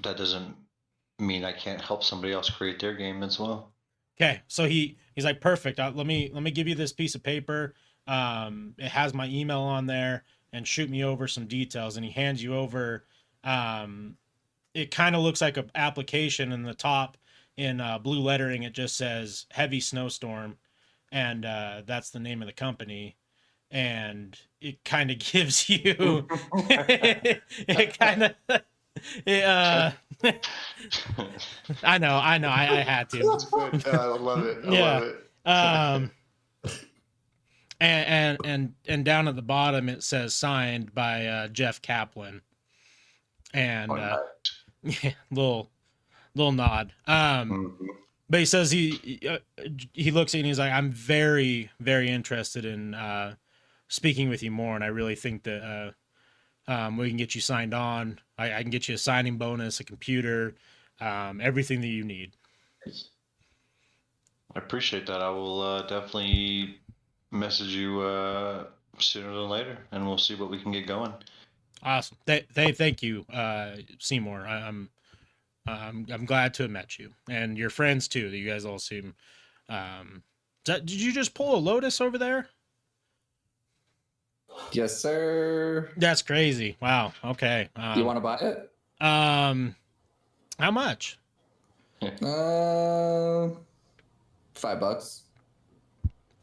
that doesn't mean I can't help somebody else create their game as well. Okay, so he's like, perfect. Let me give you this piece of paper. It has my email on there, and shoot me over some details. And he hands you over. It kind of looks like an application. In the top, in blue lettering, it just says "heavy snowstorm." and that's the name of the company. And it kind of gives you, it kind of, I know, I had to. I love it. Yeah. Love it. And down at the bottom it says signed by Jeff Kaplan, and yeah, little nod. But he says he looks at you and he's like, I'm very, very interested in speaking with you more, and I really think that we can get you signed on. I can get you a signing bonus, a computer, everything that you need. I appreciate that. I will definitely message you sooner than later, and we'll see what we can get going. Awesome. Thank you, Seymour. I'm glad to have met you and your friends too. That you guys all seem. Did you just pull a Lotus over there? Yes, sir. That's crazy. Wow. Okay. You want to buy it? How much? $5.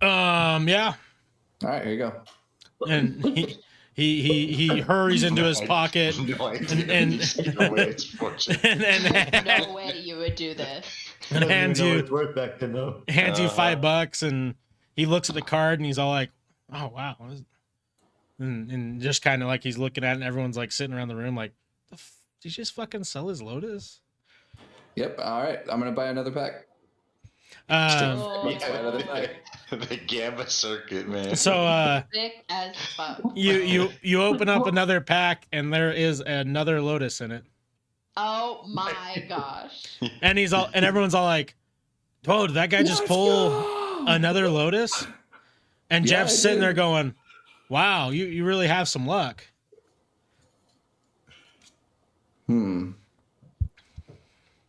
Yeah. All right, here you go. And he hurries into his pocket and no way you would do this. And hands you worth back then, though. Hands you $5, and he looks at the card and he's all like, "Oh wow," and just kind of like he's looking at it, and everyone's like sitting around the room like, "Did he just fucking sell his Lotus?" Yep. All right, I'm gonna buy another pack. Another pack. The Gamba circuit, man. So thick as fuck. You open up another pack and there is another Lotus in it. Oh my gosh. And everyone's all like, "Whoa, did that guy just pull another Lotus?" And Yeah, Jeff's sitting there going, "Wow, you really have some luck."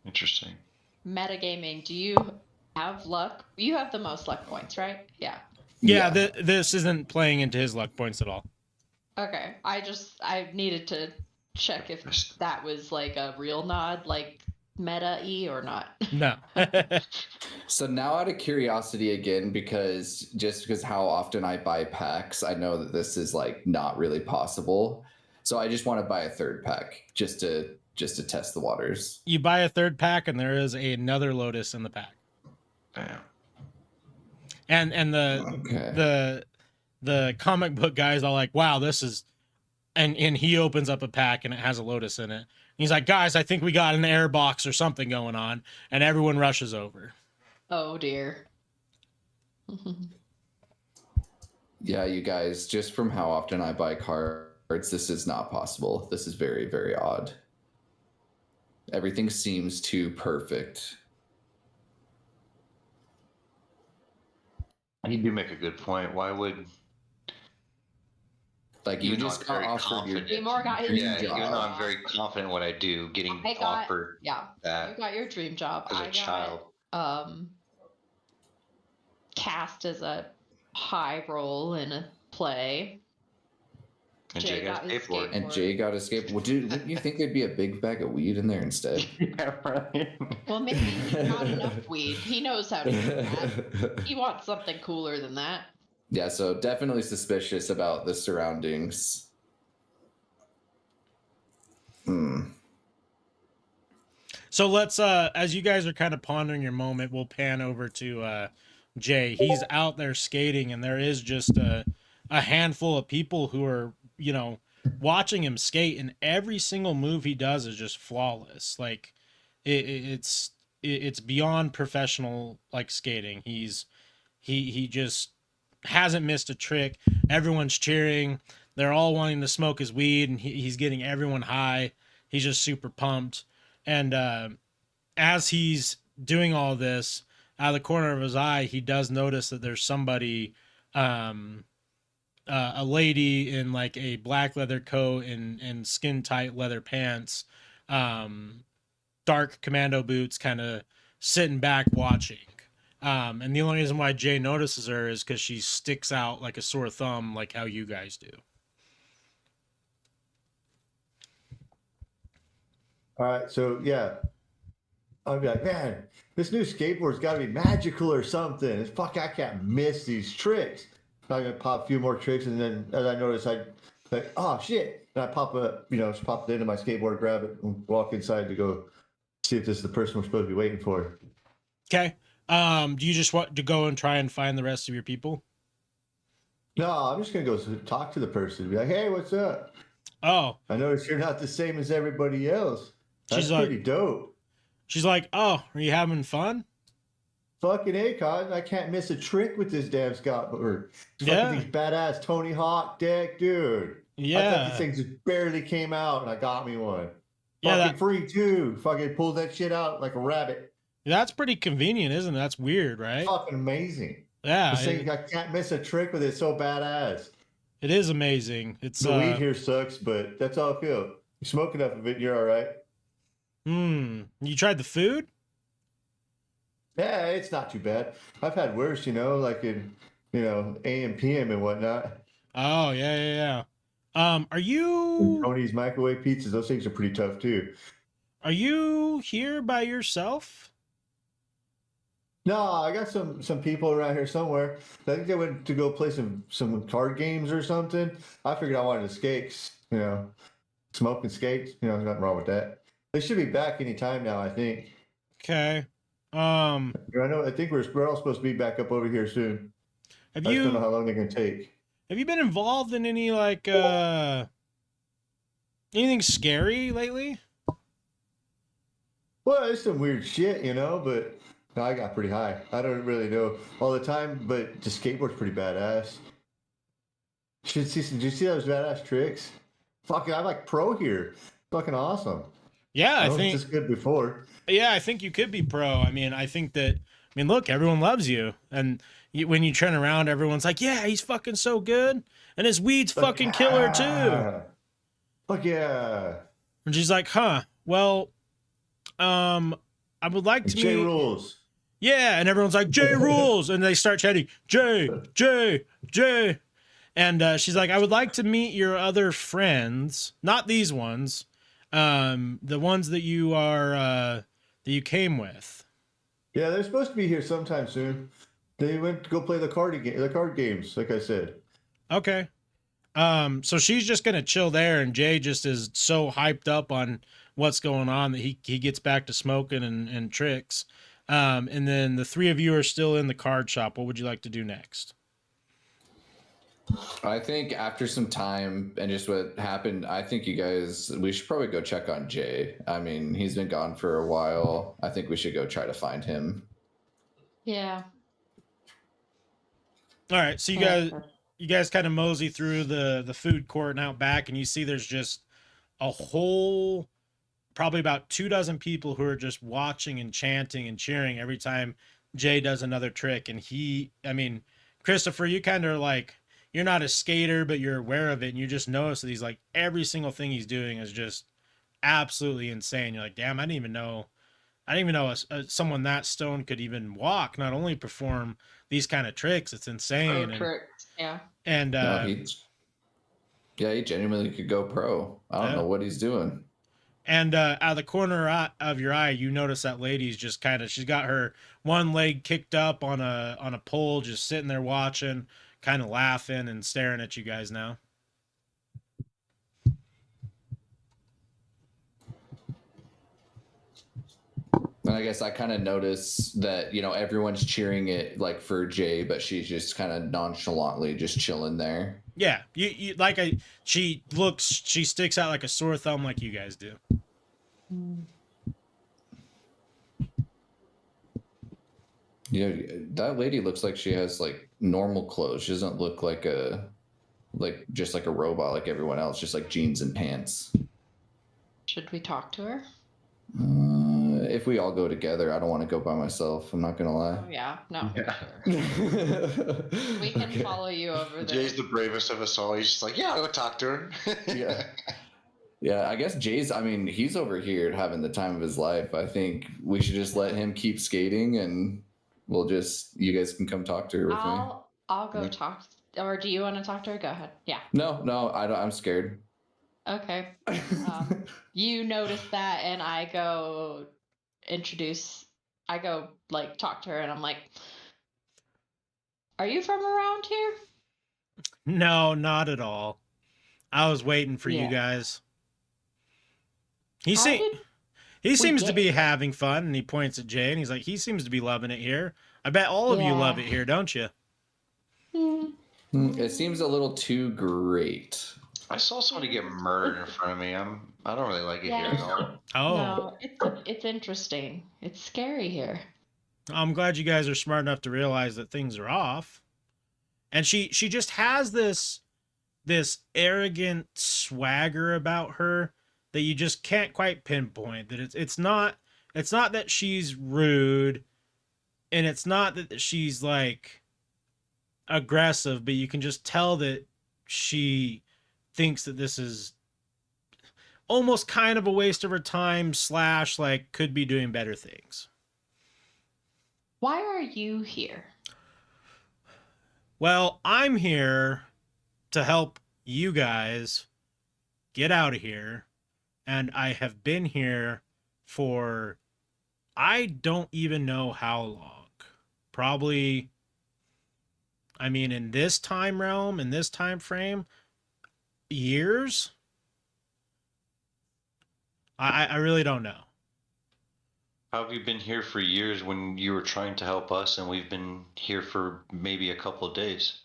Interesting. Metagaming, do you have luck? You have the most luck points, right? Yeah. Yeah, this isn't playing into his luck points at all. Okay. I needed to check if that was like a real nod, like meta-y or not. No. So now out of curiosity again, because how often I buy packs, I know that this is like not really possible. So I just want to buy a third pack just to test the waters. You buy a third pack and there is another Lotus in the pack. Damn. And the comic book guy's all like, "Wow, this is," and he opens up a pack and it has a Lotus in it. He's like, "Guys, I think we got an air box or something going on," and everyone rushes over. Oh dear. Yeah, you guys, just from how often I buy cards, this is not possible. This is very, very odd. Everything seems too perfect. You do make a good point. Why would you just got offered your dream job? Even though I'm very confident in what I do, getting offered that you got your dream job as a child. Cast as a high role in a play. And Jay got his skateboard. And Jay got a skateboard. Well, dude, wouldn't you think there'd be a big bag of weed in there instead? Yeah, right. Well, maybe he's not enough weed. He knows how to do that. He wants something cooler than that. Yeah, so definitely suspicious about the surroundings. So let's, as you guys are kind of pondering your moment, we'll pan over to Jay. He's out there skating, and there is just a handful of people who are, watching him skate, and every single move he does is just flawless. Like it's beyond professional, like skating. He just hasn't missed a trick. Everyone's cheering. They're all wanting to smoke his weed, and he's getting everyone high. He's just super pumped. And as he's doing all this, out of the corner of his eye, he does notice that there's somebody, a lady in like a black leather coat and skin tight leather pants, dark commando boots, kind of sitting back watching. And the only reason why Jay notices her is because she sticks out like a sore thumb, like how you guys do. All right, so yeah, I'd be like, man, this new skateboard's got to be magical or something. It's fuck, I can't miss these tricks. I'm gonna pop a few more tricks, and then as I notice, I like, oh shit, and I pop just pop it into my skateboard, grab it, and walk inside to go see if this is the person we're supposed to be waiting for. Okay. Do you just want to go and try and find the rest of your people? No, I'm just gonna go talk to the person. Be like, hey, what's up? Oh, I notice you're not the same as everybody else. That's pretty dope. She's like, oh, are you having fun? Fucking Akon, I can't miss a trick with this damn skateboard. Yeah. These badass Tony Hawk deck, dude. Yeah. I thought these things just barely came out, and I got me one. Yeah, Fucking free too. Fucking pulled that shit out like a rabbit. That's pretty convenient, isn't it? That's weird, right? Fucking amazing. Yeah. I can't miss a trick with it. So badass. It is amazing. It's the weed here sucks, but that's all I feel. You smoke enough of it, you're all right. You tried the food? Yeah, it's not too bad. I've had worse, like in, AM, PM and whatnot. Oh, yeah. Are you... Tony's microwave pizzas, those things are pretty tough too. Are you here by yourself? No, I got some people around here somewhere. I think they went to go play some card games or something. I figured I wanted to skate, smoke and skate. There's nothing wrong with that. They should be back any time now, I think. Okay. I think we're all supposed to be back up over here soon. I just don't know how long they're gonna take. Have you been involved in any anything scary lately? Well, it's some weird shit, but I got pretty high. I don't really know all the time, but the skateboard's pretty badass. Did you see those badass tricks? Fucking, I'm like pro here. Fucking awesome. Yeah, I think it's good before. Yeah, I think you could be pro. Look, everyone loves you, and when you turn around, everyone's like, "Yeah, he's fucking so good, and his weed's fucking killer too." Fuck yeah! And she's like, "Huh? Well, I would like to meet J rules." Yeah, and everyone's like, "J rules," and they start chanting, "J, J, J," and she's like, "I would like to meet your other friends, not these ones." The ones that you are that you came with. Yeah, they're supposed to be here sometime soon. They went to go play the card games, like I said. Okay. So she's just gonna chill there, and Jay just is so hyped up on what's going on that he gets back to smoking and tricks. And then the three of you are still in the card shop. What would you like to do next? I think after some time and just what happened, I think we should probably go check on Jay. He's been gone for a while. I think we should go try to find him. Yeah. All right. So you guys kind of mosey through the food court and out back, and you see there's just a whole, probably about 24 people who are just watching and chanting and cheering every time Jay does another trick. And Christopher, you kind of like, you're not a skater, but you're aware of it, and you just notice that he's like, every single thing he's doing is just absolutely insane. You're like, damn, I didn't even know someone that stoned could even walk, not only perform these kind of tricks. It's insane. Tricks, yeah. And he genuinely could go pro. I don't know what he's doing. And out of the corner of your eye, you notice that lady's just she's got her one leg kicked up on a pole, just sitting there watching, kind of laughing and staring at you guys now. And I guess I kind of notice that, everyone's cheering it like for Jay, but she's just kind of nonchalantly just chilling there. Yeah. She sticks out like a sore thumb like you guys do. Yeah, that lady looks like she has like normal clothes. She doesn't look like just like a robot like everyone else, just like jeans and pants. Should we talk to her? If we all go together, I don't want to go by myself. I'm not gonna lie. Oh, yeah, no. Yeah. Sure. We can follow you over there. Jay's the bravest of us all. He's just like, yeah, I'll go talk to her. Yeah, I guess Jay's, he's over here having the time of his life. I think we should just let him keep skating, and you guys can come talk to her with me. I'll go talk. Or do you want to talk to her? Go ahead. Yeah. No, I don't. I'm scared. Okay. You notice that, and I go, I go like talk to her and I'm like, are you from around here? No, not at all. I was waiting for you guys. He seems to be having fun, and he points at Jay and he's like, he seems to be loving it here. I bet all of you love it here, don't you? It seems a little too great. I saw somebody get murdered in front of me. I don't really like it here at all. Oh. No, it's interesting. It's scary here. I'm glad you guys are smart enough to realize that things are off. And she just has this arrogant swagger about her that you just can't quite pinpoint. That it's not that she's rude, and it's not that she's like aggressive, but you can just tell that she thinks that this is almost kind of a waste of her time / like could be doing better things. Why are you here? Well, I'm here to help you guys get out of here, and I have been here for I don't even know how long. Probably, I mean, in this time realm, in this time frame, years. I really don't know. How have you been here for years when you were trying to help us, and we've been here for maybe a couple of days?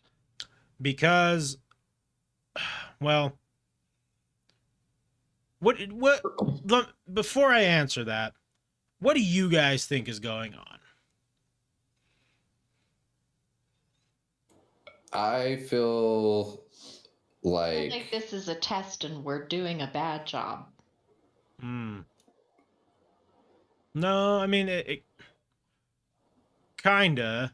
Because, well, before I answer that, what do you guys think is going on? I feel like I think this is a test and we're doing a bad job. No, I mean, it kinda.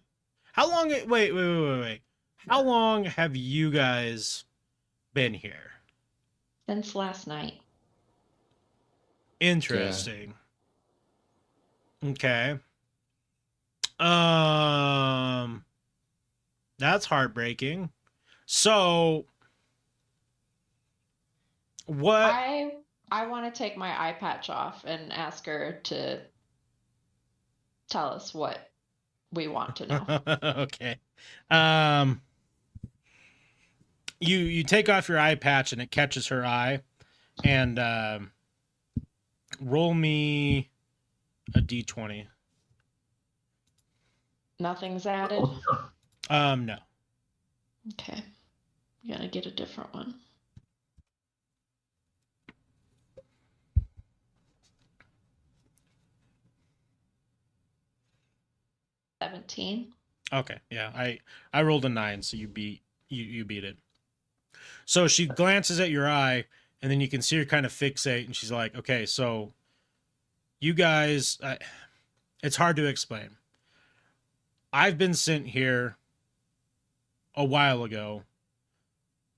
How long, wait. How long have you guys been here? Since last night. Interesting. Yeah. Okay. That's heartbreaking. So, what? I want to take my eye patch off and ask her to tell us what we want to know. Okay. You take off your eye patch and it catches her eye, and roll me a d20. Nothing's added? No. Okay. You gotta get a different one. Okay, yeah, I rolled a 9, so you beat it. So she glances at your eye, and then you can see her kind of fixate, and she's like, "Okay, so you guys, it's hard to explain. I've been sent here a while ago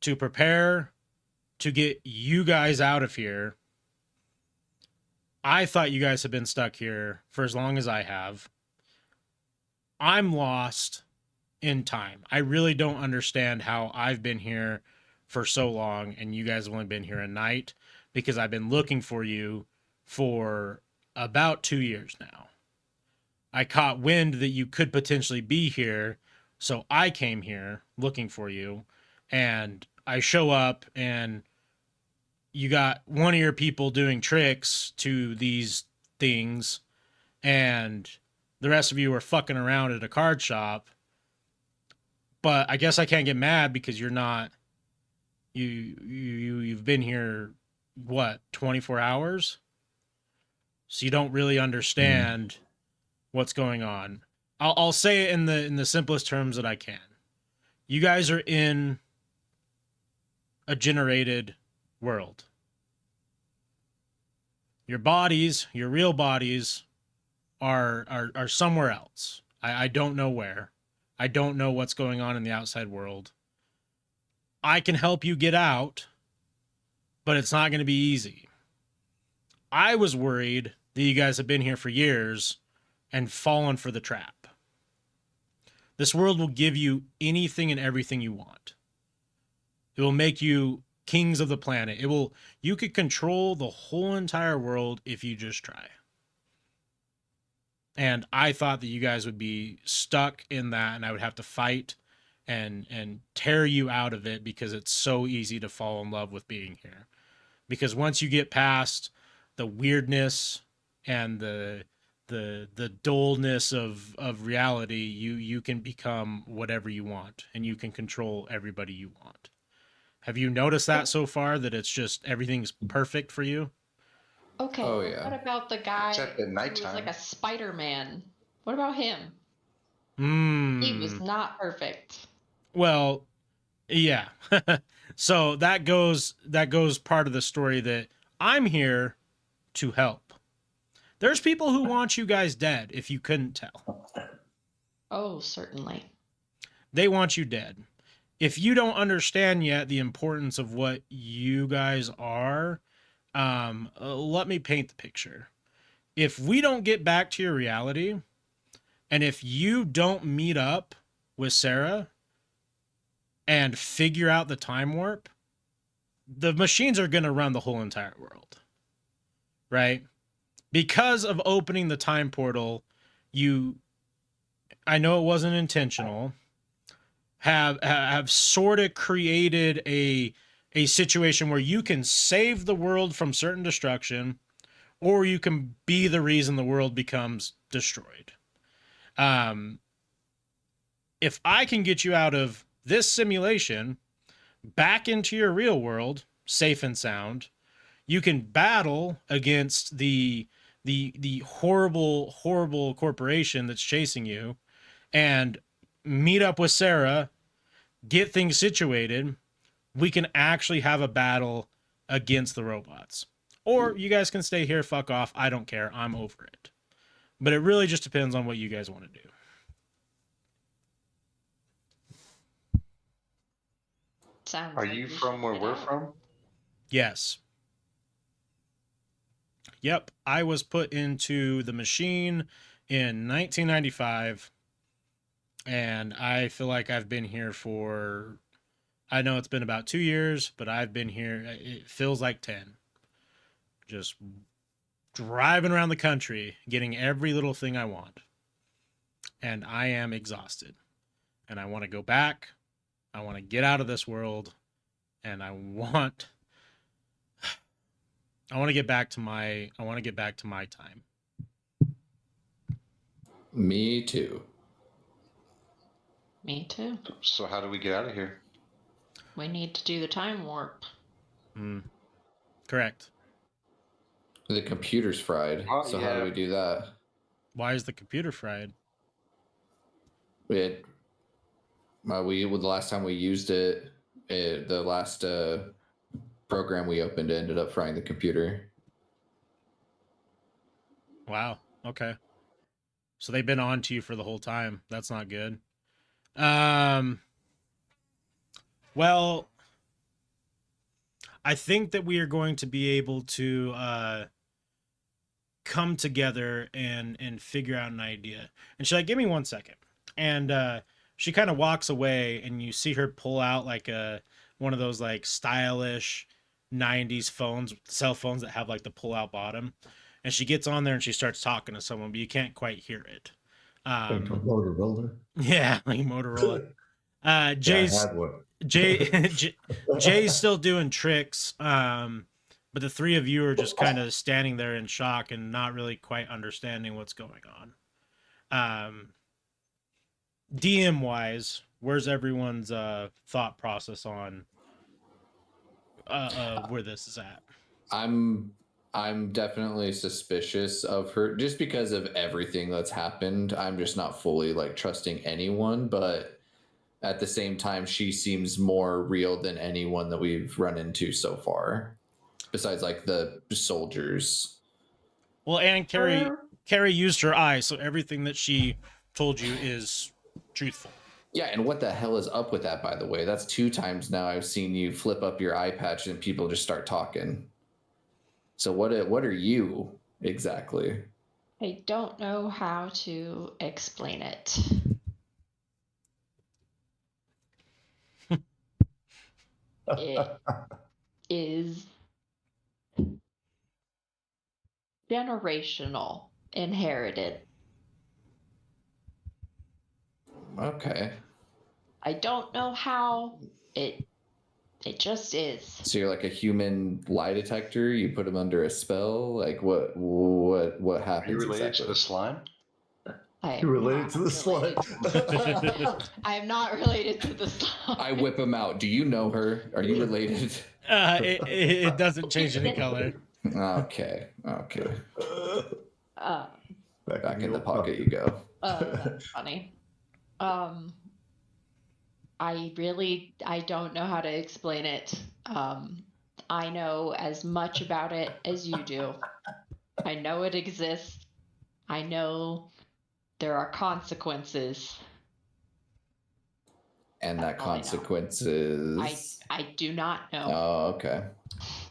to prepare to get you guys out of here. I thought you guys had been stuck here for as long as I have. I'm lost in time. I really don't understand how I've been here for so long and you guys have only been here a night, because I've been looking for you for about 2 years now. I caught wind that you could potentially be here, so I came here looking for you, and I show up and you got one of your people doing tricks to these things, and the rest of you are fucking around at a card shop. But I guess I can't get mad because you're not, you've been here, what, 24 hours? So you don't really understand what's going on. I'll say it in the simplest terms that I can. You guys are in a generated world. Your bodies, your real bodies, are somewhere else. I don't know where. I don't know what's going on in the outside world. I can help you get out, but it's not going to be easy. I was worried that you guys have been here for years and fallen for the trap. This world will give you anything and everything you want. It will make you kings of the planet. You could control the whole entire world if you just try. And I thought that you guys would be stuck in that and I would have to fight and tear you out of it because it's so easy to fall in love with being here. Because once you get past the weirdness and the dullness of reality, you can become whatever you want and you can control everybody you want. Have you noticed that so far, that it's just everything's perfect for you? Okay. Oh, yeah. What about the guy Except at who was nighttime. like a Spider-Man? What about him? He was Hmm. not perfect. Well, yeah. So that goes part of the story that I'm here to help. There's people who want you guys dead, if you couldn't tell. Oh, certainly. They want you dead. If you don't understand yet the importance of what you guys are, let me paint the picture. If we don't get back to your reality, and if you don't meet up with Sarah and figure out the time warp, the machines are going to run the whole entire world. Right? Because of opening the time portal, I know it wasn't intentional, have sort of created a situation where you can save the world from certain destruction, or you can be the reason the world becomes destroyed. If I can get you out of this simulation back into your real world, safe and sound, you can battle against the horrible corporation that's chasing you and meet up with Sarah, get things situated. We can actually have a battle against the robots. Or you guys can stay here, fuck off. I don't care. I'm over it. But it really just depends on what you guys want to do. Are you from where we're from? Yes. Yep. I was put into the machine in 1995. And I feel like I've been here for, I know it's been about 2 years, but I've been here, it feels like 10. Just driving around the country, getting every little thing I want. And I am exhausted. And I want to go back. I want to get out of this world. And I want to get back to my time. Me too. Me too. So how do we get out of here? We need to do the time warp. Correct. The computer's fried. So how do we do that? Why is the computer fried? The last time we used it, the last program we opened ended up frying the computer. Wow. Okay. So they've been on to you for the whole time. That's not good. Well, I think that we are going to be able to come together and figure out an idea. And she's like, give me 1 second. And she kind of walks away, and you see her pull out like one of those like stylish 90s cell phones that have like the pull out bottom. And she gets on there and she starts talking to someone, but you can't quite hear it. Motorola. Yeah, like Motorola. Jay's still doing tricks, but the three of you are just kind of standing there in shock and not really quite understanding what's going on. DM wise, where's everyone's thought process on where this is at? I'm definitely suspicious of her just because of everything that's happened. I'm just not fully like trusting anyone, but at the same time, she seems more real than anyone that we've run into so far, besides like the soldiers. Well, and Carrie used her eyes, so everything that she told you is truthful. Yeah, and what the hell is up with that, by the way? That's 2 times now I've seen you flip up your eye patch and people just start talking. So what are you exactly? I don't know how to explain it. It is generational, inherited. Okay. I don't know how. It just is. So you're like a human lie detector. You put him under a spell. Like what happens? Are you related exactly? to the slime? You're related to the slut. I am not related to the slime. I whip him out. Do you know her? Are you related? It doesn't change any color. Okay. Back Back in the old pocket you go. That's funny. I don't know how to explain it. I know as much about it as you do. I know it exists. I know there are consequences. And that consequence is... I do not know. Oh, okay.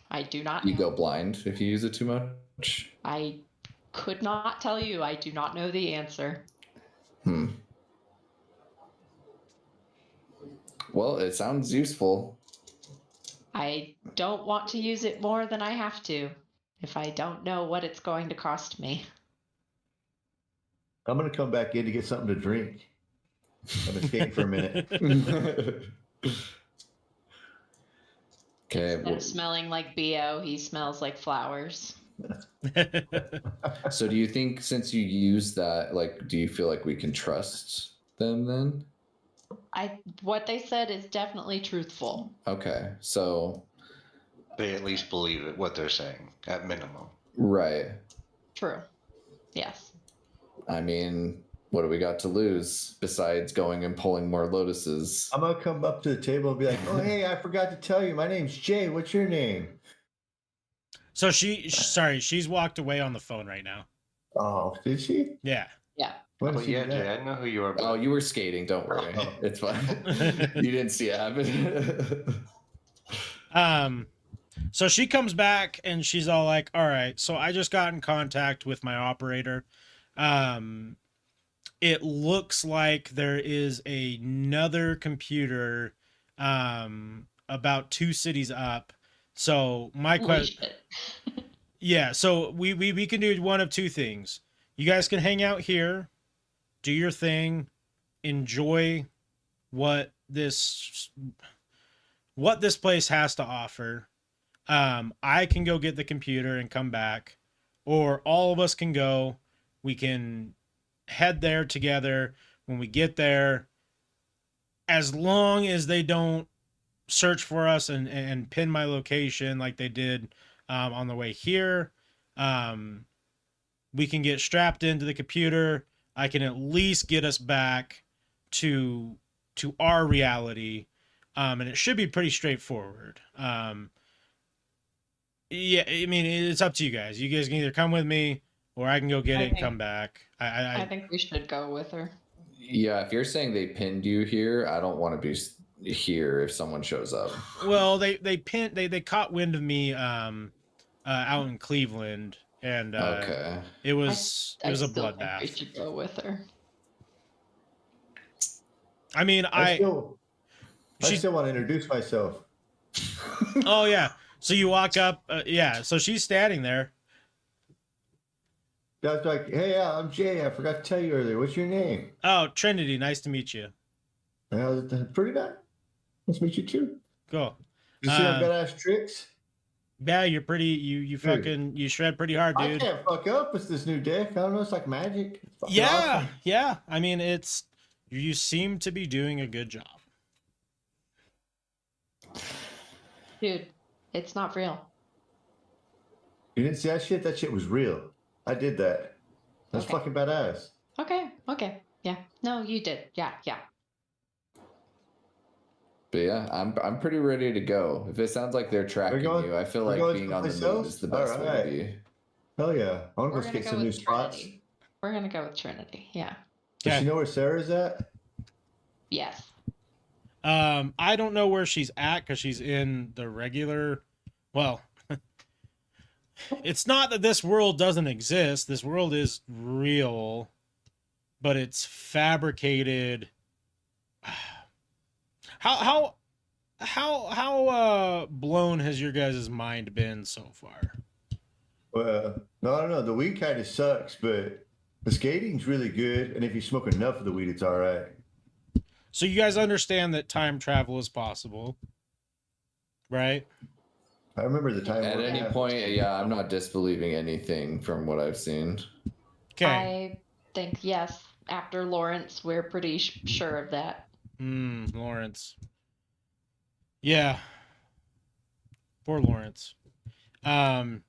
I do not You know. go blind if you use it too much? I could not tell you. I do not know the answer. Well, it sounds useful. I don't want to use it more than I have to if I don't know what it's going to cost me. I'm going to come back in to get something to drink. I've been skating for a minute. Okay. Instead of smelling like BO, he smells like flowers. So do you think since you use that, like, do you feel like we can trust them then? What they said is definitely truthful. Okay. So They at least believe it, what they're saying, at minimum. right. True. Yes. I mean, what do we got to lose besides going and pulling more lotuses? I'm going to come up to the table and be like, oh, hey, I forgot to tell you. My name's Jay. What's your name? So she's walked away on the phone right now. Oh, did she? Yeah. Yeah. Oh, yeah, Jay, I know who you are. Oh, you were skating. Don't worry. It's fine. You didn't see it happen. So she comes back and she's all like, all right, so I just got in contact with my operator. It looks like there is another computer about 2 cities up. So my question, yeah, so we can do one of 2 things. You guys can hang out here, do your thing, enjoy what this place has to offer. I can go get the computer and come back, or all of us can go. We can head there together. When we get there, as long as they don't search for us and pin my location like they did on the way here, we can get strapped into the computer. I can at least get us back to our reality, and it should be pretty straightforward. Yeah, I mean, it's up to you guys. You guys can either come with me, or I can go get it and come back. I think we should go with her. Yeah, if you're saying they pinned you here, I don't want to be here if someone shows up. Well, they caught wind of me out in Cleveland, and okay. It was a bloodbath. We should go with her. I mean, I still want to introduce myself. Oh yeah. So you walk up, yeah. So she's standing there. I was like, hey, I'm Jay. I forgot to tell you earlier. What's your name? Oh, Trinity. Nice to meet you. Pretty nice. Nice to meet you too. Cool. You see our badass tricks? Yeah, you're pretty. You fucking you shred pretty hard, dude. I can't fuck up with this new deck. I don't know. It's like magic. It's yeah, awesome. yeah. I mean, you seem to be doing a good job, dude. It's not real. You didn't see that shit? That shit was real. I did that. That's fucking badass. Okay. Yeah. No, you did. Yeah. But yeah, I'm pretty ready to go. If it sounds like they're tracking you, I feel like being on the move is the best way to be. Hell yeah. I want to go get some new spots. We're going to go with Trinity. Yeah. Does she know where Sarah's at? Yes. I don't know where she's at because she's in the regular. Well, it's not that this world doesn't exist. This world is real, but it's fabricated. How blown has your guys' mind been so far? Well, no, I don't know. The weed kind of sucks, but the skating's really good, and if you smoke enough of the weed, it's all right. So you guys understand that time travel is possible, right? I remember the time At any point, yeah, I'm not disbelieving anything from what I've seen. Okay. I think, yes, after Lawrence, we're pretty sure of that. Lawrence. Yeah. Poor Lawrence. So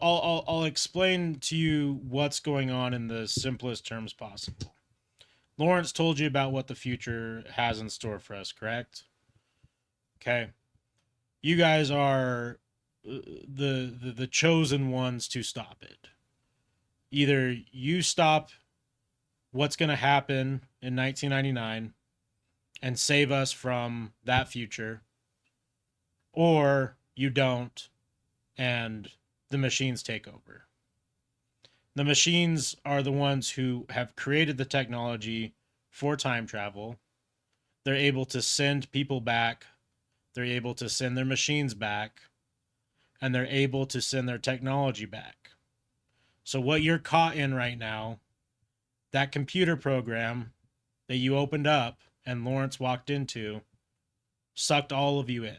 I'll explain to you what's going on in the simplest terms possible. Lawrence told you about what the future has in store for us, correct? Okay. You guys are the chosen ones to stop it. Either you stop what's going to happen in 1999 and save us from that future, or you don't and the machines take over. The machines are the ones who have created the technology for time travel. They're able to send people back. They're able to send their machines back. And they're able to send their technology back. So what you're caught in right now, that computer program that you opened up and Lawrence walked into, sucked all of you in.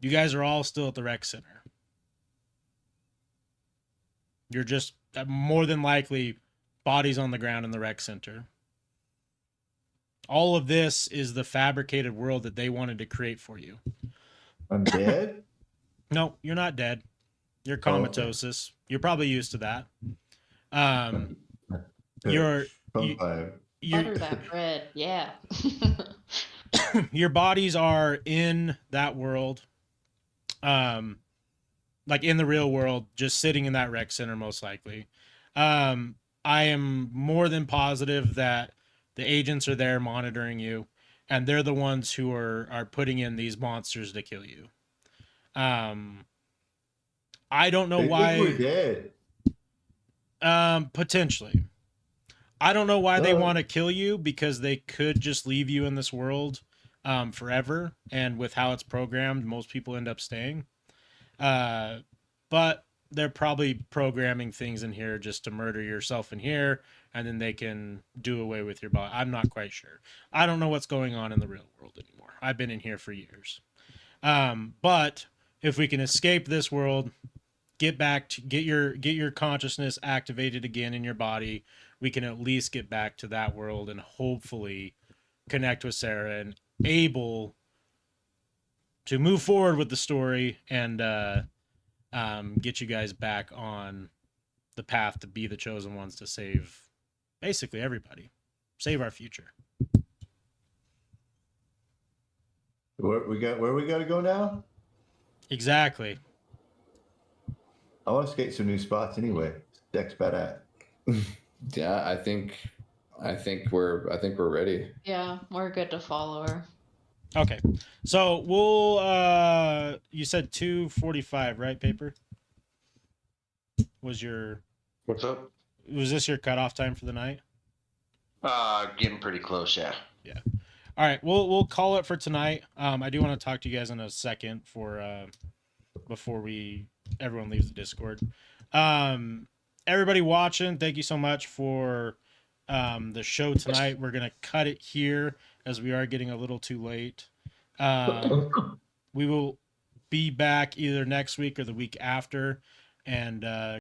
You guys are all still at the rec center. You're just more than likely bodies on the ground in the rec center. All of this is the fabricated world that they wanted to create for you. I'm dead? No, you're not dead. You're comatosis. Okay. You're probably used to that. Butter that bread, yeah. Your bodies are in that world, like in the real world, just sitting in that rec center, most likely. I am more than positive that the agents are there monitoring you, and they're the ones who are putting in these monsters to kill you. I don't know why we're dead. Potentially. I don't know why they want to kill you, because they could just leave you in this world forever, and with how it's programmed, most people end up staying. But they're probably programming things in here just to murder yourself in here, and then they can do away with your body. I'm not quite sure. I don't know what's going on in the real world anymore. I've been in here for years. But if we can escape this world, get your consciousness activated again in your body, we can at least get back to that world and hopefully connect with Sarah and able to move forward with the story and get you guys back on the path to be the chosen ones to save basically everybody, save our future. Where we got to go now? Exactly. I want to skate some new spots anyway. Deck's badass. Yeah, I think we're ready. Yeah, we're good to follow her. Okay. So we'll you said 2:45, right, Paper? Was What's up? Was this your cutoff time for the night? Getting pretty close, yeah. Yeah. All right, we'll call it for tonight. I do want to talk to you guys in a second before everyone leaves the Discord. Everybody watching, thank you so much for the show tonight. We're gonna cut it here as we are getting a little too late. We will be back either next week or the week after, and